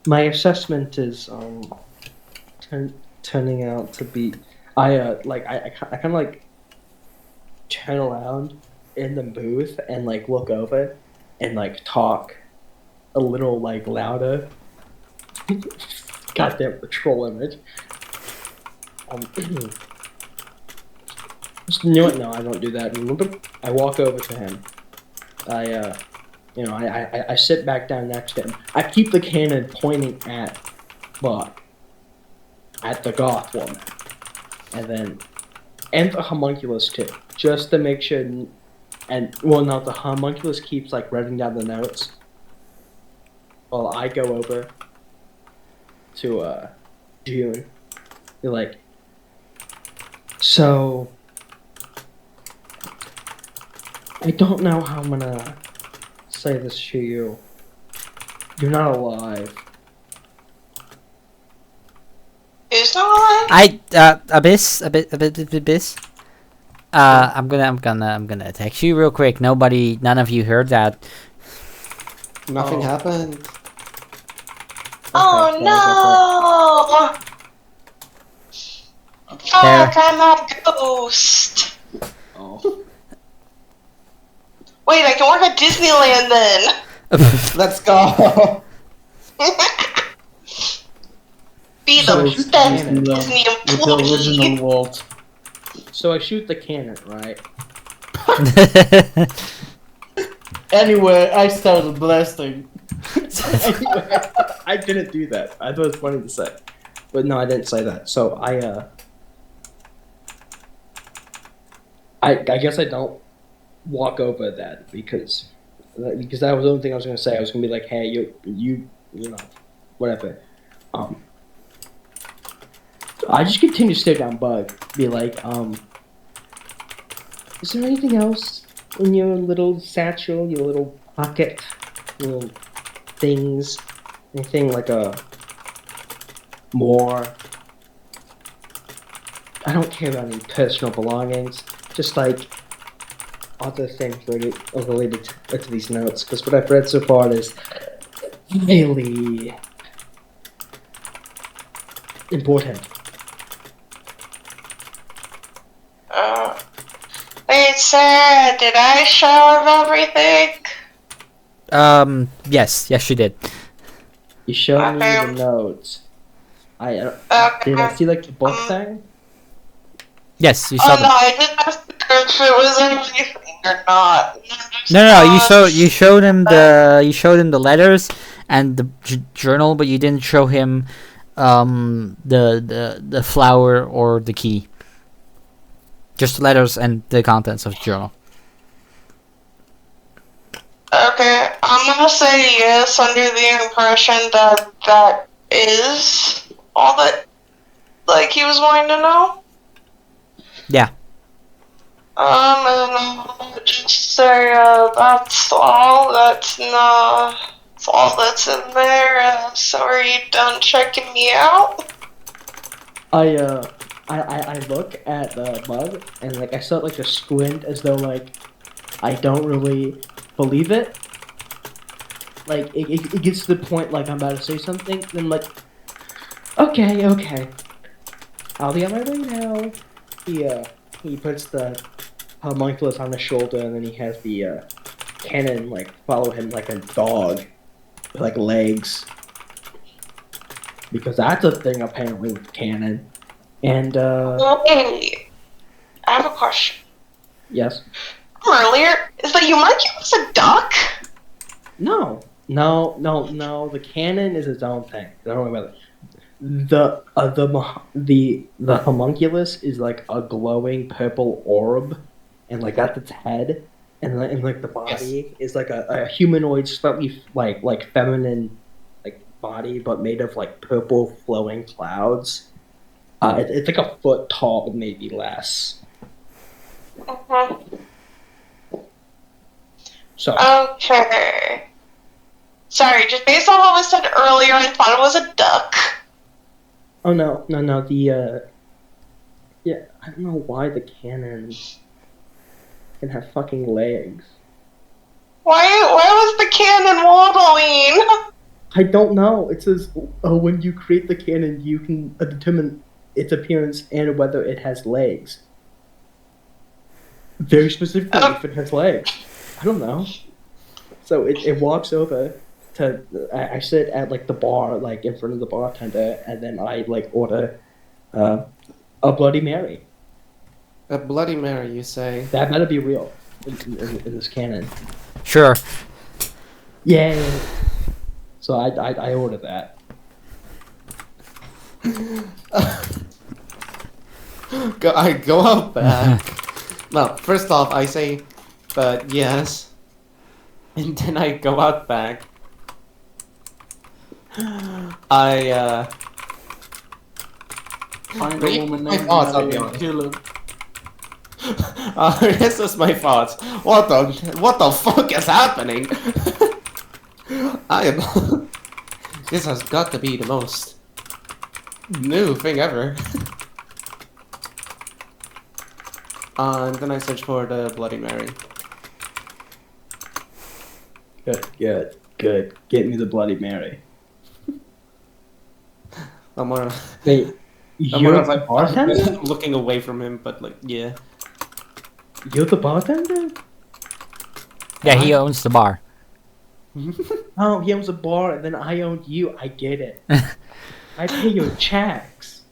My assessment is turning out to be. I kind of like turn around in the booth and like look over and like talk a little like louder. Goddamn troll image. You know what? No, I don't do that. I walk over to him. I sit back down next to him. I keep the cannon pointing at the goth woman, and the homunculus too, just to make sure. And well, no, the homunculus keeps like writing down the notes, while I go over to June. You're like, so I don't know how I'm gonna say this to you. You're not alive. Who's not alive? Abyss. I'm gonna text you real quick. None of you heard that. Nothing happened. Oh no! There. Fuck, I'm a ghost. Oh. Wait, I can work at Disneyland then. Let's go. Be So the it's best canon, Disney With the original employee. Walt. So I shoot the cannon, right? Anyway, I started blasting. Anyway, I didn't do that. I thought it was funny to say, but no, I didn't say that. So I guess I don't walk over that because that was the only thing I was gonna say. I was gonna be like, hey, you know, whatever. So I just continue to stare down Bug. Be like, is there anything else in your little satchel, your little pocket, little things? Anything like more? I don't care about any personal belongings. Just like other things related to these notes. Because what I've read so far is really important. Wait, sir, did I show him everything? Yes, you did. You showed me the Okay. notes. Did Okay. I see like the book thing? Yes, you saw Oh them. no, I didn't ask if it was anything or not. No. You showed him the letters and the journal, but you didn't show him the flower or the key. Just the letters and the contents of the journal. Okay, I'm gonna say yes under the impression that that is all that, like, he was wanting to know. Yeah. And I'll just say, that's all, that's all that's in there, so are you done checking me out? I look at Bug and like I start like to squint as though like I don't really believe it. Like it gets to the point like I'm about to say something, then like okay, I'll be on my way now. He puts the homunculus on his shoulder and then he has the cannon like follow him like a dog with like legs. Because that's a thing apparently with cannon. And Wait, I have a question. yes. Earlier, is the homunculus a duck? No. The cannon is its own thing. Don't worry about it. The homunculus is like a glowing purple orb, and like that's its head, and like the body is like a humanoid, slightly like feminine like body, but made of like purple flowing clouds. It's like a foot tall, maybe less. So Okay. Sorry, just based on what was said earlier, I thought it was a duck. oh no, the yeah, I don't know why the cannon can have fucking legs. Why was the cannon waddling? I don't know. It says when you create the cannon, you can determine its appearance and whether it has legs. Very specifically, if it has legs. I don't know. So it walks over to. I sit at like the bar, like in front of the bartender, and then I like order a Bloody Mary. A Bloody Mary, you say? That better be real in this canon. Sure. Yay! So I ordered that. I go out back. Well, first off, I say, but yes. And then I go out back. I Find Read a woman my named thoughts, Mary Albion. and kill her. This is my thoughts. What the fuck is happening? I am. This has got to be the most new thing ever. And then I search for the Bloody Mary. Good. Get me the Bloody Mary. I'm more. Wait, I'm you're more the like bartender? looking away from him, but like, yeah. You're the bartender? Yeah, he owns the bar. Oh, he owns a bar, and then I own you. I get it. I pay your checks.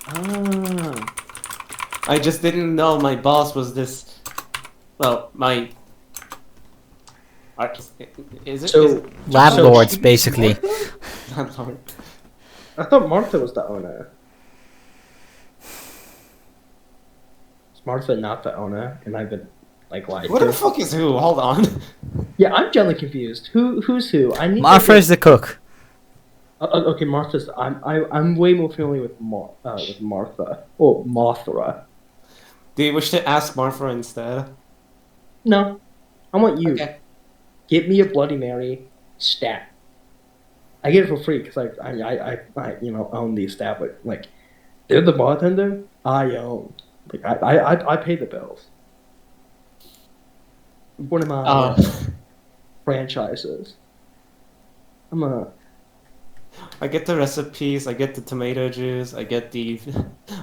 Ah. I just didn't know my boss was this. Well, my. Is it? So- is it Landlords, So- basically. landlord? I thought Martha was the owner. Is Martha not the owner? And I've been like lied What to. the fuck is who? Hold on. Yeah, I'm generally confused. Who's who? I need. Martha's the cook. Okay, Martha's. I'm way more familiar with Martha or Mothra. Do you wish to ask Martha instead? No, I want you. Okay. Get me a Bloody Mary stat. I get it for free because I own the establishment. Like, they're the bartender. I own. Like I pay the bills. One of my franchises. I get the recipes, I get the tomato juice, I get the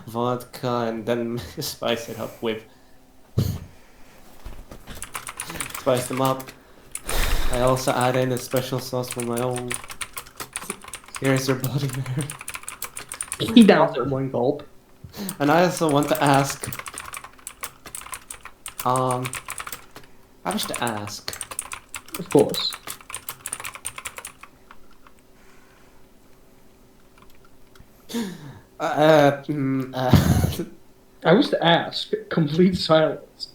vodka, and then spice it up with. Spice them up. I also add in a special sauce for my own. Here's your Bloody Mary. He downs it in one gulp. And I also want to ask. I wish to ask. Of course. I wish to ask. Complete silence.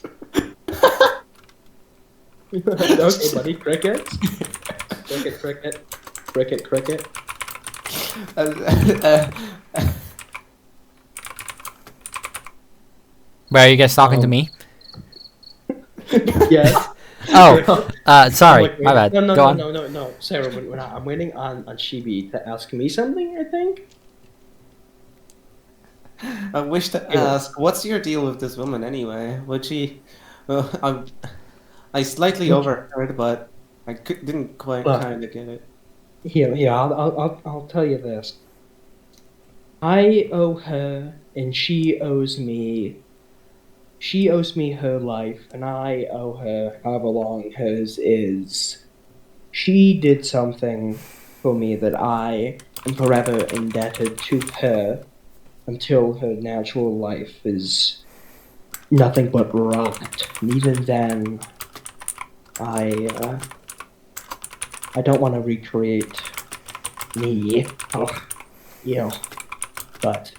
Okay, buddy. Crickets. Cricket. Where are you guys talking to me? Yes. Oh, sorry, Like, my bad. No, Go on. no. Sarah, I'm waiting on Shibi to ask me something, I think. I wish to ask, what's your deal with this woman anyway? Would she? I slightly overheard, but I didn't quite Well, kind of get it. Here, I'll tell you this. I owe her, and she owes me. She owes me her life, and I owe her however long hers is. She did something for me that I am forever indebted to her until her natural life is nothing but rot. And even then, I don't want to recreate me. But.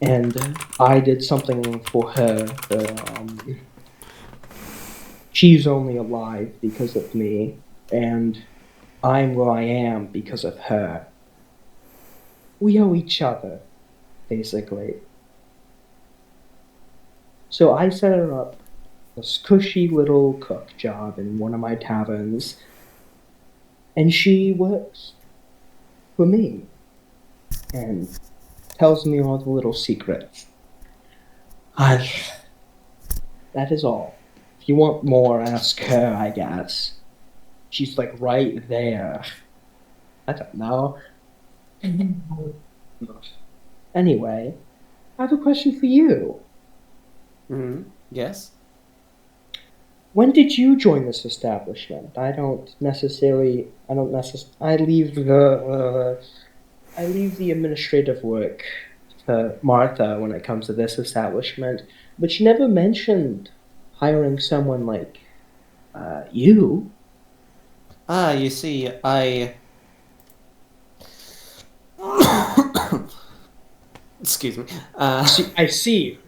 And I did something for her. She's only alive because of me, and I'm where I am because of her. We owe each other, basically. So I set her up this cushy little cook job in one of my taverns, and she works for me. And tells me all the little secrets. That is all. If you want more, ask her, I guess. She's like right there. I don't know. Anyway, I have a question for you. Yes? When did you join this establishment? I leave the administrative work to Martha when it comes to this establishment, but she never mentioned hiring someone like you. You see, Excuse me. I see.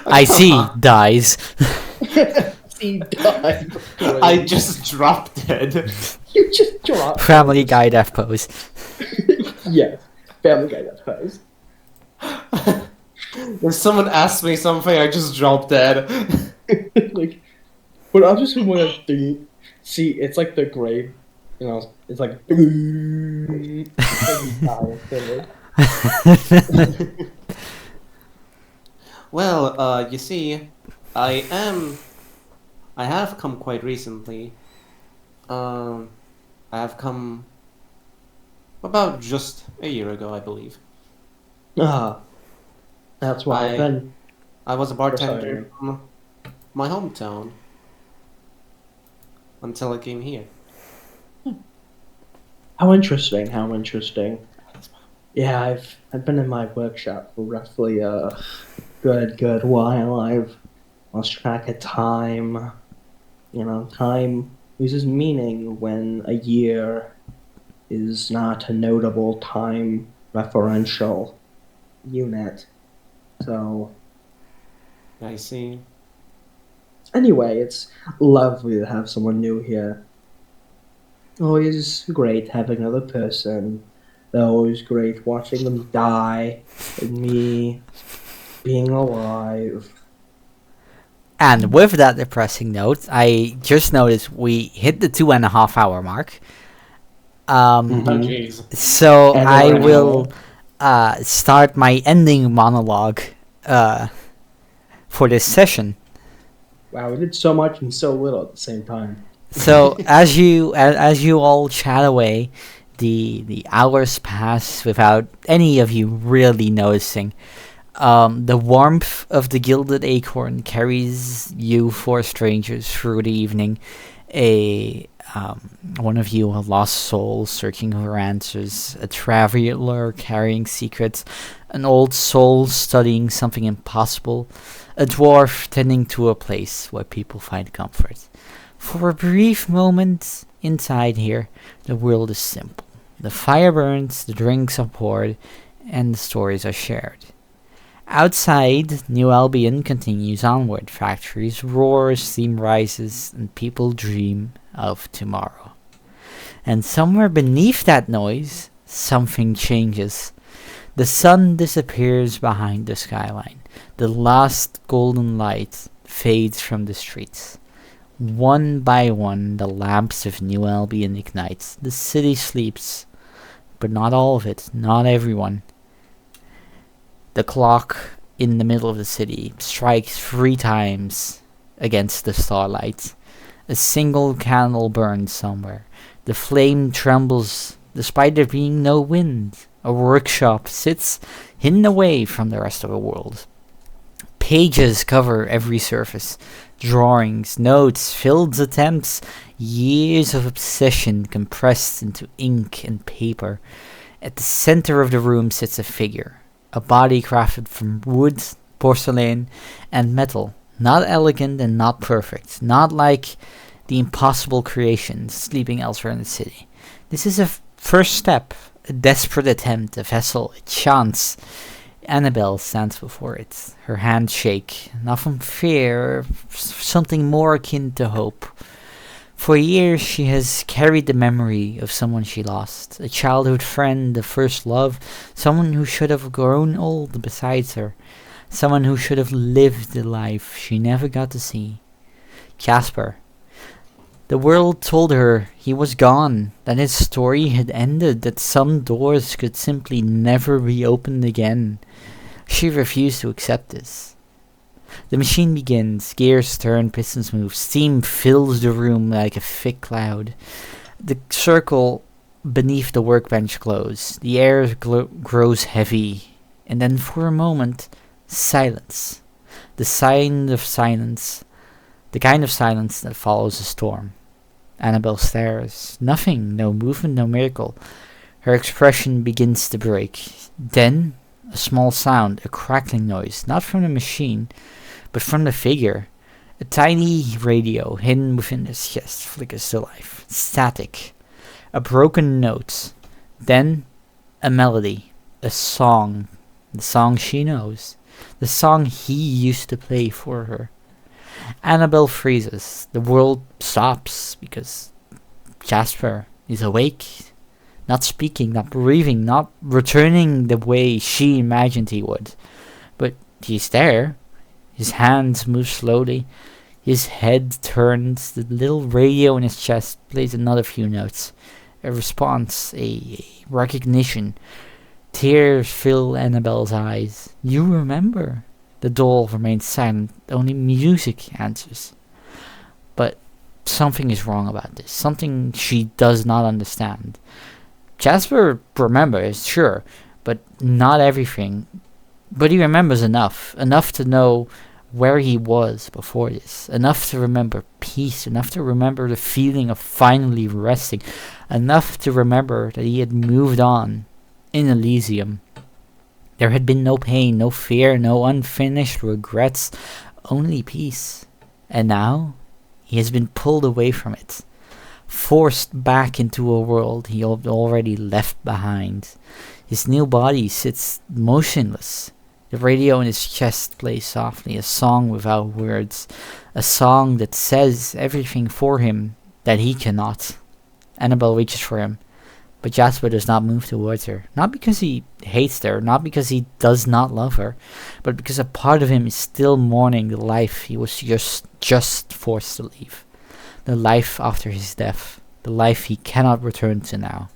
I see, dies. See, died. I just dropped dead. You just dropped. Family Guy death pose. Yes, Family Guy does pose. If someone asks me something, I just drop dead. Like, but I just want to think. See, it's like the grave. It's like. Well, you see, I have come quite recently. I have come about just a year ago, I believe. That's why then. I was a Sorry. bartender from my hometown until I came here. How interesting! How interesting. Yeah, I've been in my workshop for roughly a good while. I've lost track of time. Time loses meaning when a year is not a notable time referential unit. So I see. anyway, it's lovely to have someone new here. Always great having another person. They're always great watching them die and me being alive. And with that depressing note, I just noticed we hit the 2.5 hour mark. Oh jeez. So And I we're will start my ending monologue for this session. Wow, we did so much and so little at the same time. So as you all chat away, the hours pass without any of you really noticing. The warmth of the gilded acorn carries you four strangers through the evening. One of you, a lost soul searching for answers, a traveler carrying secrets, an old soul studying something impossible, a dwarf tending to a place where people find comfort. For a brief moment inside here, the world is simple. The fire burns, the drinks are poured, and the stories are shared. Outside, New Albion continues onward. Factories roar, steam rises, and people dream of tomorrow. And somewhere beneath that noise, something changes. The sun disappears behind the skyline. The last golden light fades from the streets. One by one, the lamps of New Albion ignite. The city sleeps, but not all of it, not everyone. The clock in the middle of the city strikes 3 times against the starlight. A single candle burns somewhere. The flame trembles despite there being no wind. A workshop sits hidden away from the rest of the world. Pages cover every surface. Drawings, notes, fields, attempts, years of obsession compressed into ink and paper. At the center of the room sits a figure. A body crafted from wood, porcelain, and metal. Not elegant and not perfect. Not like the impossible creations sleeping elsewhere in the city. This is a first step, a desperate attempt, a vessel, a chance. Annabelle stands before it. Her hands shake, not from fear, something more akin to hope. For years she has carried the memory of someone she lost, a childhood friend, a first love, someone who should have grown old beside her, someone who should have lived the life she never got to see. Jasper. The world told her he was gone, that his story had ended, that some doors could simply never be opened again. She refused to accept this. The machine begins, gears turn, pistons move, steam fills the room like a thick cloud. The circle beneath the workbench glows. The air grows heavy, and then for a moment, silence. The sign of silence, the kind of silence that follows a storm. Annabelle stares. Nothing, no movement, no miracle. Her expression begins to break. Then, a small sound, a crackling noise, not from the machine, but from the figure. A tiny radio hidden within his chest flickers to life. Static. A broken note. Then, a melody. A song. The song she knows. The song he used to play for her. Annabelle freezes. The world stops because Jasper is awake. Not speaking, not breathing, not returning the way she imagined he would. But he's there. His hands move slowly. His head turns. The little radio in his chest plays another few notes. A response, a recognition. Tears fill Annabelle's eyes. You remember. The doll remains silent. Only music answers. But something is wrong about this. Something she does not understand. Jasper remembers, sure, but not everything. But he remembers enough. Enough to know where he was before this. Enough to remember peace. Enough to remember the feeling of finally resting. Enough to remember that he had moved on in Elysium. There had been no pain, no fear, no unfinished regrets, only peace. And now, he has been pulled away from it. Forced back into a world he had already left behind. His new body sits motionless. The radio in his chest plays softly, a song without words. A song that says everything for him that he cannot. Annabelle reaches for him, but Jasper does not move towards her. Not because he hates her, not because he does not love her, but because a part of him is still mourning the life he was just forced to leave. The life after his death. The life he cannot return to now.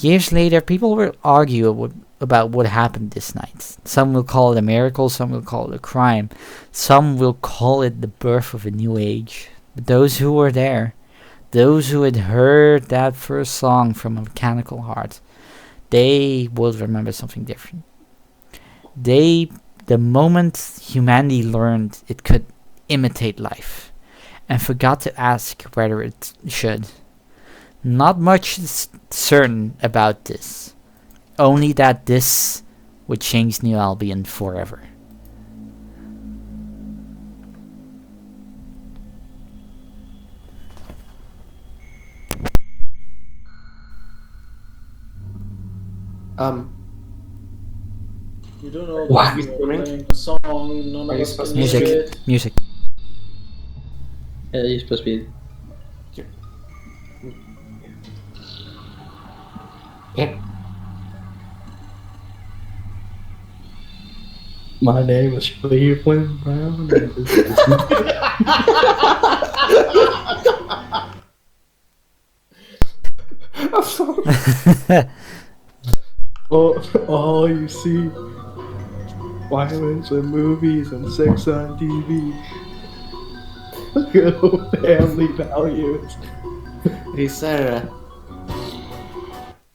Years later, people will argue about what happened this night. Some will call it a miracle, some will call it a crime. Some will call it the birth of a new age. But those who were there, those who had heard that first song from a mechanical heart, they will remember something different. The moment humanity learned it could imitate life, and forgot to ask whether it should. Not much is certain about this, only that this would change New Albion forever. You don't know What? you're playing a song, none Are of you us supposed can to hear Music. it. Music. You're supposed to be. Yeah. My name is Cleveland Brown. All you see, violence in movies and sex on TV. Good family values. Hey, Sarah.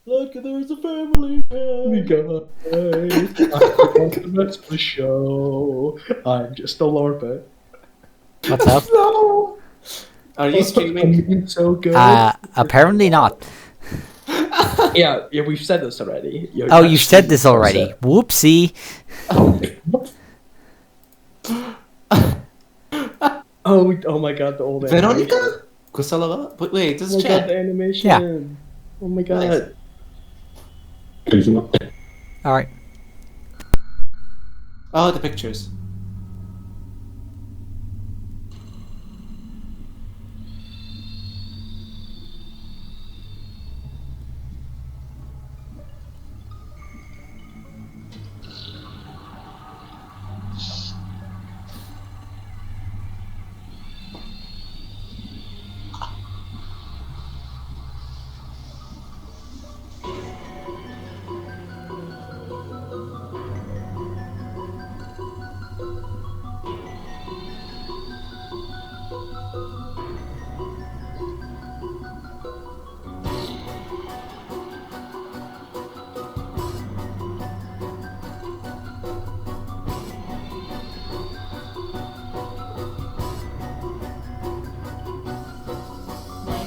Look, there's a family We guy. got I forgot the rest of the show. I'm just a LARPer. What's up? No! Are you streaming? I'm doing so good. Apparently not. Yeah, we've said this already. You're Oh, not you said this streaming, already. so- Whoopsie. Oh my god, the old animation. Veronica? Kusalava? Wait, Oh this my is god, chat. the animation. Yeah. Oh my god. Nice. Alright. Oh, the pictures.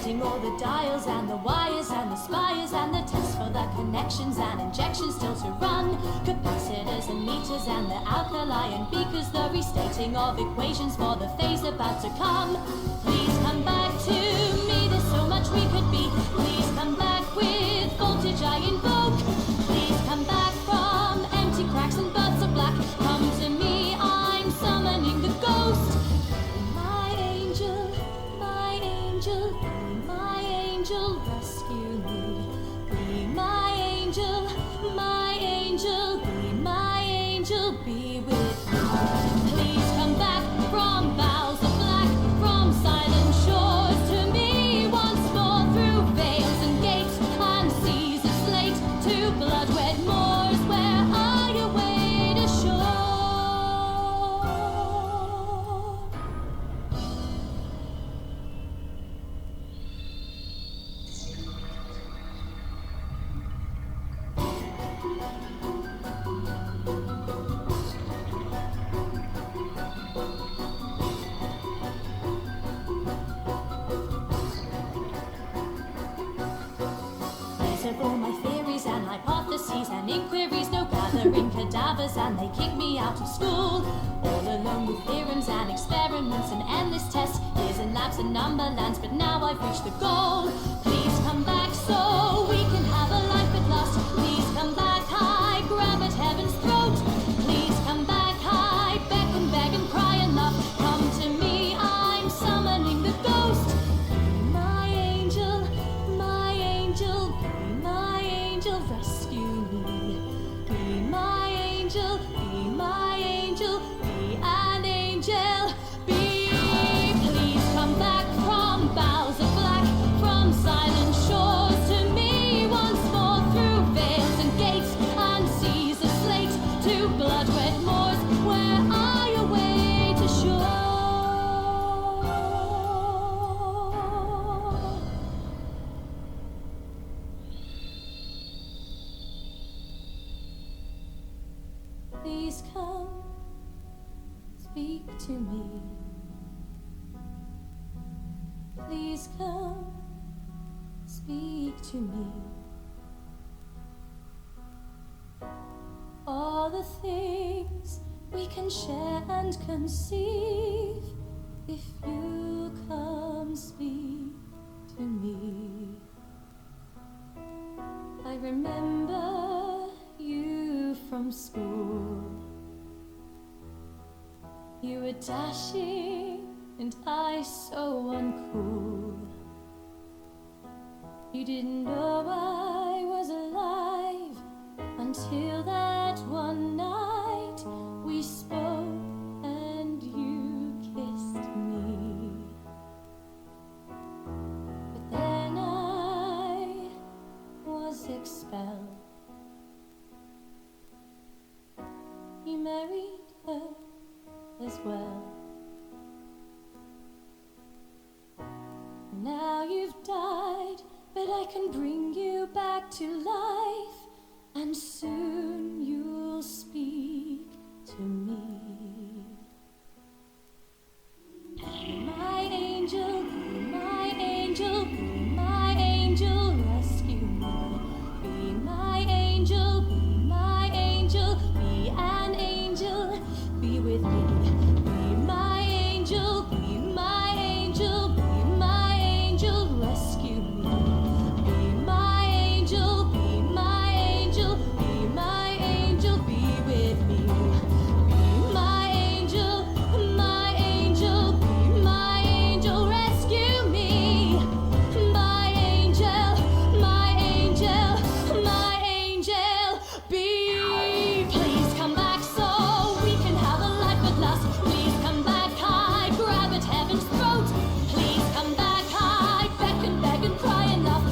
Resetting all the dials and the wires and the spires and the tests for the connections and injections still to run. Capacitors and meters and the alkali and beakers, the restating of equations for the phase about to come. Please come back to me, there's so much we could be. Please come back with voltage I invoke. Please come back from empty cracks and birds of black. Come to me, I'm summoning the ghost. My angel, my angel, be my angel, rescue me. Be my angel, my angel, be my angel, be with me. Please come back from boughs of black, from silent shores to me once more, through veils and gates and seas of slate, to blood-red moors where I await ashore. These are all my theories and hypotheses and inquiries, no gathering cadavers and they kick me out of school. All alone with theorems and experiments and endless tests, years and labs and numberlands, but now I've reached the goal. Please come back so we can have a life at last. Please come back, I grab at heaven's throat. Please come back, I beg and beg and cry enough. Come to me, I'm summoning the ghost. Be my angel, my angel, be my angel, rescue me. Be my angel, be my angel, be an angel, be. Please come back from boughs of black, from silent shores to me once more, through veils and gates and seas of slate, to blood-red moors where I await ashore. Please come, speak to me. Please come, speak to me. All the things we can share and conceive, if you come speak to me. I remember you from school. You were dashing and I so uncool. You didn't know I was alive until that one night we spoke and you kissed me. But then I was expelled. You married her as well. Now you've died, but I can bring you back to life, and soon you'll speak to me. Be my angel, be my angel, be my angel, rescue me. Be my angel, be my angel, be an angel, be with me. Be my angel, be my angel, be my angel, rescue me. Be my angel, be my angel, be my angel, be with me. Be my angel, my angel, be my angel, rescue me. My angel, my angel, my angel, be. Please come back so we can have a life at last. Please come back, I grab at heaven's throat. Please come back, I beck and cry enough.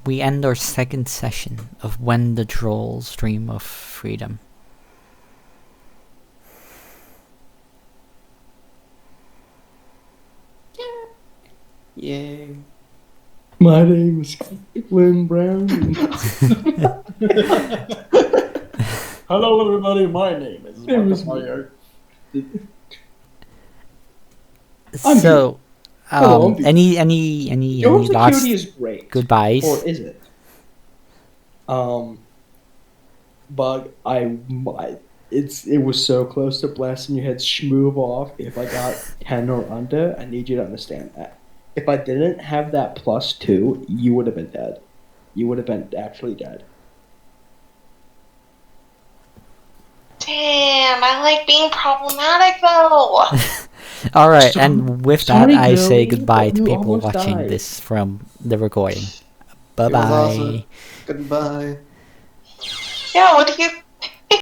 we end our second session of When the Trolls Dream of Freedom. Yay. My name is Lynn Brown. Hello, everybody. My name is Marcus Meyer. So, Hello, I'm any Your last security is great. goodbyes? Or is it? But it was so close to blasting your head smooth off. If I got 10 or under, I need you to understand that. If I didn't have that +2, you would have been dead. You would have been actually dead. Damn, I like being problematic though. All right, Sorry- and with that, sorry, I say girlie, goodbye but to you people almost watching died. this from the recording. Bye It was bye. awesome. Goodbye. Yeah, what do you